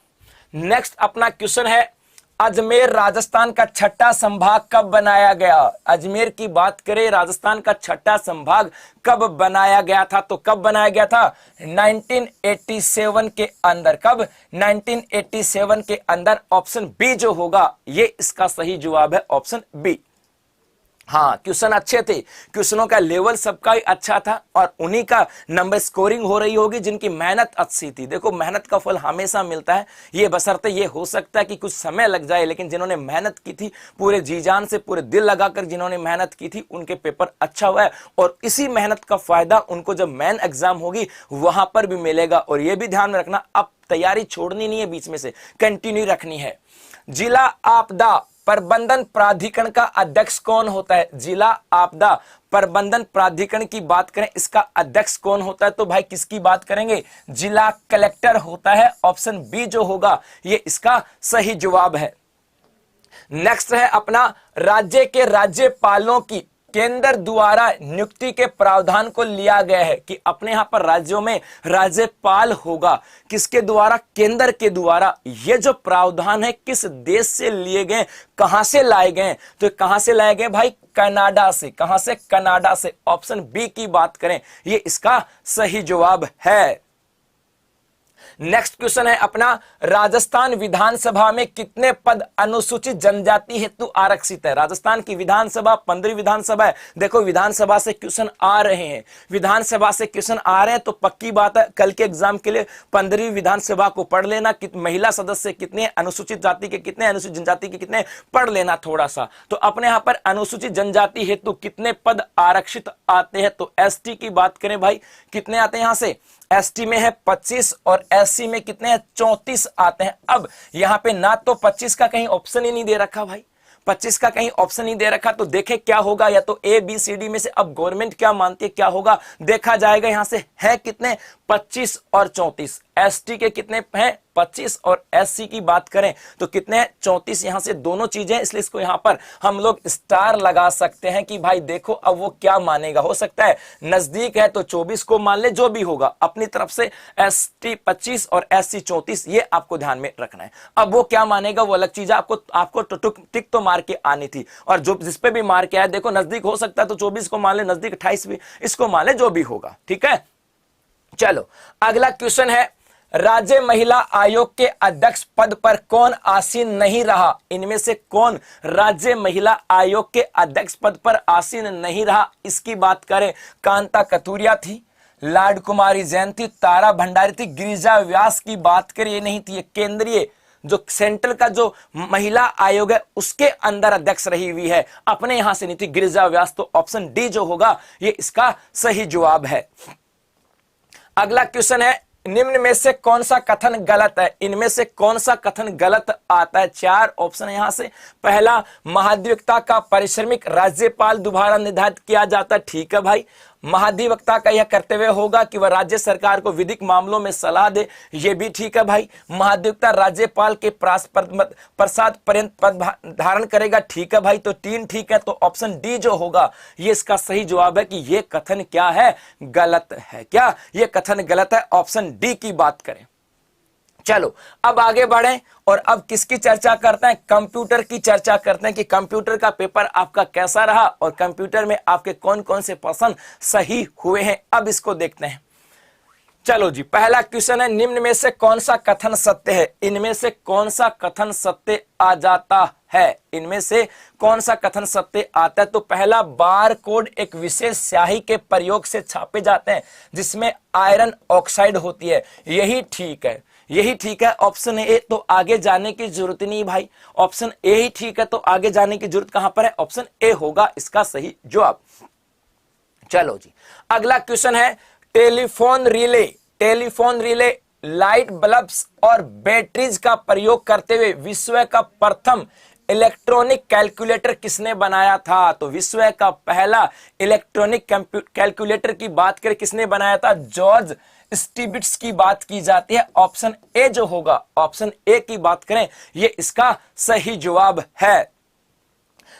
नेक्स्ट अपना क्वेश्चन है, अजमेर राजस्थान का छठा संभाग कब बनाया गया? अजमेर की बात करें, राजस्थान का छठा संभाग कब बनाया गया था? तो कब बनाया गया था? 1987 के अंदर। कब? 1987 के अंदर। ऑप्शन बी जो होगा ये इसका सही जवाब है, ऑप्शन बी। हाँ, क्वेश्चन अच्छे थे, क्वेश्चनों का लेवल सबका ही अच्छा था और उन्हीं का नंबर स्कोरिंग हो रही होगी जिनकी मेहनत अच्छी थी। देखो, मेहनत का फल हमेशा मिलता है, ये बशर्ते ये हो सकता है कि कुछ समय लग जाए, लेकिन जिन्होंने मेहनत की थी पूरे जी जान से, पूरे दिल लगाकर जिन्होंने मेहनत की थी, उनके पेपर अच्छा हुआ है और इसी मेहनत का फायदा उनको जब मेन एग्जाम होगी वहां पर भी मिलेगा। और ये भी ध्यान में रखना, अब तैयारी छोड़नी नहीं है, बीच में से कंटिन्यू रखनी है। जिला आपदा प्रबंधन प्राधिकरण का अध्यक्ष कौन होता है? जिला आपदा प्रबंधन प्राधिकरण की बात करें, इसका अध्यक्ष कौन होता है? तो भाई किसकी बात करेंगे? जिला कलेक्टर होता है। ऑप्शन बी जो होगा ये इसका सही जवाब है। नेक्स्ट है अपना, राज्य के राज्यपालों की केंद्र द्वारा नियुक्ति के प्रावधान को लिया गया है कि अपने यहां पर राज्यों में राज्यपाल होगा, किसके द्वारा? केंद्र के द्वारा। ये जो प्रावधान है किस देश से लिए गए, कहां से लाए गए? तो कहां से लाए गए भाई? कनाडा से। कहां से? कनाडा से। ऑप्शन बी की बात करें, ये इसका सही जवाब है। नेक्स्ट क्वेश्चन है अपना, राजस्थान विधानसभा में कितने पद अनुसूचित जनजाति हेतु आरक्षित है? राजस्थान की विधानसभा 15वीं विधानसभा है। देखो, विधानसभा से क्वेश्चन आ रहे हैं, विधानसभा से क्वेश्चन आ रहे हैं तो पक्की बात है कल के एग्जाम के लिए 15वीं विधानसभा को पढ़ लेना। महिला सदस्य कितने, अनुसूचित जाति के कितने, अनुसूचित जनजाति के कितने, पढ़ लेना थोड़ा सा। तो अपने यहां पर अनुसूचित जनजाति हेतु कितने पद आरक्षित आते हैं? तो एसटी की बात करें भाई, कितने आते हैं यहां से? एसटी में है 25 और एससी में कितने हैं? 34 आते हैं। अब यहां पे ना तो 25 का कहीं ऑप्शन ही नहीं दे रखा भाई, 25 का कहीं ऑप्शन नहीं दे रखा, तो देखे क्या होगा, या तो ए बी सी डी में से अब गवर्नमेंट क्या मानती है क्या होगा देखा जाएगा। यहां से है कितने? 25 और 34। एसटी के कितने हैं? 25 और एससी की बात करें तो कितने हैं? 34। यहां से दोनों चीजें, इसलिए इसको यहां पर हम लोग स्टार लगा सकते हैं कि भाई देखो अब वो क्या मानेगा। हो सकता है नजदीक है तो 24 को मान ले, जो भी होगा अपनी तरफ से। एसटी 25 और एससी 34, ये आपको ध्यान में रखना है। अब वो क्या मानेगा वो अलग चीज है, आपको टिक तो मार के आनी थी, और जो जिस पे भी मार के आया, देखो नजदीक हो सकता है तो 24 को मान ले, नजदीक 28 भी, इसको मान ले, जो भी होगा। ठीक है, चलो अगला क्वेश्चन है, राज्य महिला आयोग के अध्यक्ष पद पर कौन आसीन नहीं रहा? इनमें से कौन राज्य महिला आयोग के अध्यक्ष पद पर आसीन नहीं रहा? इसकी बात करें, कांता कतूरिया थी, लाड कुमारी जैन थी, तारा भंडारी थी, गिरिजा व्यास की बात करें, ये नहीं थी। ये केंद्रीय जो सेंट्रल का जो महिला आयोग है उसके अंदर अध्यक्ष रही हुई है, अपने यहां से नहीं थी गिरिजा व्यास। तो ऑप्शन डी जो होगा ये इसका सही जवाब है। अगला क्वेश्चन है, निम्न में से कौन सा कथन गलत है? इनमें से कौन सा कथन गलत आता है? 4 ऑप्शन है यहां से। पहला, महाधिवक्ता का पारिश्रमिक राज्यपाल द्वारा निर्धारित किया जाता है। ठीक है भाई, महाधिवक्ता का यह कर्तव्य होगा कि वह राज्य सरकार को विधिक मामलों में सलाह दे, यह भी ठीक है भाई। महाधिवक्ता राज्यपाल के प्रसाद पर्यंत पद धारण करेगा। ठीक है भाई, तो 3 ठीक है। तो ऑप्शन डी जो होगा ये इसका सही जवाब है कि यह कथन क्या है? गलत है। क्या यह कथन गलत है? ऑप्शन डी की बात करें। चलो अब आगे बढ़ें और अब किसकी चर्चा करते हैं? कंप्यूटर की चर्चा करते हैं कि कंप्यूटर का पेपर आपका कैसा रहा और कंप्यूटर में आपके कौन कौन से प्रश्न सही हुए हैं। अब इसको देखते हैं। चलो जी, पहला क्वेश्चन है, निम्न में से कौन सा कथन सत्य है? इनमें से कौन सा कथन सत्य आ जाता है? इनमें से कौन सा कथन सत्य आता है? तो पहला, बार कोड एक विशेष स्याही के प्रयोग से छापे जाते हैं जिसमें आयरन ऑक्साइड होती है। यही ठीक है, यही ठीक है। ऑप्शन ए, तो आगे जाने की जरूरत नहीं भाई, ऑप्शन ए ही ठीक है। तो आगे जाने की जरूरत कहां पर है? ऑप्शन ए होगा इसका सही जवाब। चलो जी, अगला क्वेश्चन है, टेलीफोन रिले, लाइट बल्ब्स और बैटरीज का प्रयोग करते हुए विश्व का प्रथम इलेक्ट्रॉनिक कैलकुलेटर किसने बनाया था? तो विश्व का पहला इलेक्ट्रॉनिक कैलकुलेटर की बात करें किसने बनाया था? जॉर्ज स्टिबिट्स की बात की जाती है। ऑप्शन ए जो होगा, ऑप्शन ए की बात करें, ये इसका सही जवाब है।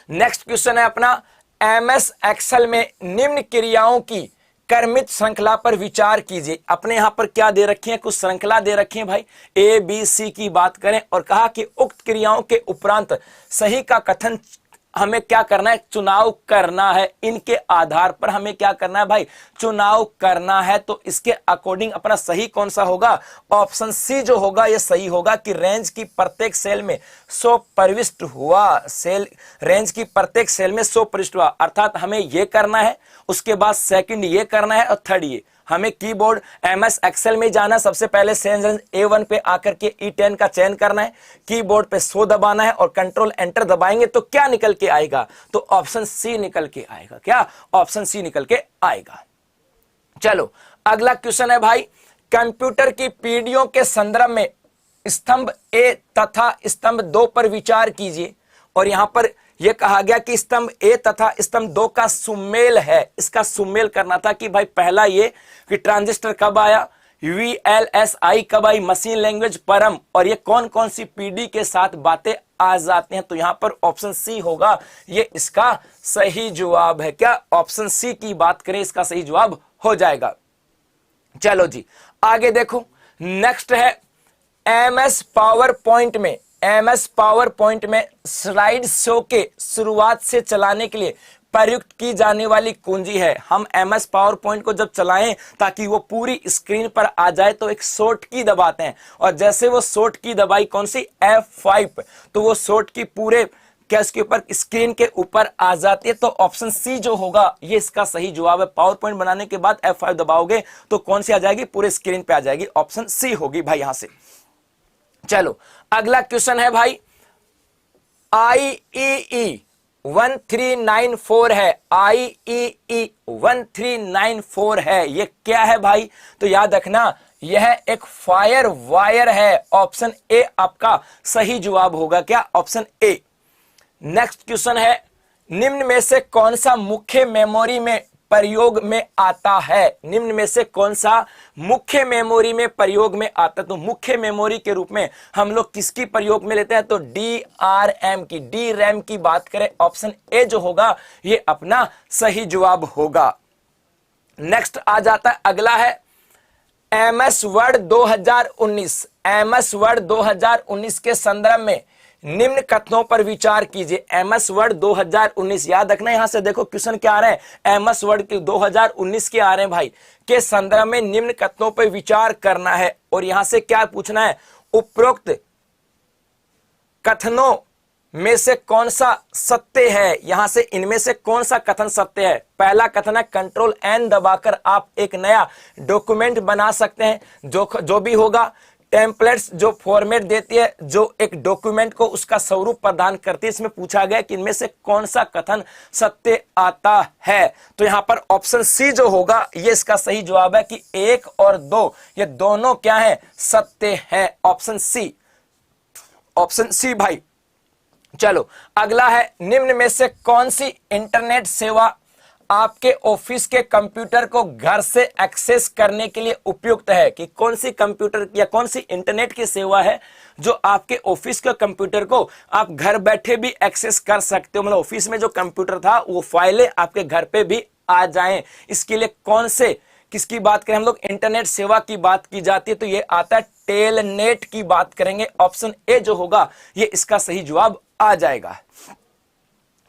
नेक्स्ट क्वेश्चन है अपना, एमएस एक्सेल में निम्न क्रियाओं की क्रमित श्रृंखला पर विचार कीजिए। अपने यहां पर क्या दे रखी है? कुछ श्रृंखला दे रखी है भाई, ए बी सी की बात करें और कहा कि उक्त क्रियाओं के उपरांत सही का कथन हमें क्या करना है? चुनाव करना है। इनके आधार पर हमें क्या करना है भाई? चुनाव करना है। तो इसके अकॉर्डिंग अपना सही कौन सा होगा? ऑप्शन सी जो होगा ये सही होगा कि रेंज की प्रत्येक सेल में 100 प्रविष्ट हुआ। रेंज की प्रत्येक सेल में 100 प्रविष्ट हुआ, अर्थात हमें ये करना है, उसके बाद सेकंड ये करना है और थर्ड ये। हमें कीबोर्ड एमएस एक्सेल में जाना, सबसे पहले सेल रेंज A1 पे आकर के E10 का चयन करना है, कीबोर्ड पे 100 दबाना है और कंट्रोल एंटर दबाएंगे तो क्या निकल के आएगा? तो ऑप्शन सी निकल के आएगा। क्या? ऑप्शन सी निकल के आएगा। चलो अगला क्वेश्चन है भाई, कंप्यूटर की पीढ़ियों के संदर्भ में स्तंभ ए तथा स्तंभ 2 पर विचार कीजिए। और यहां पर यह कहा गया कि स्तंभ ए तथा स्तंभ 2 का सुमेल है। इसका सुमेल करना था कि भाई पहला ये कि ट्रांजिस्टर कब आया, VLSI कब आई, मशीन लैंग्वेज परम, और ये कौन कौन सी पीढ़ी के साथ बातें आ जाते हैं। तो यहां पर ऑप्शन सी होगा, ये इसका सही जवाब है। क्या? ऑप्शन सी की बात करें, इसका सही जवाब हो जाएगा। चलो जी आगे देखो, नेक्स्ट है एमएस पावर पॉइंट में स्लाइड शो के शुरुआत से चलाने के लिए प्रयुक्त की जाने वाली कुंजी है। हम एमएस पावर पॉइंट को जब चलाएं ताकि वो पूरी स्क्रीन पर आ जाए तो एक शॉर्ट की दबाते हैं, और जैसे वो शॉर्ट की दबाई कौन सी? F5, तो वो शॉर्ट की पूरे क्या इसके ऊपर स्क्रीन के ऊपर आ जाती है। तो ऑप्शन सी जो होगा ये इसका सही जवाब है। पावर पॉइंट बनाने के बाद F5 दबाओगे तो कौन सी आ जाएगी? पूरे स्क्रीन पे आ जाएगी। ऑप्शन सी होगी भाई यहां से। चलो अगला क्वेश्चन है भाई, IEE 1394 है। IEE 1394 है, ये क्या है भाई? तो याद रखना यह एक फायर वायर है। ऑप्शन ए आपका सही जवाब होगा। क्या? Option A. नेक्स्ट क्वेश्चन है, निम्न में से कौन सा मुख्य मेमोरी में प्रयोग में आता है? निम्न में से कौन सा मुख्य मेमोरी में प्रयोग में आता है? तो मुख्य मेमोरी के रूप में हम लोग किसकी प्रयोग में लेते हैं? तो DRM की, DRAM की बात करें, ऑप्शन ए जो होगा ये अपना सही जवाब होगा। नेक्स्ट आ जाता है, अगला है MS वर्ड 2019। MS वर्ड 2019 के संदर्भ में निम्न कथनों पर विचार कीजिए। MS वर्ड 2019, याद रखना यहां से देखो क्वेश्चन क्या आ रहे हैं, MS वर्ड के 2019 के आ रहे हैं भाई, के संदर्भ में निम्न कथनों पर विचार करना है। और यहां से क्या पूछना है? उपरोक्त कथनों में से कौन सा सत्य है? यहां से इनमें से कौन सा कथन सत्य है? पहला कथन है कंट्रोल N दबाकर आप एक नया डॉक्यूमेंट बना सकते हैं। जो भी होगा, टेम्पलेट्स जो फॉर्मेट देती है, जो एक डॉक्यूमेंट को उसका स्वरूप प्रदान करती है। इसमें पूछा गया कि इनमें से कौन सा कथन सत्य आता है। तो यहां पर ऑप्शन सी जो होगा ये इसका सही जवाब है कि 1 और 2 ये दोनों क्या है? सत्य है। ऑप्शन सी, ऑप्शन सी भाई। चलो अगला है, निम्न में से कौन सी इंटरनेट सेवा आपके ऑफिस के कंप्यूटर को घर से एक्सेस करने के लिए उपयुक्त है? कि कौन सी कंप्यूटर या कौन सी इंटरनेट की सेवा है जो आपके ऑफिस के कंप्यूटर को आप घर बैठे भी एक्सेस कर सकते हो? मतलब ऑफिस में जो कंप्यूटर था वो फाइलें आपके घर पे भी आ जाएं। इसके लिए कौन से, किसकी बात करें हम लोग? इंटरनेट सेवा की बात की जाती है, तो ये आता है टेलनेट की बात करेंगे। ऑप्शन ए जो होगा ये इसका सही जवाब आ जाएगा।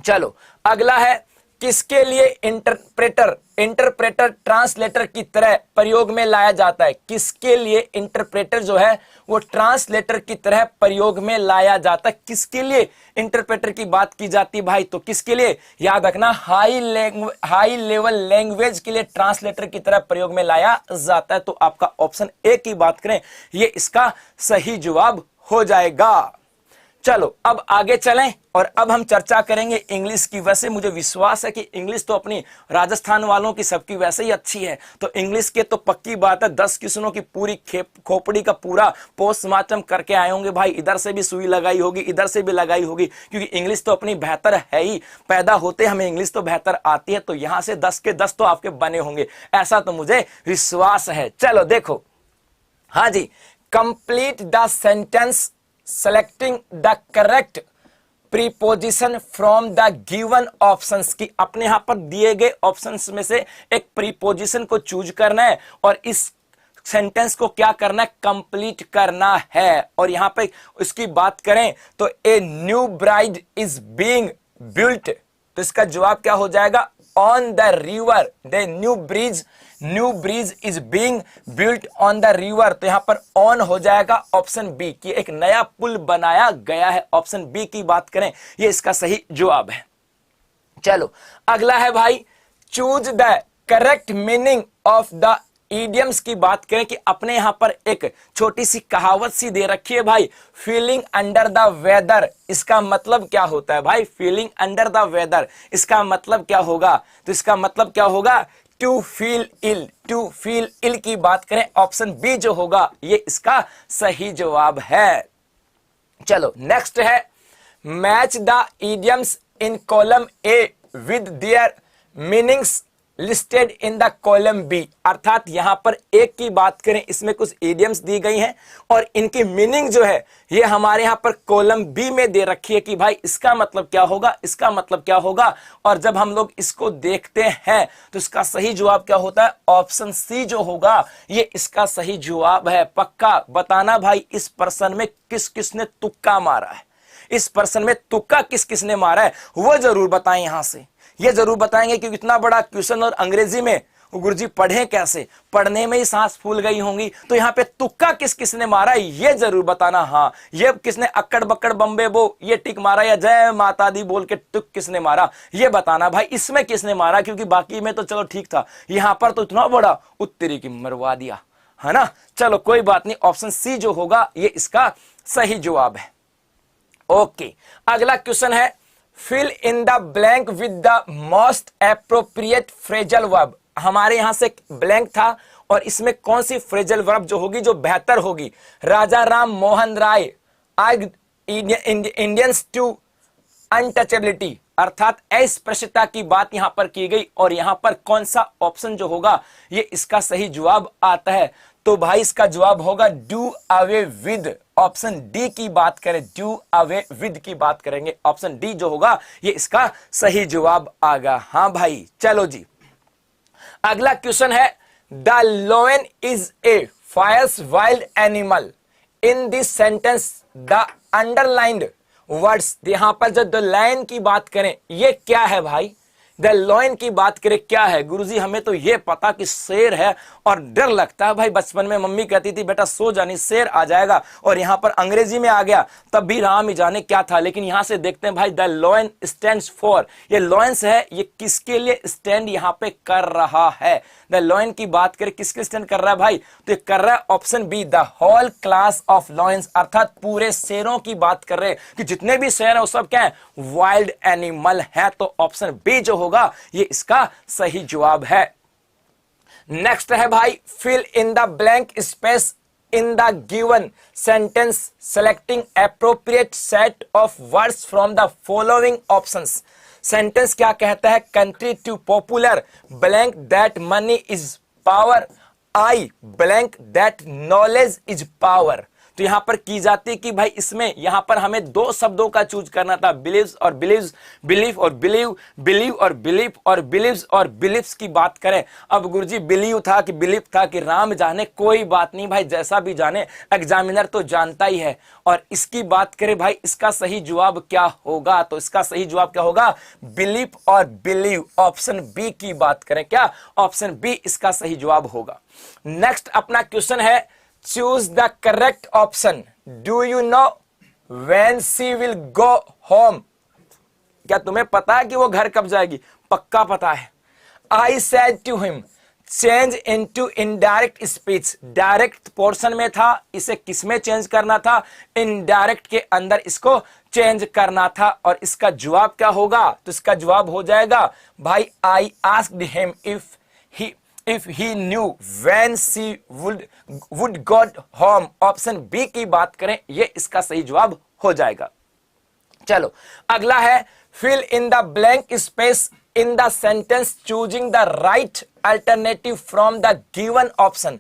चलो अगला है, किसके लिए इंटरप्रेटर ट्रांसलेटर की तरह प्रयोग में लाया जाता है? किसके लिए इंटरप्रेटर जो है वो ट्रांसलेटर की तरह प्रयोग में लाया जाता है? किसके लिए इंटरप्रेटर की बात की जाती है भाई? तो किसके लिए? याद रखना, हाई लेवल लैंग्वेज के लिए ट्रांसलेटर की तरह प्रयोग में लाया जाता है। तो आपका ऑप्शन ए की बात करें ये इसका सही जवाब हो जाएगा। चलो अब आगे चलें और अब हम चर्चा करेंगे इंग्लिश की। वैसे मुझे विश्वास है कि इंग्लिश तो अपनी राजस्थान वालों की सबकी वैसे ही अच्छी है, तो इंग्लिश के तो पक्की बात है 10 क्वेश्चनों की पूरी खोपड़ी का पूरा पोस्टमार्टम करके आए होंगे भाई। इधर से भी सुई लगाई होगी, इधर से भी लगाई होगी, क्योंकि इंग्लिश तो अपनी बेहतर है ही, पैदा होते हमें इंग्लिश तो बेहतर आती है, तो यहां से 10 के 10 तो आपके बने होंगे, ऐसा तो मुझे विश्वास है। चलो देखो, हाँ जी, complete the sentence selecting the correct preposition from the given options की अपने यहां पर दिए गए ऑप्शंस में से एक प्रीपोजिशन को चूज करना है और इस सेंटेंस को क्या करना है, कंप्लीट करना है। और यहां पे इसकी बात करें तो a new bride is being built, तो इसका जवाब क्या हो जाएगा, on the river. The new bridge is being built on the river, तो यहां पर ऑन हो जाएगा ऑप्शन बी की एक नया पुल बनाया गया है। ऑप्शन बी की बात करें, ये इसका सही जवाब है। चलो अगला है भाई, choose the correct meaning of the idioms की बात करें कि अपने यहां पर एक छोटी सी कहावत सी दे रखी है भाई, फीलिंग अंडर द वेदर। इसका मतलब क्या होता है भाई, फीलिंग अंडर द वेदर, इसका मतलब क्या होगा, तो इसका मतलब क्या होगा, to feel ill. To feel ill की बात करें, ऑप्शन बी जो होगा ये इसका सही जवाब है। चलो नेक्स्ट है, match the idioms in column A with their meanings listed in the column B. अर्थात यहां पर एक की बात करें, इसमें कुछ इडियम्स दी गई हैं और इनकी मीनिंग जो है ये हमारे यहां पर कॉलम बी में दे रखी है कि भाई इसका मतलब क्या होगा, इसका मतलब क्या होगा। और जब हम लोग इसको देखते हैं तो इसका सही जवाब क्या होता है, ऑप्शन सी जो होगा ये इसका सही जवाब है। पक्का बताना भाई, इस प्रश्न में किस किसने तुक्का मारा है, इस प्रश्न में तुक्का किस किसने मारा है वो जरूर बताएं, यहां से ये जरूर बताएंगे, क्योंकि इतना बड़ा क्वेश्चन और अंग्रेजी में गुरुजी पढ़े कैसे, पढ़ने में ही सांस फूल गई होंगी, तो यहाँ पे तुक्का किस किसने मारा ये जरूर बताना। हाँ, ये किसने अक्कड़ बक्कड़ बम्बे बो ये टिक मारा या जय माता दी बोल के टुक किसने मारा ये बताना भाई, इसमें किसने मारा, क्योंकि बाकी में तो चलो ठीक था, यहाँ पर तो इतना बड़ा उत्तरी की मरवा दिया है ना। चलो कोई बात नहीं, ऑप्शन सी जो होगा ये इसका सही जवाब है। ओके, अगला क्वेश्चन है, fill in the blank with the most appropriate phrasal verb. हमारे यहां से ब्लैंक था और इसमें कौन सी फ्रेजल वर्ब जो होगी जो बेहतर होगी, राजा Ram Mohan Roy आर्ग्ड Indians to untouchability, अर्थात अस्पृश्यता की बात यहां पर की गई और यहां पर कौन सा ऑप्शन जो होगा ये इसका सही जवाब आता है, तो भाई इसका जवाब होगा do away with. Option D की बात करें, डू अवे विद की बात करेंगे, ऑप्शन डी जो होगा ये इसका सही जवाब आएगा। हाँ भाई चलो जी, अगला क्वेश्चन है, the lion is a fierce wild animal in this sentence the underlined words. यहां पर जब द लायन की बात करें ये क्या है भाई, द लायन की बात करें क्या है, गुरुजी हमें तो ये पता कि शेर है और डर लगता है भाई, बचपन में मम्मी कहती थी बेटा सो जानी शेर आ जाएगा, और यहां पर अंग्रेजी में आ गया तब भी राम ही जाने क्या था। लेकिन यहां से देखते हैं भाई, द लायन स्टैंड्स फॉर, ये लॉयंस है ये किसके लिए स्टैंड यहां पे कर रहा है, द लायन की बात करें किसके स्टैंड कर रहा है भाई, तो ये कर रहा है option B, the whole class of lions, अर्थात पूरे शेरों की बात कर रहे हैं कि जितने भी शेर है वो सब क्या है, वाइल्ड एनिमल है, तो ऑप्शन बी जो होगा ये इसका सही जवाब है। नेक्स्ट है भाई, fill in the blank space in the given sentence selecting appropriate set of words from the following options. Sentence क्या कहता है, contrary to popular blank that money is power, I blank that knowledge is power. तो यहां पर की जाती है कि भाई इसमें यहां पर हमें दो शब्दों का चूज करना था, बिलीव्स और बिलीव्स, बिलीव और बिलीव, बिलीव और बिलीव और बिलीव्स और बिलीव्स की बात करें। अब गुरुजी बिलीव था कि बिलीव था कि राम जाने, कोई बात नहीं भाई, जैसा भी जाने एग्जामिनर तो जानता ही है। और इसकी बात करें भाई इसका सही जवाब क्या होगा, तो इसका सही जवाब क्या होगा, बिलीव और बिलीव, ऑप्शन बी की बात करें, क्या ऑप्शन बी इसका सही जवाब होगा। नेक्स्ट अपना क्वेश्चन है, choose the correct option. Do you know when she will go home? क्या तुम्हें पता है कि वो घर कब जाएगी, पक्का पता है। I said to him, change into indirect speech. Direct portion में था, इसे किस में चेंज करना था? इनडायरेक्ट के अंदर इसको चेंज करना था। और इसका जवाब क्या होगा? तो इसका जवाब हो जाएगा भाई, I asked him if he knew when she would got home. Option B की बात करें, ये इसका सही जवाब हो जाएगा। चलो अगला है, fill in the blank space in the sentence choosing the right alternative from the given option।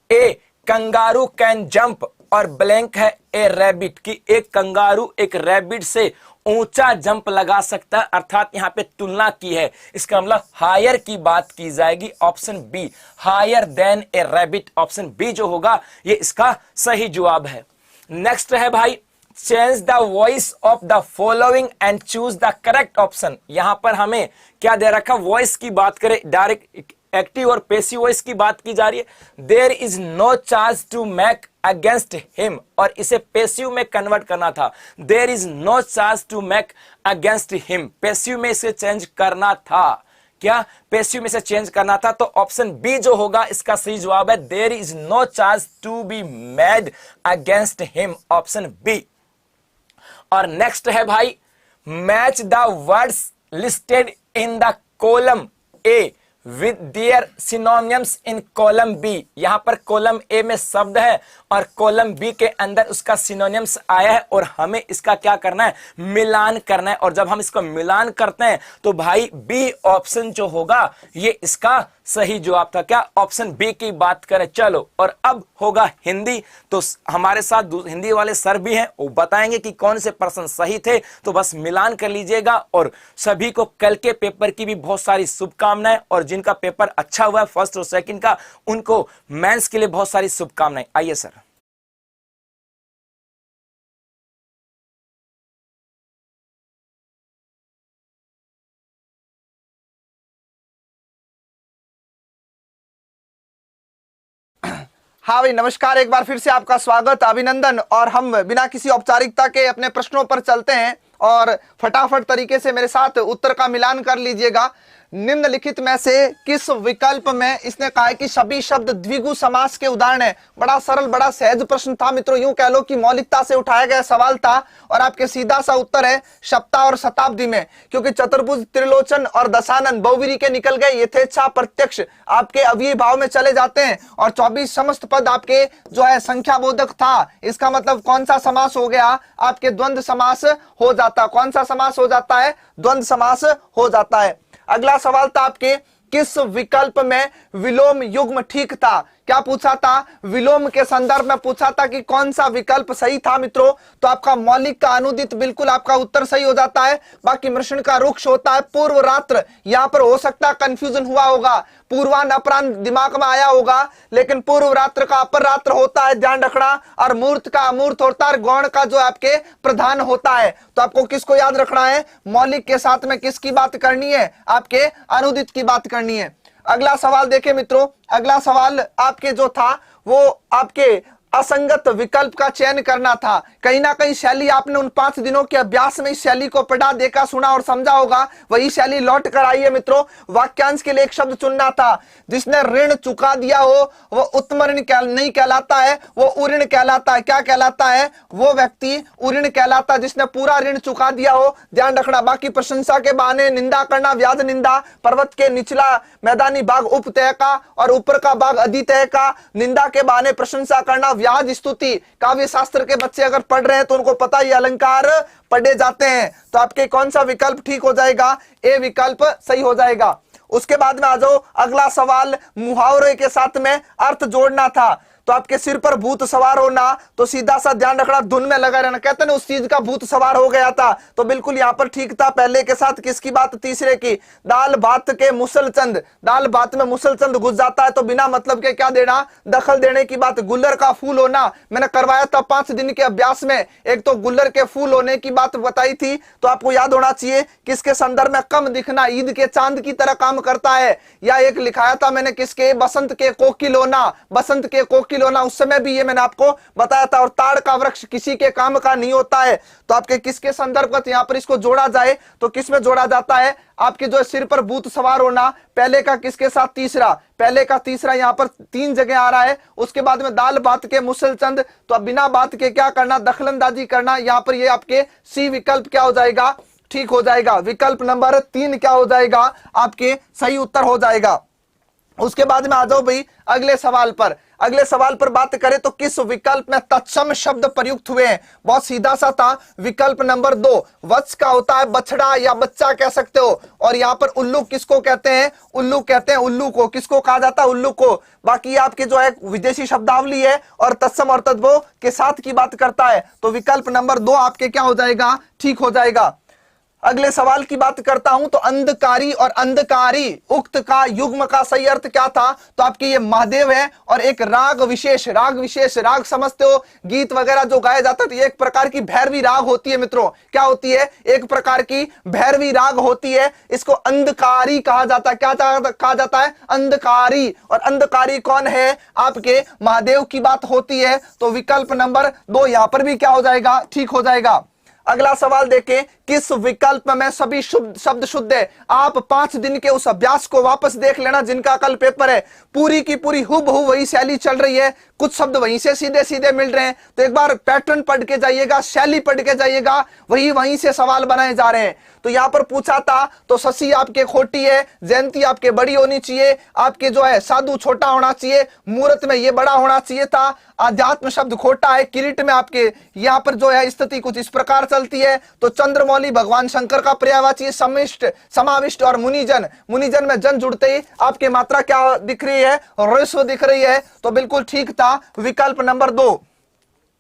A kangaroo can jump और ब्लैंक है ए रैबिट की एक कंगारू एक रैबिट से ऊंचा जंप लगा सकता है, अर्थात यहां पे तुलना की है, इसका मतलब हायर की बात की जाएगी। ऑप्शन बी, हायर देन ए रैबिट, ऑप्शन बी जो होगा ये इसका सही जवाब है। नेक्स्ट है भाई, change the voice of the following and choose the correct option. यहां पर हमें क्या दे रखा? वॉइस की बात करें, डायरेक्ट एक्टिव और पैसिव वॉइस की बात की जा रही है। There is no charge to make against him, और इसे पैसिव में कन्वर्ट करना था। There is no charge to make against him, passive में इसे चेंज करना था। क्या पैसिव में से चेंज करना था? तो ऑप्शन बी जो होगा इसका सही जवाब है, there is no charge to be made against him, option B. और नेक्स्ट है भाई, match the words listed in the column A with their synonyms in column B. यहां पर कॉलम ए में शब्द है और कॉलम बी के अंदर उसका सिनोनिम्स आया है, और हमें इसका क्या करना है? मिलान करना है। और जब हम इसको मिलान करते हैं तो भाई बी ऑप्शन जो होगा ये इसका सही जवाब था। क्या? ऑप्शन बी की बात करें। चलो, और अब होगा हिंदी, तो हमारे साथ हिंदी वाले सर भी हैं, वो बताएंगे कि कौन से प्रश्न सही थे, तो बस मिलान कर लीजिएगा। और सभी को कल के पेपर की भी बहुत सारी शुभकामनाएं, और जिनका पेपर अच्छा हुआ है फर्स्ट और सेकंड का, उनको मेंस के लिए बहुत सारी शुभकामनाएं। आइए सर। हाँ भाई नमस्कार, एक बार फिर से आपका स्वागत, अभिनंदन। और हम बिना किसी औपचारिकता के अपने प्रश्नों पर चलते हैं और फटाफट तरीके से मेरे साथ उत्तर का मिलान कर लीजिएगा। निम्नलिखित में से किस विकल्प में इसने कहा है कि सभी शब्द द्विगु समास के उदाहरण है? बड़ा सरल, बड़ा सहज प्रश्न था मित्रों, यूं कह लो कि मौलिकता से उठाया गया सवाल था। और आपके सीधा सा उत्तर है सप्ताह और शताब्दी में, क्योंकि चतुर्भुज, त्रिलोचन और दशानन बहुवीरी के निकल गए, यथेच्छा प्रत्यक्ष आपके अव्ययी भाव में चले जाते हैं, और 24 समस्त पद आपके जो है संख्या बोधक था। इसका मतलब कौन सा समास हो गया? आपके द्वंद्व समास हो जाता। कौन सा समास हो जाता है? द्वंद्व समास हो जाता है। अगला सवाल था आपके, किस विकल्प में विलोम युग्म ठीक था? क्या पूछा था? विलोम के संदर्भ में पूछा था कि कौन सा विकल्प सही था मित्रों? तो आपका मौलिक का अनुदित बिल्कुल आपका उत्तर सही हो जाता है। बाकी मृषण का रुक्ष होता है पूर्व रात्र। यहां पर हो सकता है कंफ्यूजन हुआ होगा, पूर्वान अपरांत दिमाग में आया होगा, लेकिन पूर्व रात्र का अपर रात्र होता है, ध्यान रखना। और मूर्त का अमूर्त होता है, गौण का जो आपके प्रधान होता है। तो आपको किसको याद रखना है? मौलिक के साथ में किसकी बात करनी है? आपके अनुदित की बात करनी है। अगला सवाल देखें मित्रों, अगला सवाल आपके जो था वो आपके असंगत विकल्प का चयन करना था। कहीं ना कहीं शैली आपने उन 5 दिनों के अभ्यास में इस शैली को पढ़ा, देखा, सुना और समझा होगा, वही शैली लौट कर आई है मित्रों। वाक्यांश के लिए एक शब्द चुनना था। जिसने ऋण चुका दिया हो वो उत्तम ऋण नहीं कहलाता है, वो उऋण कहलाता है। क्या कहलाता है? वो व्यक्ति उऋण कहलाता है जिसने पूरा ऋण चुका दिया हो, ध्यान रखना। बाकी प्रशंसा के बहाने निंदा करना, व्याज निंदा, पर्वत के निचला मैदानी भाग उपतय का और ऊपर का भाग अधितय का, निंदा के बहाने प्रशंसा करना, व्याज स्तुति। काव्य शास्त्र के बच्चे अगर पढ़ रहे हैं तो उनको पता ये अलंकार पढ़े जाते हैं। तो आपके कौन सा विकल्प ठीक हो जाएगा? ए विकल्प सही हो जाएगा। उसके बाद में आ जाओ, अगला सवाल मुहावरे के साथ में अर्थ जोड़ना था। तो आपके सिर पर भूत सवार होना, तो सीधा सा ध्यान रखना, धुन में लगा रहना। कहते हैं उस चीज का भूत सवार हो गया था, तो बिल्कुल यहां पर ठीक था। पहले के साथ किसकी बात? तीसरे की। दाल भात के मुसलचंद, दाल भात में मुसलचंद घुस जाता है तो बिना मतलब के क्या देना? दखल देने की बात। गुल्लर का फूल होना मैंने करवाया था 5 दिन के अभ्यास में, एक तो गुल्लर के फूल होने की बात बताई थी, तो आपको याद होना चाहिए किसके संदर्भ में? कम दिखना, ईद के चांद की तरह काम करता है। या एक लिखाया था मैंने किसके? बसंत के कोकिल होना, बसंत के कोकिल मुश्किल होना, उस समय भी ये मैंने आपको बताया था। और ताड़ का वृक्ष किसी के काम का नहीं होता है, तो आपके किसके संदर्भगत यहाँ पर इसको जोड़ा जाए तो किसमें जोड़ा जाता है, आपके जो सिर पर भूत सवार होना, पहले का किसके साथ तीसरा, पहले का तीसरा यहाँ पर 3 जगह आ रहा है। उसके बाद में दाल बात के मुसलचंद, तो अब बिना बात के क्या करना, दखलंदाजी करना। यहाँ पर ये आपके सी विकल्प क्या हो जाएगा, ठीक हो जाएगा। विकल्प नंबर 3 क्या हो जाएगा, आपके सही उत्तर हो जाएगा। उसके बाद में आ जाओ भाई अगले सवाल पर। अगले सवाल पर बात करें तो किस विकल्प में तत्सम शब्द प्रयुक्त हुए हैं, बहुत सीधा सा था। विकल्प नंबर 2 वत्स का होता है बछड़ा या बच्चा कह सकते हो, और यहाँ पर उल्लू किसको कहते हैं, उल्लू कहते हैं उल्लू को। किसको कहा जाता है, उल्लू को। बाकी आपके जो है विदेशी शब्दावली है और तत्सम और तद्भव के साथ की बात करता है, तो विकल्प नंबर 2 आपके क्या हो जाएगा, ठीक हो जाएगा। अगले सवाल की बात करता हूं तो अंधकारी और अंधकारी उक्त का युग्म का सही अर्थ क्या था, तो आपके ये महादेव है और एक राग विशेष। राग समझते हो, गीत वगैरह जो गाया जाता है, तो ये एक प्रकार की भैरवी राग होती है मित्रों। क्या होती है, एक प्रकार की भैरवी राग होती है। इसको अंधकारी कहा जाता है। क्या कहा जाता है, अंधकारी। और अंधकारी कौन है, आपके महादेव की बात होती है। तो विकल्प नंबर 2 यहां पर भी क्या हो जाएगा, ठीक हो जाएगा। अगला सवाल देखें, किस विकल्प में सभी शब्द शुद्ध है। आप 5 दिन के उस अभ्यास को वापस देख लेना जिनका कल पेपर है, पूरी की पूरी हुबहू वही शैली चल रही है, कुछ शब्द वहीं से सीधे सीधे मिल रहे हैं। तो एक बार पैटर्न पढ़ के जाइएगा, शैली पढ़ के जाइएगा, वहीं से सवाल बनाए जा रहे हैं। तो यहां पर पूछा था तो शशि आपके खोटी है, जयंती आपके बड़ी होनी चाहिए, आपके जो है साधु छोटा होना चाहिए, मूर्त में ये बड़ा होना चाहिए था, आध्यात्म शब्द खोटा है, किरीट में आपके यहाँ पर जो है स्थिति कुछ इस प्रकार चलती है। तो चंद्रमौली भगवान शंकर का पर्यायवाची, समिष्ट, समाविष्ट और मुनिजन। मुनिजन में जन जुड़ते ही आपके मात्रा क्या दिख रही है, ऋस्व दिख रही है, तो बिल्कुल ठीक था विकल्प नंबर 2।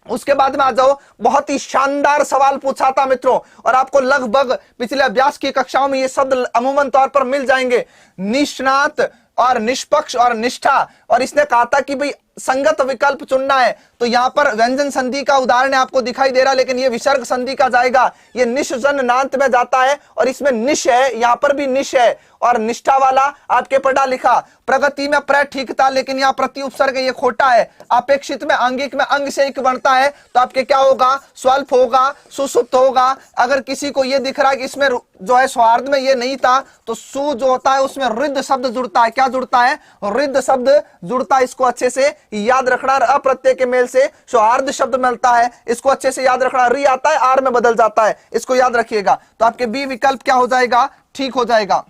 उसके बाद में आ जाओ, बहुत ही शानदार सवाल पूछा था मित्रों, और आपको लगभग पिछले अभ्यास की कक्षाओं में ये शब्द अमूमन तौर पर मिल जाएंगे। निष्णात और निष्पक्ष और निष्ठा, और इसने कहा था कि भाई संगत विकल्प चुनना है। तो यहां पर व्यंजन संधि का उदाहरण आपको दिखाई दे रहा है, लेकिन ये विसर्ग संधि का जाएगा। ये निश जन नांत में जाता है और इसमें निश है, यहां पर भी निश है। और निष्ठा वाला आपके पढ़ा लिखा, प्रगति में प्र ठीक था, लेकिन यहाँ प्रति उपसर्ग ये खोटा है। अपेक्षित में आंगिक में अंग से एक बनता है, तो आपके क्या होगा, स्वल्प होगा, सुसुप्त होगा। अगर किसी को ये दिख रहा है कि इसमें जो है सौहार्द में ये नहीं था, तो सु जो होता है उसमें रिद्ध शब्द जुड़ता है। क्या जुड़ता है, रिद्ध शब्द जुड़ता है। इसको अच्छे से याद रखना। अप्रत्यय के मेल से सौहार्द शब्द मिलता है, इसको अच्छे से याद रखना। री आता है, आर में बदल जाता है, इसको याद रखिएगा। तो आपके बी विकल्प क्या हो जाएगा, ठीक हो जाएगा।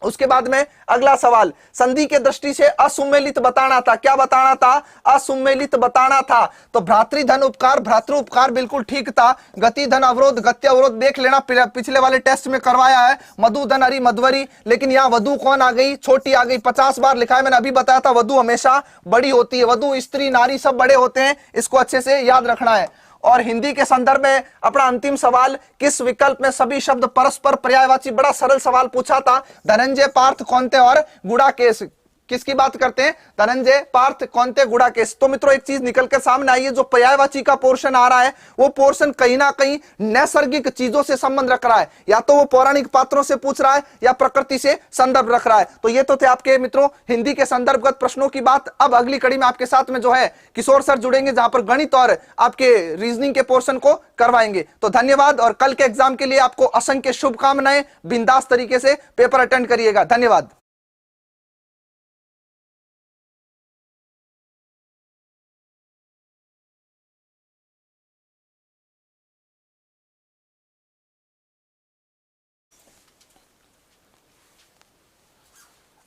उसके बाद में अगला सवाल, संधि के दृष्टि से असुमेलित बताना था। क्या बताना था, असुमेलित बताना था। तो भ्रातृधन उपकार, भ्रातृ उपकार बिल्कुल ठीक था। गति धन अवरोध, गत्य अवरोध देख लेना, पिछले वाले टेस्ट में करवाया है। मधु धन हरि मधुवरी, लेकिन यहाँ वधु कौन आ गई, छोटी आ गई। 50 बार लिखा है, मैंने अभी बताया था वधु हमेशा बड़ी होती है। वधु, स्त्री, नारी सब बड़े होते हैं, इसको अच्छे से याद रखना है। और हिंदी के संदर्भ में अपना अंतिम सवाल, किस विकल्प में सभी शब्द परस्पर पर्यायवाची। बड़ा सरल सवाल पूछा था। धनंजय, पार्थ, कौनते और गुड़ाकेश, किसकी बात करते हैं, धनंजय, पार्थ, कौनते, गुड़ाकेश। तो मित्रों एक चीज निकल के सामने आई है, जो पर्यायवाची का पोर्शन आ रहा है, वो पोर्शन कहीं ना कहीं नैसर्गिक चीजों से संबंध रख रहा है। या तो वो पौराणिक पात्रों से पूछ रहा है या प्रकृति से संदर्भ रख रहा है। तो ये तो थे आपके मित्रों हिंदी के संदर्भगत प्रश्नों की बात। अब अगली कड़ी में आपके साथ में जो है किशोर सर जुड़ेंगे, जहां पर गणित और आपके रीजनिंग के पोर्शन को करवाएंगे। तो धन्यवाद, और कल के एग्जाम के लिए आपको असंख्य शुभकामनाएं। बिंदास तरीके से पेपर अटेंड करिएगा। धन्यवाद।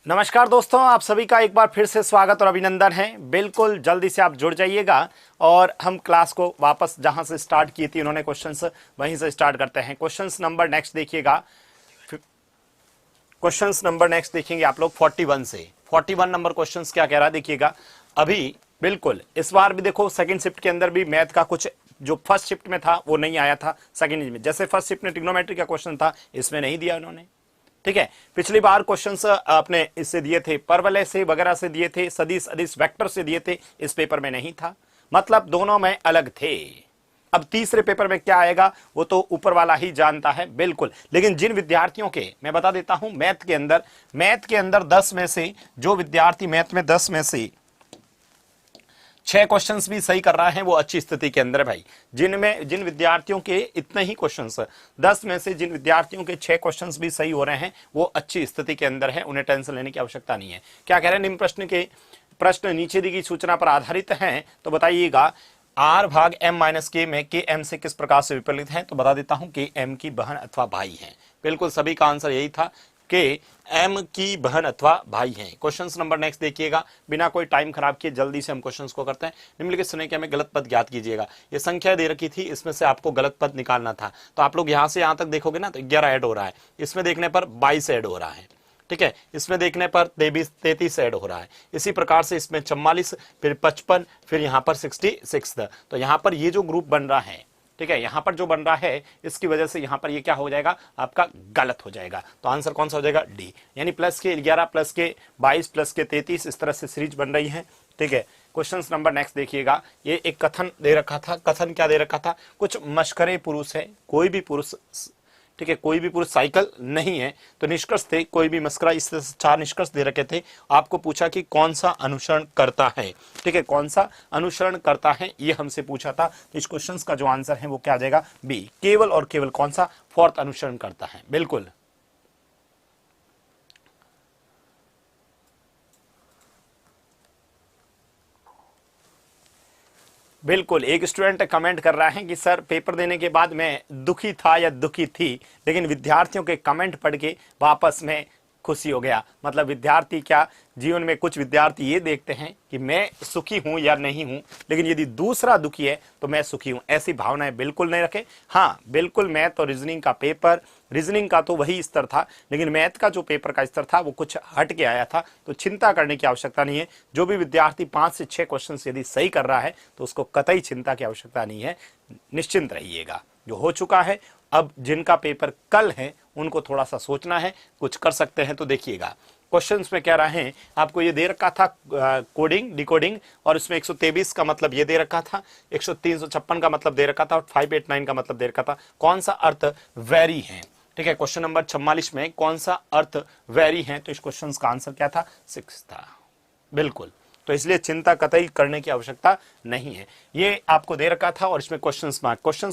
नमस्कार दोस्तों, आप सभी का एक बार फिर से स्वागत और अभिनंदन है। बिल्कुल जल्दी से आप जुड़ जाइएगा और हम क्लास को वापस जहां से स्टार्ट की थी, उन्होंने क्वेश्चंस वहीं से स्टार्ट करते हैं। क्वेश्चंस नंबर नेक्स्ट देखिएगा, क्वेश्चंस नंबर नेक्स्ट देखेंगे आप लोग 41 से। 41 नंबर क्वेश्चंस क्या कह रहा है देखिएगा। अभी बिल्कुल इस बार भी देखो, सेकंड शिफ्ट के अंदर भी मैथ का कुछ जो फर्स्ट शिफ्ट में था वो नहीं आया था सेकंड में। जैसे फर्स्ट शिफ्ट में ट्रिग्नोमेट्री का क्वेश्चन था, इसमें नहीं दिया उन्होंने, ठीक है। पिछली बार क्वेश्चंस आपने इससे दिए थे, परवलय से वगैरह से दिए थे, सदिश अदिश वेक्टर से दिए थे, इस पेपर में नहीं था। मतलब दोनों में अलग थे। अब तीसरे पेपर में क्या आएगा वो तो ऊपर वाला ही जानता है, बिल्कुल। लेकिन जिन विद्यार्थियों के, मैं बता देता हूं, मैथ के अंदर 10 में से जो विद्यार्थी मैथ में 10 में से 6 क्वेश्चंस भी सही कर रहा है वो अच्छी स्थिति के अंदर है भाई। जिन विद्यार्थियों के इतने ही क्वेश्चंस 10 में से जिन विद्यार्थियों के 6 क्वेश्चंस भी सही हो रहे हैं वो अच्छी स्थिति के अंदर है, उन्हें टेंशन लेने की आवश्यकता नहीं है। क्या कह रहे हैं, निम्न प्रश्न नीचे दी गई सूचना पर आधारित हैं, तो बताइएगा R भाग M माइनस के में के M से किस प्रकार से विपरीत है। तो बता देता हूं कि M की बहन अथवा भाई है। बिल्कुल सभी का आंसर यही था कि M की बहन अथवा भाई हैं। क्वेश्चन नंबर नेक्स्ट देखिएगा, बिना कोई टाइम खराब किए जल्दी से हम क्वेश्चंस को करते हैं। निम्नलिखित संख्या में गलत पद ज्ञात कीजिएगा। ये संख्या दे रखी थी, इसमें से आपको गलत पद निकालना था। तो आप लोग यहां से यहां तक देखोगे ना तो 11 ऐड हो रहा है, इसमें देखने पर 22 ऐड हो रहा है, ठीक है, इसमें देखने पर 33 ऐड हो रहा है। इसी प्रकार से इसमें 44, फिर 55, फिर यहाँ पर 66। तो यहाँ पर ये जो ग्रुप बन रहा है, ठीक है, यहाँ पर जो बन रहा है इसकी वजह से यहाँ पर ये क्या हो जाएगा, आपका गलत हो जाएगा। तो आंसर कौन सा हो जाएगा, डी, यानी प्लस के 11 प्लस के 22 प्लस के 33, इस तरह से सीरीज बन रही है, ठीक है। क्वेश्चन नंबर नेक्स्ट देखिएगा, ये एक कथन दे रखा था। कथन क्या दे रखा था, कुछ मशकरे पुरुष है, कोई भी पुरुष, ठीक है, कोई भी पुरुष साइकिल नहीं है। तो निष्कर्ष थे कोई भी मस्करा, इस 4 निष्कर्ष दे रखे थे। आपको पूछा कि कौन सा अनुसरण करता है, ठीक है, कौन सा अनुसरण करता है ये हमसे पूछा था। तो इस क्वेश्चन का जो आंसर है वो क्या आ जाएगा, बी, केवल और केवल कौन सा, फोर्थ अनुसरण करता है। बिल्कुल बिल्कुल एक स्टूडेंट कमेंट कर रहा है कि सर पेपर देने के बाद मैं दुखी था या दुखी थी, लेकिन विद्यार्थियों के कमेंट पढ़ के वापस में खुशी हो गया। मतलब विद्यार्थी क्या, जीवन में कुछ विद्यार्थी ये देखते हैं कि मैं सुखी हूं या नहीं हूं, लेकिन यदि दूसरा दुखी है तो मैं सुखी हूं, ऐसी भावनाएं बिल्कुल नहीं रखें। हाँ बिल्कुल, मैथ और रीजनिंग का पेपर, रीजनिंग का तो वही स्तर था, लेकिन मैथ का जो पेपर का स्तर था वो कुछ हट के आया था, तो चिंता करने की आवश्यकता नहीं है। जो भी विद्यार्थी 5 से 6 क्वेश्चन यदि सही कर रहा है तो उसको कतई चिंता की आवश्यकता नहीं है, निश्चिंत रहिएगा। जो हो चुका है, अब जिनका पेपर कल है उनको थोड़ा सा सोचना है, कुछ कर सकते हैं। तो देखिएगा क्वेश्चंस में क्या रहे हैं, आपको ये दे रखा था कोडिंग डिकोडिंग, और इसमें 123 का मतलब ये दे रखा था, 356 का मतलब दे रखा था, और 589 का मतलब दे रखा था। कौन सा अर्थ वेरी है, ठीक है, क्वेश्चन नंबर 44 में कौन सा अर्थ वेरी है। तो इस क्वेश्चन का आंसर क्या था, 6 था। बिल्कुल, तो इसलिए चिंता कतई करने की आवश्यकता नहीं है। ये आपको दे रखा था, और इसमें क्वेश्चन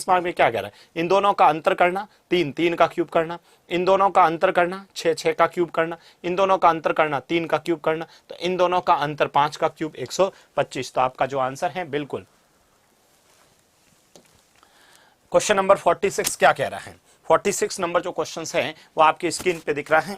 मार्क में क्या कह रहा है, इन दोनों का अंतर करना, 3 का क्यूब करना, इन दोनों का अंतर करना, 6 का क्यूब करना, इन दोनों का अंतर करना, 3 का क्यूब करना, तो इन दोनों का अंतर 5 का क्यूब 125। तो आपका जो आंसर है बिल्कुल। क्वेश्चन नंबर 46 क्या कह रहा है, 46 नंबर जो क्वेश्चन है वो आपकी स्क्रीन पे दिख रहा है।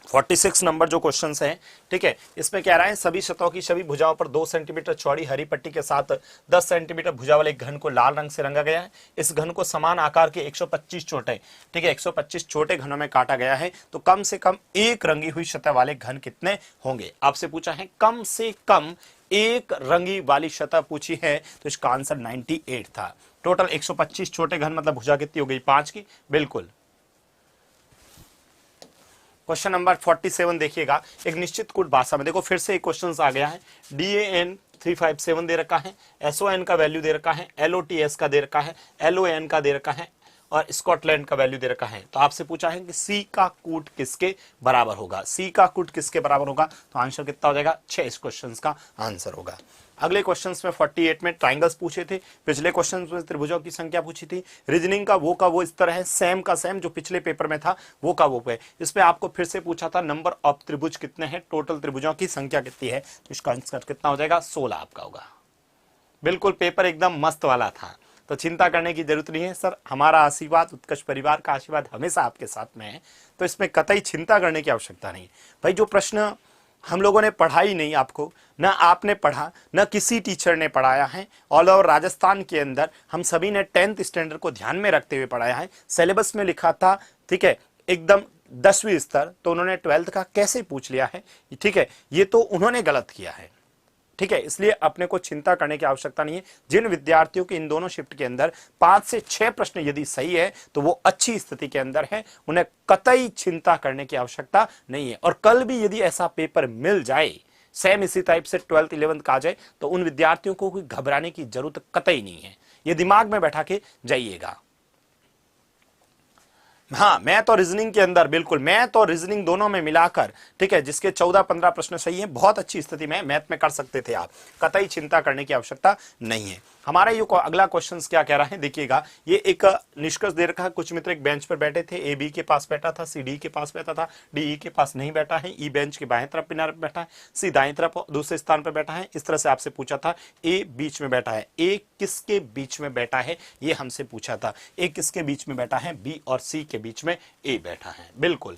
46 नंबर जो क्वेश्चन है, ठीक है, इसमें कह रहा है सभी सतहों की सभी भुजाओं पर 2 सेंटीमीटर चौड़ी हरी पट्टी के साथ 10 सेंटीमीटर भुजा वाले एक घन को लाल रंग से रंगा गया है। इस घन को समान आकार के 125 छोटे, ठीक है, 125 छोटे घनों में काटा गया है। तो कम से कम एक रंगी हुई सतह वाले घन कितने होंगे। आपसे पूछा है कम से कम एक रंगी वाली सतह पूछी है, तो इसका आंसर 98 था। टोटल 125 छोटे घन मतलब भुजा कितनी हो गई, 5 की। बिल्कुल। क्वेश्चन नंबर 47 देखिएगा, एक निश्चित कूट भाषा में, देखो फिर से एक क्वेश्चन आ गया है। DAN 357 दे रखा है, SON का वैल्यू दे रखा है, LOTS का दे रखा है, LON का दे रखा है, और स्कॉटलैंड का वैल्यू दे रखा है। तो आपसे पूछा है कि C का कूट किसके बराबर होगा, C का कूट किसके बराबर होगा। तो आंसर कितना हो जाएगा, 6 इस क्वेश्चन का आंसर होगा। अगले क्वेश्चंस में 48 में ट्राइंगल्स पूछे थे, पिछले क्वेश्चंस में त्रिभुजों की संख्या पूछी थी। रीजनिंग का वो स्तर है, सेम का सेम जो पिछले पेपर में था वो का वो है। इसमें आपको फिर से पूछा था नंबर ऑफ त्रिभुज कितने हैं, टोटल त्रिभुजों की संख्या कितनी है। तो इसका आंसर कितना हो जाएगा, 16 आपका होगा। बिल्कुल पेपर एकदम मस्त वाला था, तो चिंता करने की जरूरत नहीं है। सर हमारा आशीर्वाद, उत्कर्ष परिवार का आशीर्वाद हमेशा आपके साथ में है, तो इसमें कतई चिंता करने की आवश्यकता नहीं। भाई जो प्रश्न हम लोगों ने पढ़ा ही नहीं, आपको ना आपने पढ़ा ना किसी टीचर ने पढ़ाया है, ऑल ओवर राजस्थान के अंदर हम सभी ने 10th स्टैंडर्ड को ध्यान में रखते हुए पढ़ाया है। सिलेबस में लिखा था, ठीक है, एकदम 10वीं स्तर, तो उन्होंने 12th का कैसे पूछ लिया है, ठीक है, ये तो उन्होंने गलत किया है, ठीक है। इसलिए अपने को चिंता करने की आवश्यकता नहीं है। जिन विद्यार्थियों के इन दोनों शिफ्ट के अंदर 5 से 6 प्रश्न यदि सही है तो वो अच्छी स्थिति के अंदर है, उन्हें कतई चिंता करने की आवश्यकता नहीं है। और कल भी यदि ऐसा पेपर मिल जाए, सेम इसी टाइप से 12th 11th का आ जाए, तो उन विद्यार्थियों को कोई घबराने की जरूरत कतई नहीं है। ये दिमाग में बैठा के जाइएगा। हाँ, मैथ और रीजनिंग के अंदर बिल्कुल, मैथ और रीजनिंग दोनों में मिलाकर, ठीक है, जिसके 14-15 प्रश्न सही है, बहुत अच्छी स्थिति में मैथ में कर सकते थे आप, कतई चिंता करने की आवश्यकता नहीं है। हमारा ये अगला क्वेश्चन क्या कह रहा है देखिएगा, ये एक निष्कर्ष दे रखा है। कुछ मित्र एक बेंच पर बैठे थे, ए बी के पास बैठा था, सी डी के पास बैठा था, डी ई के पास नहीं बैठा है, ई बेंच के बाएं तरफ किनारे पर बैठा है, सी दाएं तरफ दूसरे स्थान पर बैठा है। इस तरह से आपसे पूछा था, ए बीच में बैठा है, ए किसके बीच में बैठा है, ये हमसे पूछा था। ए किसके बीच में बैठा है, बी और सी के बीच में ए बैठा है, बिल्कुल।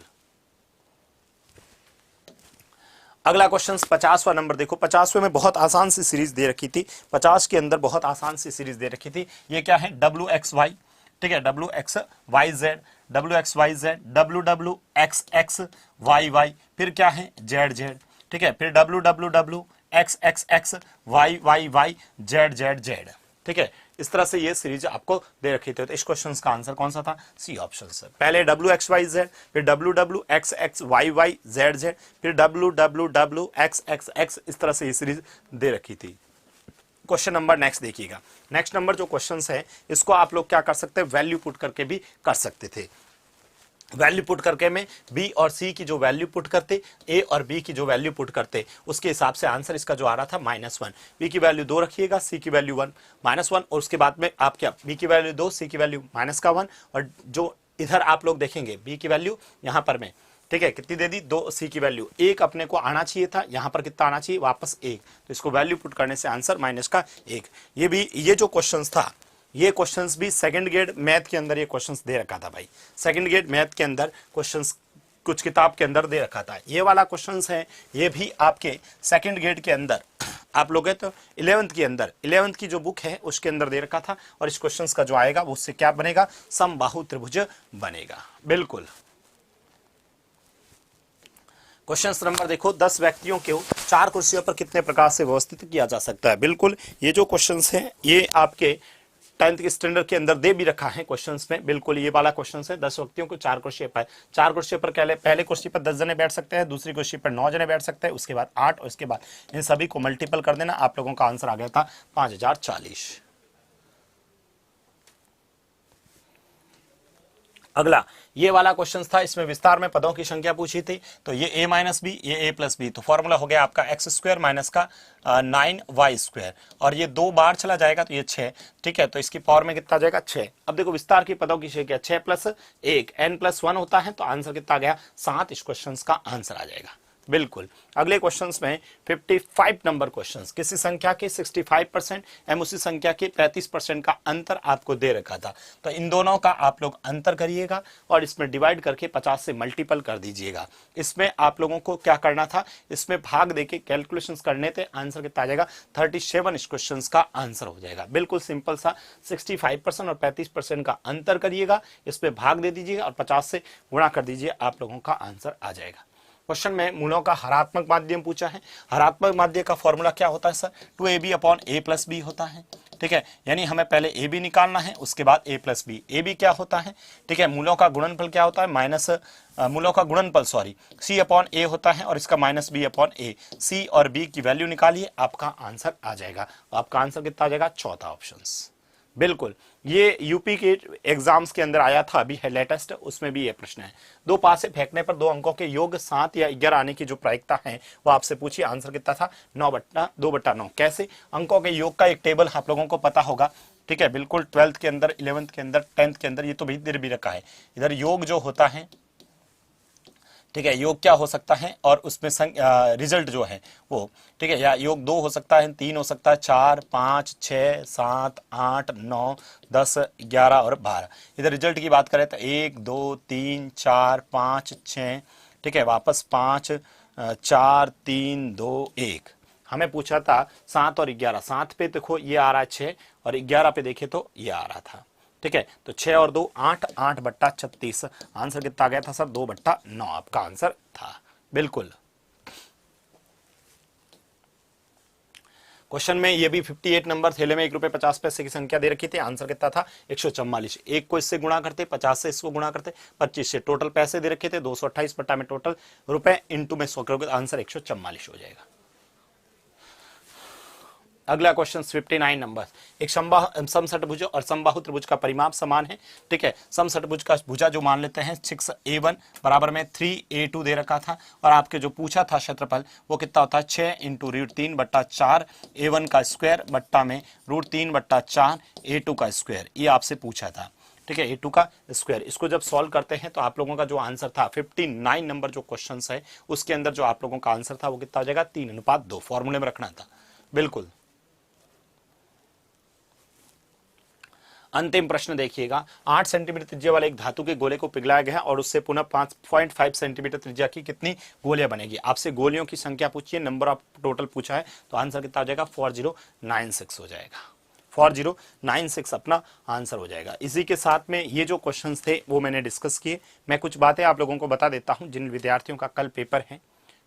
अगला क्वेश्चन 50वां नंबर देखो, 50वें में बहुत आसान सी सीरीज दे रखी थी, 50 के अंदर बहुत आसान सी सीरीज दे रखी थी। ये क्या है, डब्ल्यू एक्स वाई, ठीक है, W X Y Z, W X Y Z, W W X X Y Y, फिर क्या है जेड जेड, ठीक है, फिर W W W X X X Y Y Y Z Z Z, ठीक है। इस तरह से ये सीरीज आपको दे रखी थी। तो इस क्वेश्चन का आंसर कौन सा था, सी ऑप्शन से। पहले डब्ल्यू एक्स वाई जेड, फिर W W X X Y Y Z Z, फिर W W W X X X, इस तरह से ये सीरीज दे रखी थी। क्वेश्चन नंबर नेक्स्ट देखिएगा, नेक्स्ट नंबर जो क्वेश्चन है इसको आप लोग क्या कर सकते हैं, वैल्यू पुट करके भी कर सकते थे। वैल्यू पुट करके में बी और सी की जो वैल्यू पुट करते, ए और बी की जो वैल्यू पुट करते, उसके हिसाब से आंसर इसका जो आ रहा था -1। बी की वैल्यू 2 रखिएगा, सी की वैल्यू 1, -1, और उसके बाद में आप क्या, बी की वैल्यू 2, सी की वैल्यू -1, और जो इधर आप लोग देखेंगे बी की वैल्यू यहाँ पर में, ठीक है, कितनी दे दी 2, सी की वैल्यू 1 अपने को आना चाहिए था, यहाँ पर कितना आना चाहिए, वापस 1, तो इसको वैल्यू पुट करने से आंसर -1। ये भी, ये जो क्वेश्चन था, ये क्वेश्चंस भी सेकंड ग्रेड मैथ के अंदर ये क्वेश्चंस दे रखा था भाई, सेकंड ग्रेड मैथ के अंदर क्वेश्चंस कुछ किताब के अंदर दे रखा था। ये वाला क्वेश्चंस है, ये भी आपके सेकंड ग्रेड के अंदर आप लोग है तो 11th के अंदर, 11th की जो बुक है उसके अंदर दे रखा था। और इस क्वेश्चंस का जो आएगा वो उससे क्या बनेगा, समबाहु त्रिभुज बनेगा, बिल्कुल। क्वेश्चन नंबर देखो, 10 व्यक्तियों को 4 कुर्सियों पर कितने प्रकार से व्यवस्थित किया जा सकता है। बिल्कुल, ये जो क्वेश्चंस हैं ये आपके 10th के स्टैंडर्ड के अंदर दे भी रखा है क्वेश्चंस में। बिल्कुल ये वाला क्वेश्चन है, 10 व्यक्तियों को 4 कुर्सी पर, 4 कुर्सी पर पहले कुर्सी पर 10 जने बैठ सकते हैं, दूसरी कुर्सी पर 9 जने बैठ सकते हैं, उसके बाद 8, और इसके बाद इन सभी को मल्टीपल कर देना। आप लोगों का आंसर आ गया था 5040। अगला ये वाला क्वेश्चन था, इसमें विस्तार में पदों की संख्या पूछी थी। तो ये a माइनस बी, ये a प्लस बी, तो फॉर्मूला हो गया आपका एक्स स्क्वायर माइनस का 9y स्क्वायर, और ये 2 बार चला जाएगा तो ये 6, ठीक है, तो इसकी पावर में कितना आ जाएगा 6। अब देखो विस्तार की पदों की संख्या 6 + 1 n+1 होता है, तो आंसर कितना आ गया 7। इस क्वेश्चन का आंसर आ जाएगा, बिल्कुल। अगले क्वेश्चंस में 55 नंबर क्वेश्चंस, किसी संख्या के 65% एवं उसी संख्या के 35% का अंतर आपको दे रखा था। तो इन दोनों का आप लोग अंतर करिएगा और इसमें डिवाइड करके 50 से मल्टीपल कर दीजिएगा। इसमें आप लोगों को क्या करना था, इसमें भाग देके कैलकुलेशंस करने थे, आंसर कितना आ जाएगा 37। इस क्वेश्चन का आंसर हो जाएगा, बिल्कुल सिंपल सा। 65% और 35% का अंतर करिएगा, इसमें भाग दे दीजिएगा और 50 से गुणा कर दीजिए, आप लोगों का आंसर आ जाएगा। क्वेश्चन में मूलों का हरात्मक माध्यम पूछा है। हरात्मक माध्यम का फॉर्मूला क्या होता है सर, 2ab/a + b होता है, ठीक है, यानी हमें पहले a b निकालना है, उसके बाद a + b। a b क्या होता है, ठीक है, मूलों का गुणनफल क्या होता है, मूलों का गुणनफल c/a होता है, और इसका -b/a। c और b की वैल्यू निकालिए, आपका आंसर आ जाएगा। आपका आंसर कितना आ जाएगा, चौथा ऑप्शन, बिल्कुल। ये यूपी के एग्जाम्स के अंदर आया था, अभी है लेटेस्ट, उसमें भी ये प्रश्न है। 2 पासे फेंकने पर 2 अंकों के योग 7 या 11 आने की जो प्रायिकता है वो आपसे पूछिए। आंसर कितना था 9/2/9। कैसे, अंकों के योग का एक टेबल आप लोगों को पता होगा, ठीक है, बिल्कुल। 12th के अंदर, 11th के अंदर, 10th के अंदर ये तो भीतर भी रखा है। इधर योग जो होता है, ठीक है, योग क्या हो सकता है, और उसमें रिजल्ट जो है वो, ठीक है, या योग 2 हो सकता है, 3 हो सकता है, 4, 5, 6, 7, 8, 9, 10, 11 और 12। इधर रिजल्ट की बात करें तो 1, 2, 3, 4, 5, 6, ठीक है, वापस 5, 4, 3, 2, 1। हमें पूछा था 7 और 11। 7 पे देखो ये आ रहा है 6, और 11 पे देखे तो ये आ रहा था, ठीक है, तो 6 और 2 8, 8/36। आंसर कितना आ गया था सर, 2/9 आपका आंसर था, बिल्कुल। क्वेश्चन में ये भी 58 नंबर, थैले में 1 रुपये 50 पैसे की संख्या दे रखी थी। आंसर कितना था 144। 1 को इससे गुणा करते, 50 से इसको गुणा करते, 25 से। टोटल पैसे दे रखे थे 228 बटा में टोटल रुपए इंटू में 100 करोगे, आंसर 144 हो जाएगा। अगला क्वेश्चन 59 नंबर। एक समषटभुज और समबाहु त्रिभुज का परिमाप समान है। ठीक है, समषटभुज का भुजा जो मान लेते हैं 6a1 बराबर में 3a2 दे रखा था, और आपके जो पूछा था क्षेत्रफल वो कितना होता है 6 × √3/4 a1 का स्क्वायर बट्टा में √3/4 a2 का स्क्वायर, ये आपसे पूछा था। ठीक है, a2 का स्क्वायर। इसको जब सॉल्व करते हैं तो आप लोगों का जो आंसर था 59 नंबर जो क्वेश्चन है उसके अंदर जो आप लोगों का आंसर था वो कितना हो जाएगा 3:2, फॉर्मूले में रखना था। बिल्कुल। अंतिम प्रश्न देखिएगा। 8 सेंटीमीटर त्रिज्या वाले एक धातु के गोले को पिघलाया गया और उससे पुनः 5.5 सेंटीमीटर त्रिज्या की कितनी गोलियां बनेगी। आपसे गोलियों की संख्या पूछिए, नंबर ऑफ टोटल पूछा है, तो आंसर कितना हो जाएगा 4096 हो जाएगा। 4096 अपना आंसर हो जाएगा। इसी के साथ में ये जो क्वेश्चंस थे वो मैंने डिस्कस किए। मैं कुछ बातें आप लोगों को बता देता हूं जिन विद्यार्थियों का कल पेपर है।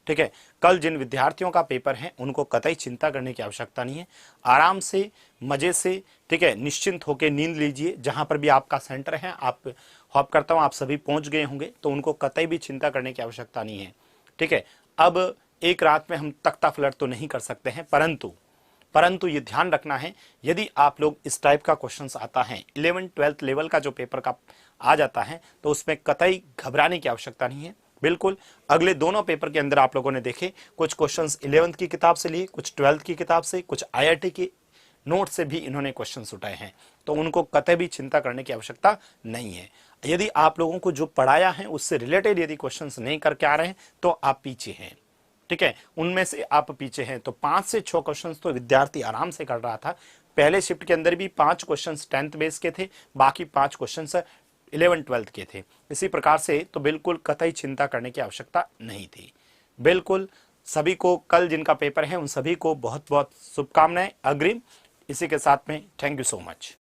ठीक है, कल जिन विद्यार्थियों का पेपर है उनको कतई चिंता करने की आवश्यकता नहीं है। आराम से, मजे से, ठीक है, निश्चिंत होकर नींद लीजिए। जहां पर भी आपका सेंटर है, आप होप करता हूं आप सभी पहुंच गए होंगे, तो उनको कतई भी चिंता करने की आवश्यकता नहीं है। ठीक है, अब एक रात में हम तख्ता फ्लट तो नहीं कर सकते हैं, परंतु ये ध्यान रखना है, यदि आप लोग इस टाइप का क्वेश्चंस आता है 11th-12th लेवल का जो पेपर का आ जाता है तो उसमें कतई घबराने की आवश्यकता नहीं है। बिल्कुल, अगले दोनों पेपर के अंदर आप लोगों ने देखे कुछ क्वेश्चंस 11th की किताब से लिए, कुछ 12th की किताब से, कुछ IIT के नोट से भी इन्होंने क्वेश्चंस उठाए हैं, तो उनको कतई भी चिंता करने की आवश्यकता नहीं है। यदि आप लोगों को जो पढ़ाया है उससे रिलेटेड यदि क्वेश्चंस नहीं करके आ रहे हैं तो आप पीछे हैं। ठीक है, उनमें से आप पीछे हैं, तो 5 से 6 क्वेश्चंस तो विद्यार्थी आराम से कर रहा था। पहले शिफ्ट के अंदर भी 5 क्वेश्चंस 10th बेस के थे, बाकी 5 क्वेश्चंस 11th-12th के थे। इसी प्रकार से तो बिल्कुल कतई चिंता करने की आवश्यकता नहीं थी। बिल्कुल, सभी को कल जिनका पेपर है उन सभी को बहुत बहुत शुभकामनाएं अग्रिम। इसी के साथ में थैंक यू सो मच।